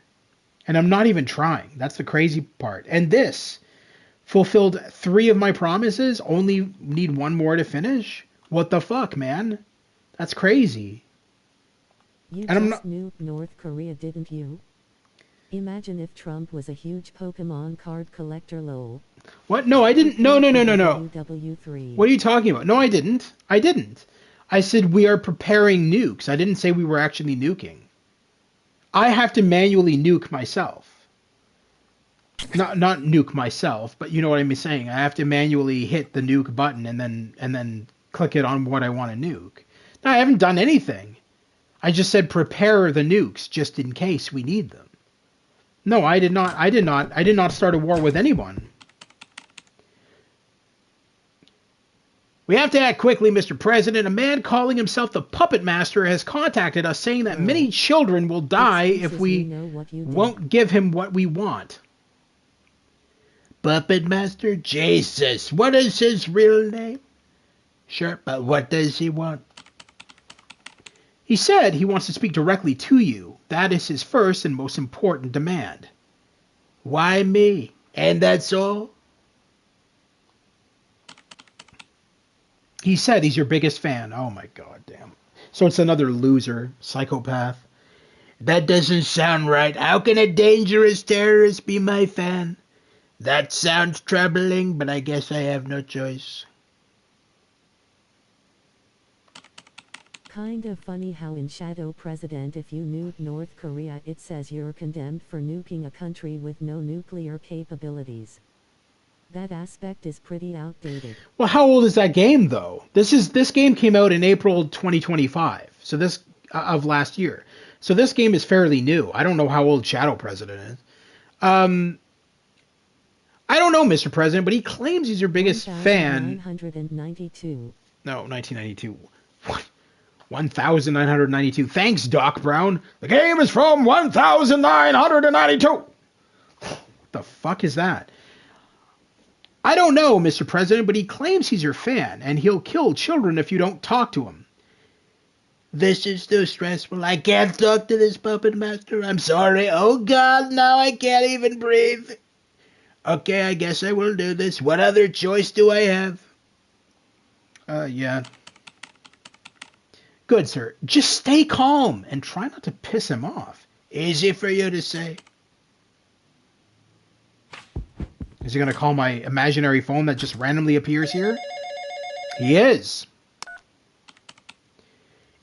And I'm not even trying. That's the crazy part. And this fulfilled 3 of my promises. Only need 1 more to finish. What the fuck, man? That's crazy. You And I'm just nuked North Korea, didn't you? Imagine if Trump was a huge Pokemon card collector, lol. What? No, I didn't. No. WW3. What are you talking about? No, I didn't. I said we are preparing nukes. I didn't say we were actually nuking. I have to manually nuke myself. Not nuke myself, but you know what I'm saying. I have to manually hit the nuke button and then click it on what I want to nuke. No, I haven't done anything. I just said prepare the nukes just in case we need them. No, I did not start a war with anyone. We have to act quickly, Mr. President. A man calling himself the Puppet Master has contacted us saying that many children will die if we won't give him what we want. Puppet Master? Jesus, what is his real name? Sure, but what does he want? He said he wants to speak directly to you. That is his first and most important demand. Why me? And that's all? He said he's your biggest fan. Oh my god, damn. So it's another loser, psychopath. That doesn't sound right. How can a dangerous terrorist be my fan? That sounds troubling, but I guess I have no choice. Kind of funny how in Shadow President, if you nuke North Korea, it says you're condemned for nuking a country with no nuclear capabilities. That aspect is pretty outdated. Well, how old is that game though? This game came out in April 2025. So this of last year. So this game is fairly new. I don't know how old Shadow President is. I don't know, Mr. President, but he claims he's your biggest fan. 1992. No, 1992. What? 1992. Thanks, Doc Brown. The game is from 1992. What the fuck is that? I don't know, Mr. President, but he claims he's your fan, and he'll kill children if you don't talk to him. This is too stressful. I can't talk to this Puppet Master. I'm sorry. Oh God, now I can't even breathe. Okay, I guess I will do this. What other choice do I have? Yeah. Good, sir. Just stay calm and try not to piss him off. Easy for you to say. Is he going to call my imaginary phone that just randomly appears here? He is.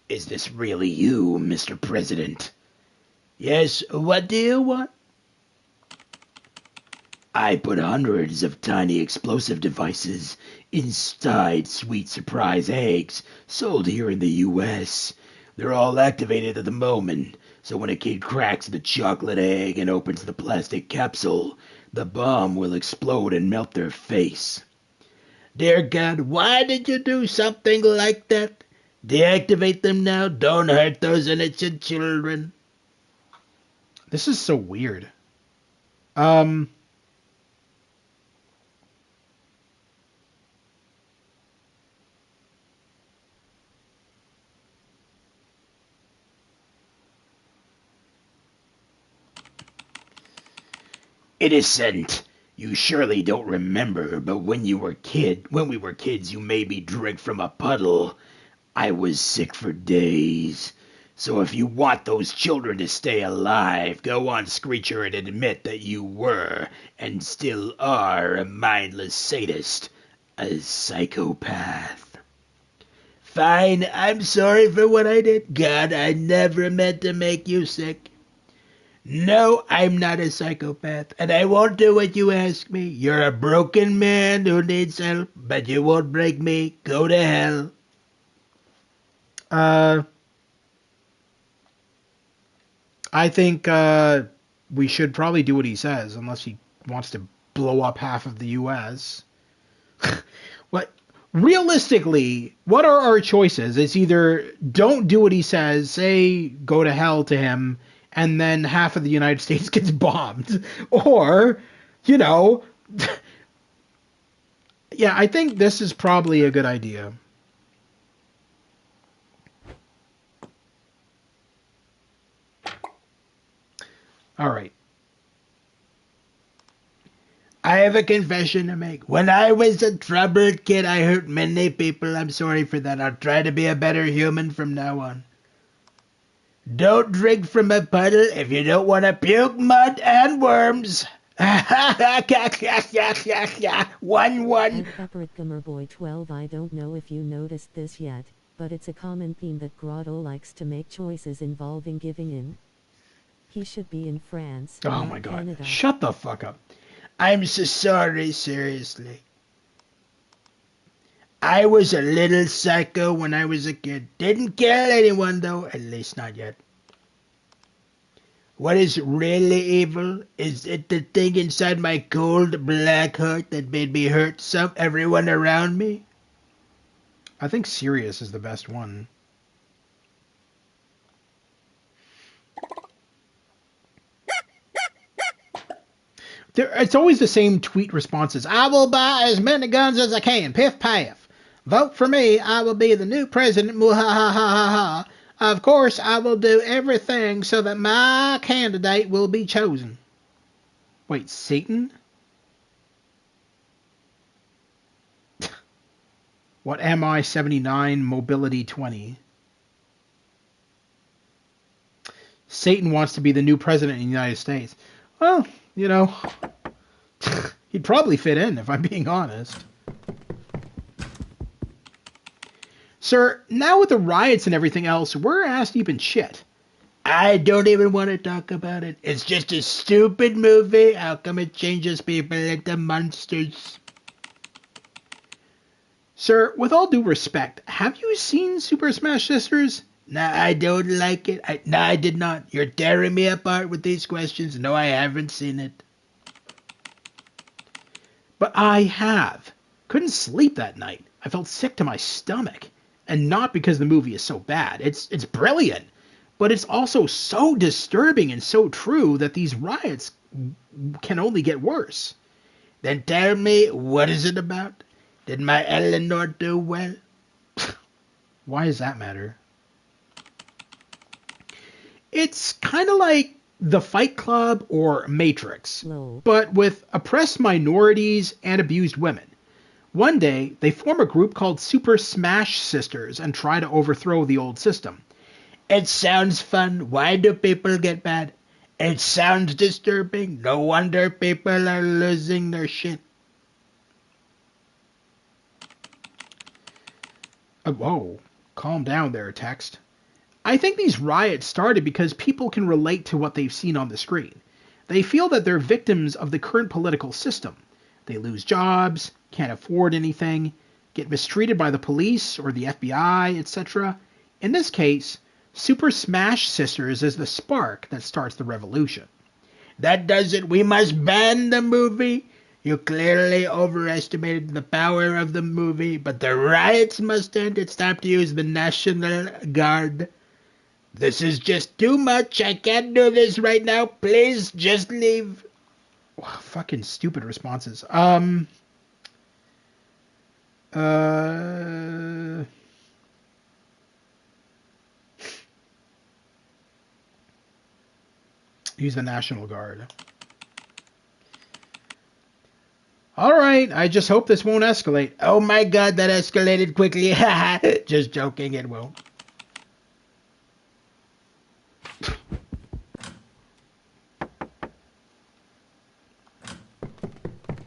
Is this really you, Mr. President? Yes, what do you want? I put hundreds of tiny explosive devices inside sweet surprise eggs sold here in the U.S. They're all activated at the moment, so when a kid cracks the chocolate egg and opens the plastic capsule, the bomb will explode and melt their face. Dear God, why did you do something like that? Deactivate them now. Don't hurt those innocent children. This is so weird. Innocent. You surely don't remember, but when we were kids, you made me drink from a puddle. I was sick for days. So if you want those children to stay alive, go on, Screecher, and admit that you were, and still are, a mindless sadist, a psychopath. Fine, I'm sorry for what I did. God, I never meant to make you sick. No, I'm not a psychopath, and I won't do what you ask me. You're a broken man who needs help, but you won't break me. Go to hell. I think we should probably do what he says, unless he wants to blow up half of the U.S. What realistically, what are our choices? It's either don't do what he says, say go to hell to him, and then half of the United States gets bombed, or you know, yeah, I think this is probably a good idea. All right. I have a confession to make. When I was a troubled kid, I hurt many people. I'm sorry for that. I'll try to be a better human from now on. Don't drink from a puddle if you don't want to puke mud and worms. 1-1. At Corporate Gamer Boy 12, I don't know if you noticed this yet, but it's a common theme that Grotto likes to make choices involving giving in. He should be in France, Oh not my God! Canada. Shut the fuck up. I'm so sorry, seriously. I was a little psycho when I was a kid. Didn't kill anyone, though, at least not yet. What is really evil? Is it the thing inside my cold black heart that made me hurt everyone around me? I think Sirius is the best one. It's always the same tweet responses. I will buy as many guns as I can. Piff paff. Vote for me. I will be the new president. Muhahaha. Of course, I will do everything so that my candidate will be chosen. Wait, Satan? What am I? 79 mobility 20. Satan wants to be the new president of the United States. Well, you know, he'd probably fit in, if I'm being honest. Sir, now with the riots and everything else, we're ass deep in shit. I don't even want to talk about it. It's just a stupid movie. How come it changes people into monsters? Sir, with all due respect, have you seen Super Smash Sisters? No, I don't like it. No, I did not. You're tearing me apart with these questions. No, I haven't seen it. But I have. Couldn't sleep that night. I felt sick to my stomach. And not because the movie is so bad. It's brilliant. But it's also so disturbing and so true that these riots can only get worse. Then tell me, what is it about? Did my Eleanor do well? Why does that matter? It's kind of like The Fight Club or Matrix, but with oppressed minorities and abused women. One day, they form a group called Super Smash Sisters and try to overthrow the old system. It sounds fun. Why do people get mad? It sounds disturbing. No wonder people are losing their shit. Whoa, calm down there, text. I think these riots started because people can relate to what they've seen on the screen. They feel that they're victims of the current political system. They lose jobs, can't afford anything, get mistreated by the police or the FBI, etc. In this case, Super Smash Sisters is the spark that starts the revolution. That does it. We must ban the movie. You clearly overestimated the power of the movie, but the riots must end. It's time to use the National Guard. This is just too much. I can't do this right now. Please just leave. Fucking stupid responses. Use the National Guard. right. I just hope this won't escalate. Oh my god, that escalated quickly. Just joking, it won't.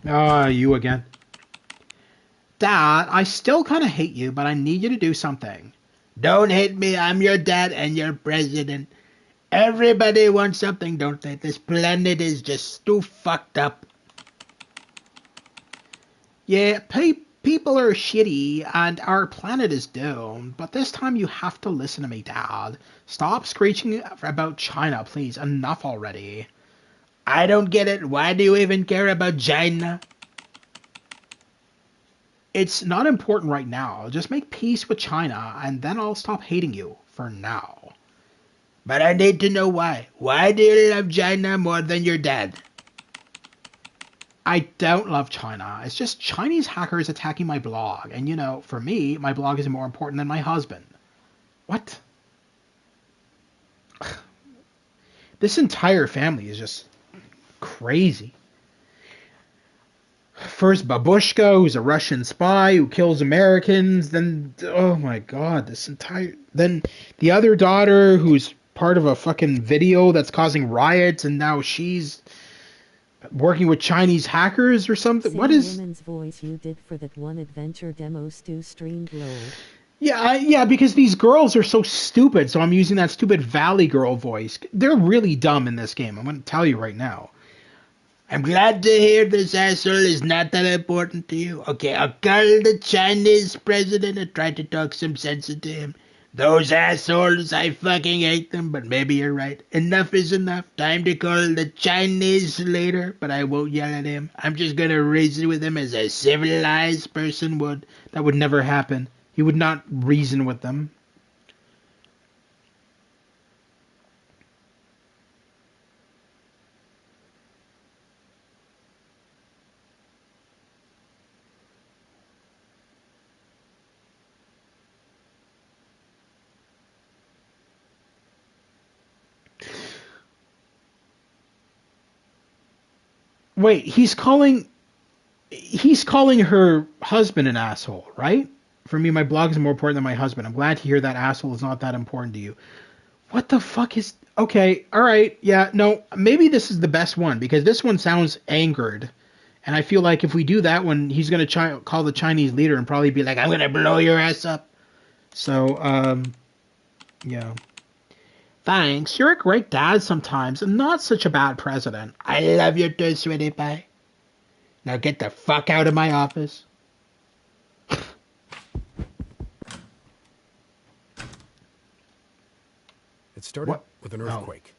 Ah, you again. Dad, I still kind of hate you, but I need you to do something. Don't hate me. I'm your dad and your president. Everybody wants something, don't they? This planet is just too fucked up. Yeah, people are shitty and our planet is doomed, but this time you have to listen to me, Dad. Stop screeching about China, please. Enough already. I don't get it. Why do you even care about China? It's not important right now. Just make peace with China, and then I'll stop hating you, for now. But I need to know why. Why do you love China more than your dad? I don't love China. It's just Chinese hackers attacking my blog. And you know, for me, my blog is more important than my husband. What? This entire family is just crazy. First Babushka, who's a Russian spy who kills Americans, then, oh my god, then the other daughter who's part of a fucking video that's causing riots, and now she's working with Chinese hackers or something. Same What is... woman's voice you did for that one adventure demo Stu streamed low. Yeah, because these girls are so stupid, so I'm using that stupid Valley Girl voice. They're really dumb in this game, I'm going to tell you right now. I'm glad to hear this asshole is not that important to you. Okay, I'll call the Chinese president and try to talk some sense into him. Those assholes, I fucking hate them, but maybe you're right. Enough is enough. Time to call the Chinese leader, but I won't yell at him. I'm just gonna reason with him as a civilized person would. That would never happen. He would not reason with them. Wait, he's calling her husband an asshole, right? For me, my blog is more important than my husband. I'm glad to hear that asshole is not that important to you. What the fuck is... Okay, alright, yeah, no, maybe this is the best one, because this one sounds angered. And I feel like if we do that one, he's going to call the Chinese leader and probably be like, I'm going to blow your ass up. So, yeah. Thanks, you're a great dad sometimes, and not such a bad president. I love you too, sweetie pie. Now get the fuck out of my office. It started with an earthquake.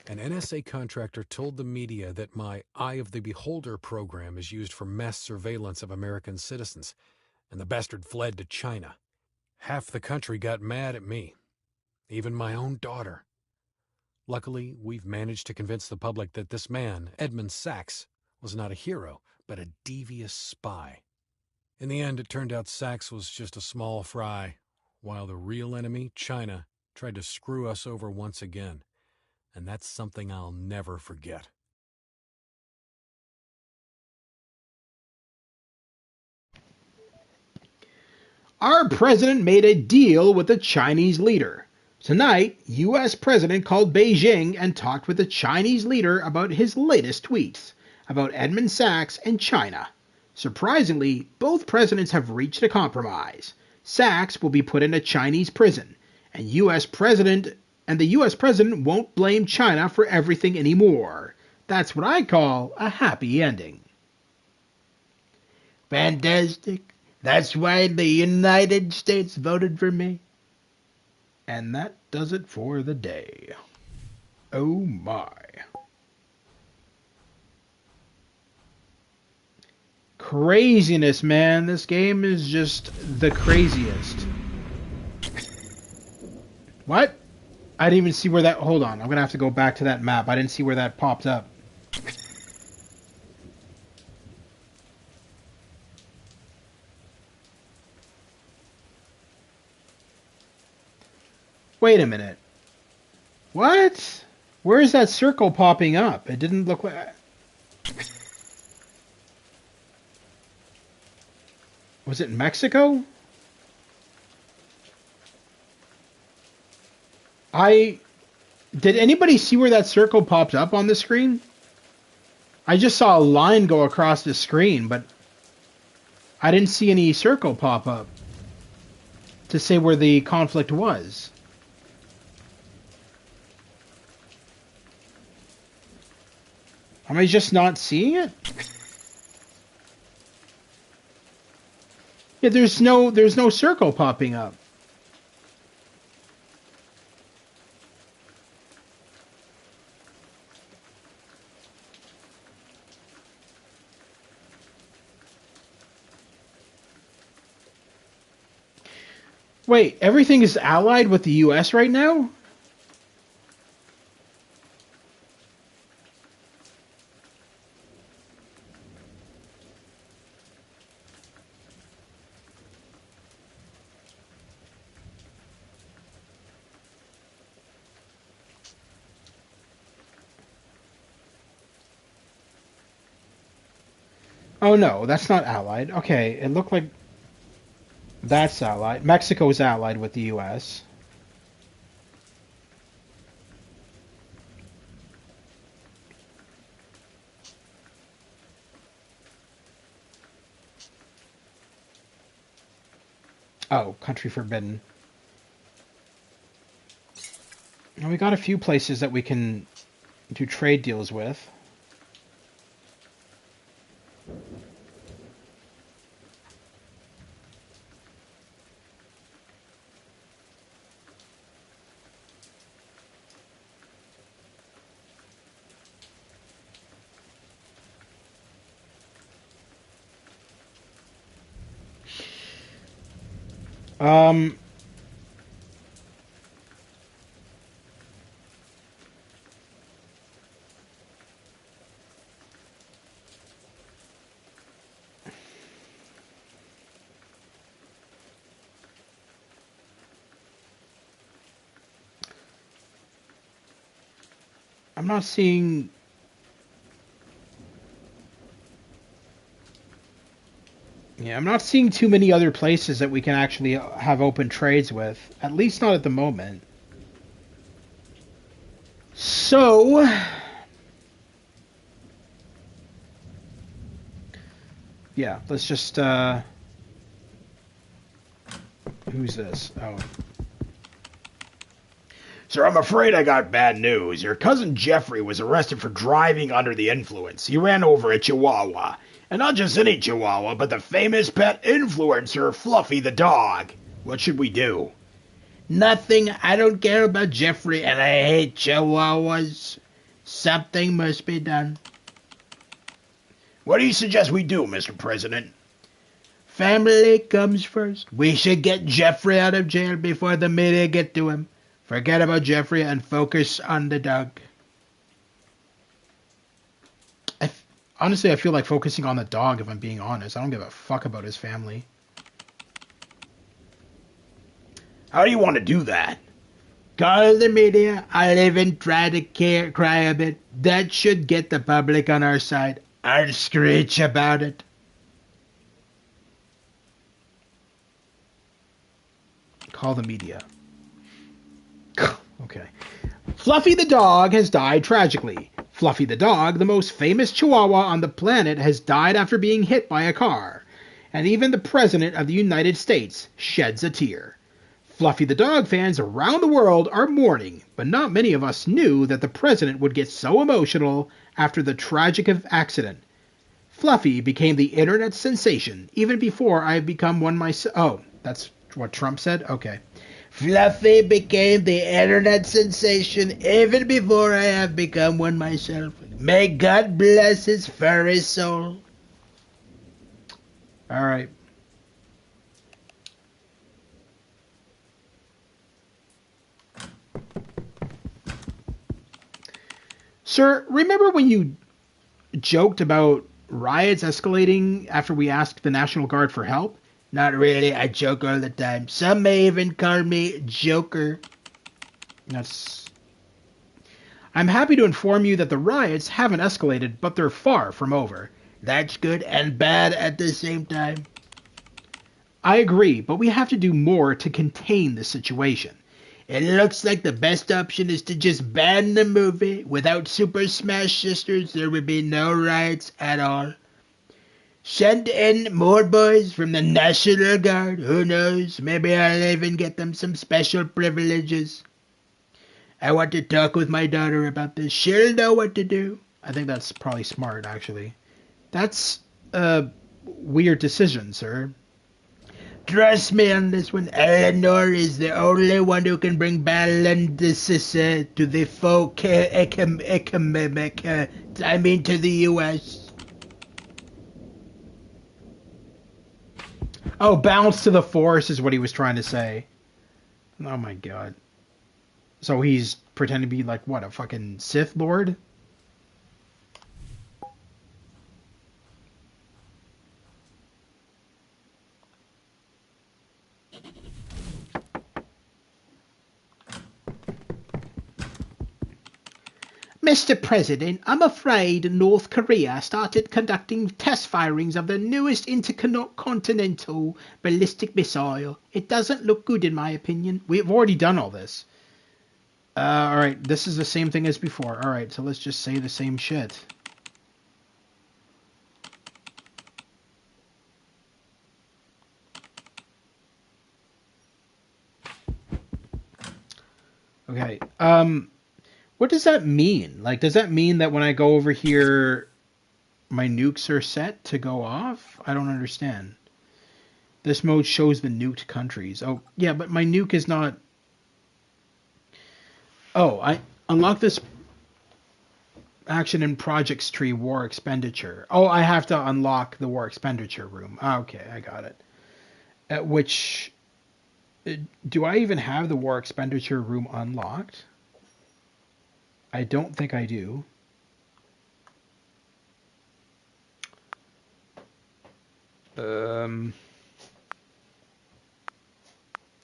An NSA contractor told the media that my Eye of the Beholder program is used for mass surveillance of American citizens, and the bastard fled to China. Half the country got mad at me, even my own daughter. Luckily, we've managed to convince the public that this man, Edmund Sachs, was not a hero, but a devious spy. In the end, it turned out Sachs was just a small fry, while the real enemy, China, tried to screw us over once again. And that's something I'll never forget. Our president made a deal with the Chinese leader. Tonight, U.S. President called Beijing and talked with the Chinese leader about his latest tweets about Edmund Sachs and China. Surprisingly, both presidents have reached a compromise. Sachs will be put in a Chinese prison, and the U.S. president won't blame China for everything anymore. That's what I call a happy ending. Fantastic. That's why the United States voted for me. And that does it for the day. Oh my. Craziness, man. This game is just the craziest. What? I didn't even see where that... Hold on. I'm going to have to go back to that map. I didn't see where that popped up. Wait a minute. What? Where is that circle popping up? It didn't look like... Was it Mexico? Did anybody see where that circle popped up on the screen? I just saw a line go across the screen, but I didn't see any circle pop up to say where the conflict was. Am I just not seeing it? Yeah, there's no circle popping up. Wait, everything is allied with the US right now? Oh no, that's not allied. Okay, it looked like that's allied. Mexico's allied with the US. Oh, country forbidden. And we got a few places that we can do trade deals with. Um, I'm not seeing... Yeah, I'm not seeing too many other places that we can actually have open trades with. At least not at the moment. So... Yeah, let's just, Who's this? Oh. Sir, I'm afraid I got bad news. Your cousin Jeffrey was arrested for driving under the influence. He ran over a chihuahua. And not just any chihuahua, but the famous pet influencer, Fluffy the dog. What should we do? Nothing. I don't care about Jeffrey, and I hate chihuahuas. Something must be done. What do you suggest we do, Mr. President? Family comes first. We should get Jeffrey out of jail before the media get to him. Forget about Jeffrey and focus on the dog. Honestly, I feel like focusing on the dog, if I'm being honest. I don't give a fuck about his family. How do you want to do that? Call the media. I'll even try to cry a bit. That should get the public on our side. I'll screech about it. Call the media. Okay. Fluffy the dog has died tragically. Fluffy the dog, the most famous chihuahua on the planet, has died after being hit by a car. And even the President of the United States sheds a tear. Fluffy the dog fans around the world are mourning, but not many of us knew that the President would get so emotional after the tragic accident. Fluffy became the internet sensation even before I had become one myself. Oh, that's what Trump said? Okay. Fluffy became the internet sensation even before I have become one myself. May God bless his furry soul. All right. Sir, remember when you joked about riots escalating after we asked the National Guard for help? Not really. I joke all the time. Some may even call me Joker. I'm happy to inform you that the riots haven't escalated, but they're far from over. That's good and bad at the same time. I agree, but we have to do more to contain the situation. It looks like the best option is to just ban the movie. Without Super Smash Sisters, there would be no riots at all. Send in more boys from the National Guard. Who knows? Maybe I'll even get them some special privileges. I want to talk with my daughter about this. She'll know what to do. I think that's probably smart, actually. That's a weird decision, sir. Trust me on this one. Eleanor is the only one who can bring balance to the folk economic. To the U.S. Oh, balance to the force is what he was trying to say. Oh my god. So he's pretending to be like, what, a fucking Sith Lord? Mr. President, I'm afraid North Korea started conducting test firings of their newest intercontinental ballistic missile. It doesn't look good in my opinion. We've already done all this. Alright, this is the same thing as before. Alright, so let's just say the same shit. Okay, what does that mean? Like, does that mean that when I go over here, my nukes are set to go off? I don't understand. This mode shows the nuked countries. Oh, yeah, but my nuke is not... Oh, I unlock this action in projects tree war expenditure. Oh, I have to unlock the war expenditure room. Okay, I got it. At which... Do I even have the war expenditure room unlocked? I don't think I do. I don't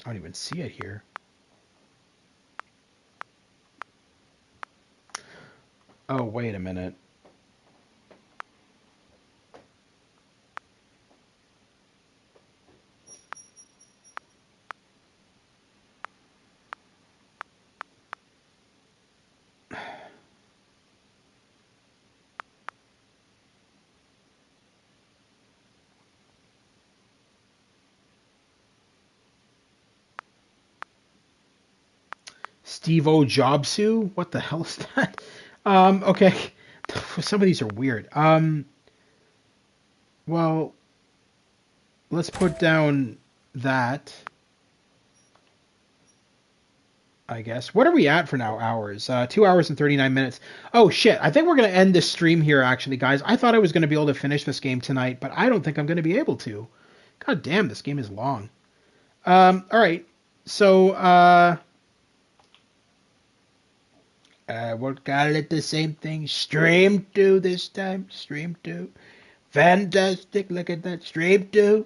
even see it here. Oh, wait a minute. Steve-O Jobsu? What the hell is that? Okay. Some of these are weird. Well, let's put down that. I guess. What are we at for now? Hours. 2 hours and 39 minutes. Oh, shit. I think we're going to end this stream here, actually, guys. I thought I was going to be able to finish this game tonight, but I don't think I'm going to be able to. God damn, this game is long. All right. So, we'll call it the same thing. Stream 2 this time. Stream 2. Fantastic. Look at that. Stream 2.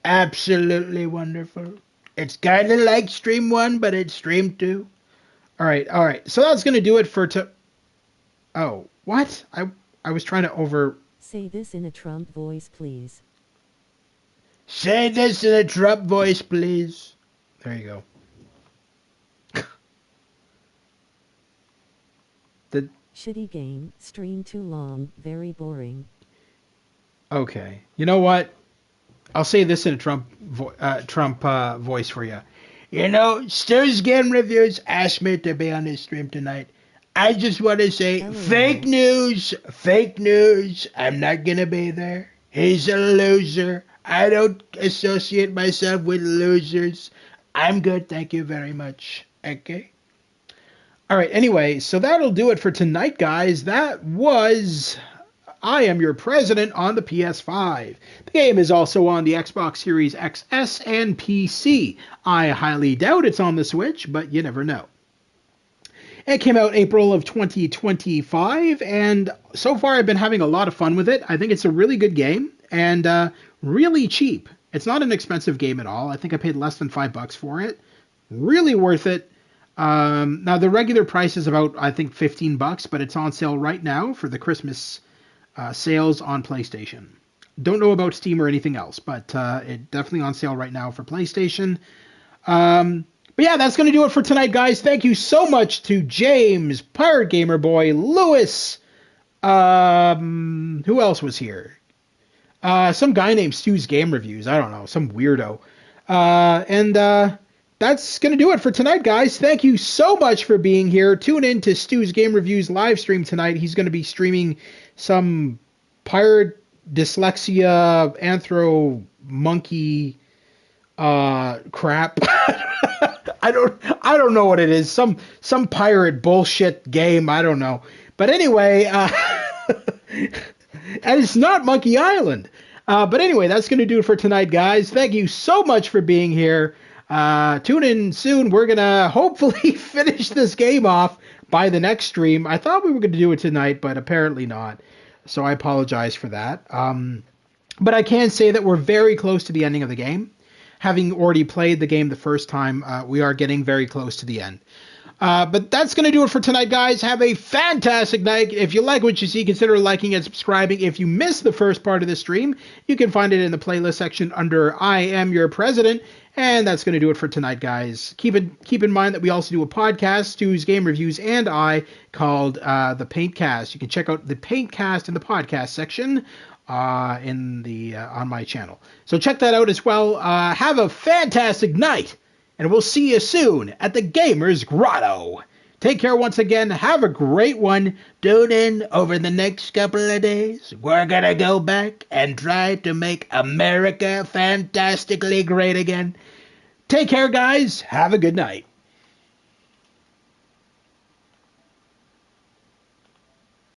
Absolutely wonderful. It's kind of like Stream 1, but it's Stream 2. All right. So that's going to do it for... Oh, what? I was trying to over... Say this in a Trump voice, please. Say this in a Trump voice, please. There you go. The Shitty game, stream too long, very boring. Okay. You know what? I'll say this in a Trump voice for you. You know, Stu's Game Reviews asked me to be on his stream tonight. I just want to say, fake news. I'm not going to be there. He's a loser. I don't associate myself with losers. I'm good, thank you very much. Okay. All right, anyway, so that'll do it for tonight, guys. That was I Am Your President on the PS5. The game is also on the Xbox Series XS and PC. I highly doubt it's on the Switch, but you never know. It came out April of 2025, and so far I've been having a lot of fun with it. I think it's a really good game, and really cheap. It's not an expensive game at all. I think I paid less than $5 for it. Really worth it. Now the regular price is about, I think, $15, but it's on sale right now for the Christmas sales on PlayStation. Don't know about Steam or anything else, but it definitely on sale right now for PlayStation. But yeah, that's going to do it for tonight, guys. Thank you so much to James, Pirate Gamer Boy, Lewis. Who else was here? Some guy named Stu's Game Reviews. I don't know, some weirdo. And that's going to do it for tonight, guys. Thank you so much for being here. Tune in to Stu's Game Reviews live stream tonight. He's going to be streaming some pirate dyslexia anthro monkey crap. I don't know what it is. Some pirate bullshit game. I don't know. But anyway, and it's not Monkey Island. But anyway, that's going to do it for tonight, guys. Thank you so much for being here. Tune in soon. We're going to hopefully finish this game off by the next stream. I thought we were going to do it tonight, but apparently not. So I apologize for that. But I can say that we're very close to the ending of the game. Having already played the game the first time, we are getting very close to the end. But that's going to do it for tonight, guys. Have a fantastic night. If you like what you see, consider liking and subscribing. If you missed the first part of the stream, you can find it in the playlist section under I Am Your President. And that's going to do it for tonight, guys. Keep in mind that we also do a podcast, Stu's Game Reviews and I, called The Paintcast. You can check out The Paintcast in the podcast section on my channel. So check that out as well. Have a fantastic night, and we'll see you soon at the Gamers Grotto. Take care once again. Have a great one. Tune in over the next couple of days. We're going to go back and try to make America fantastically great again. Take care, guys. Have a good night.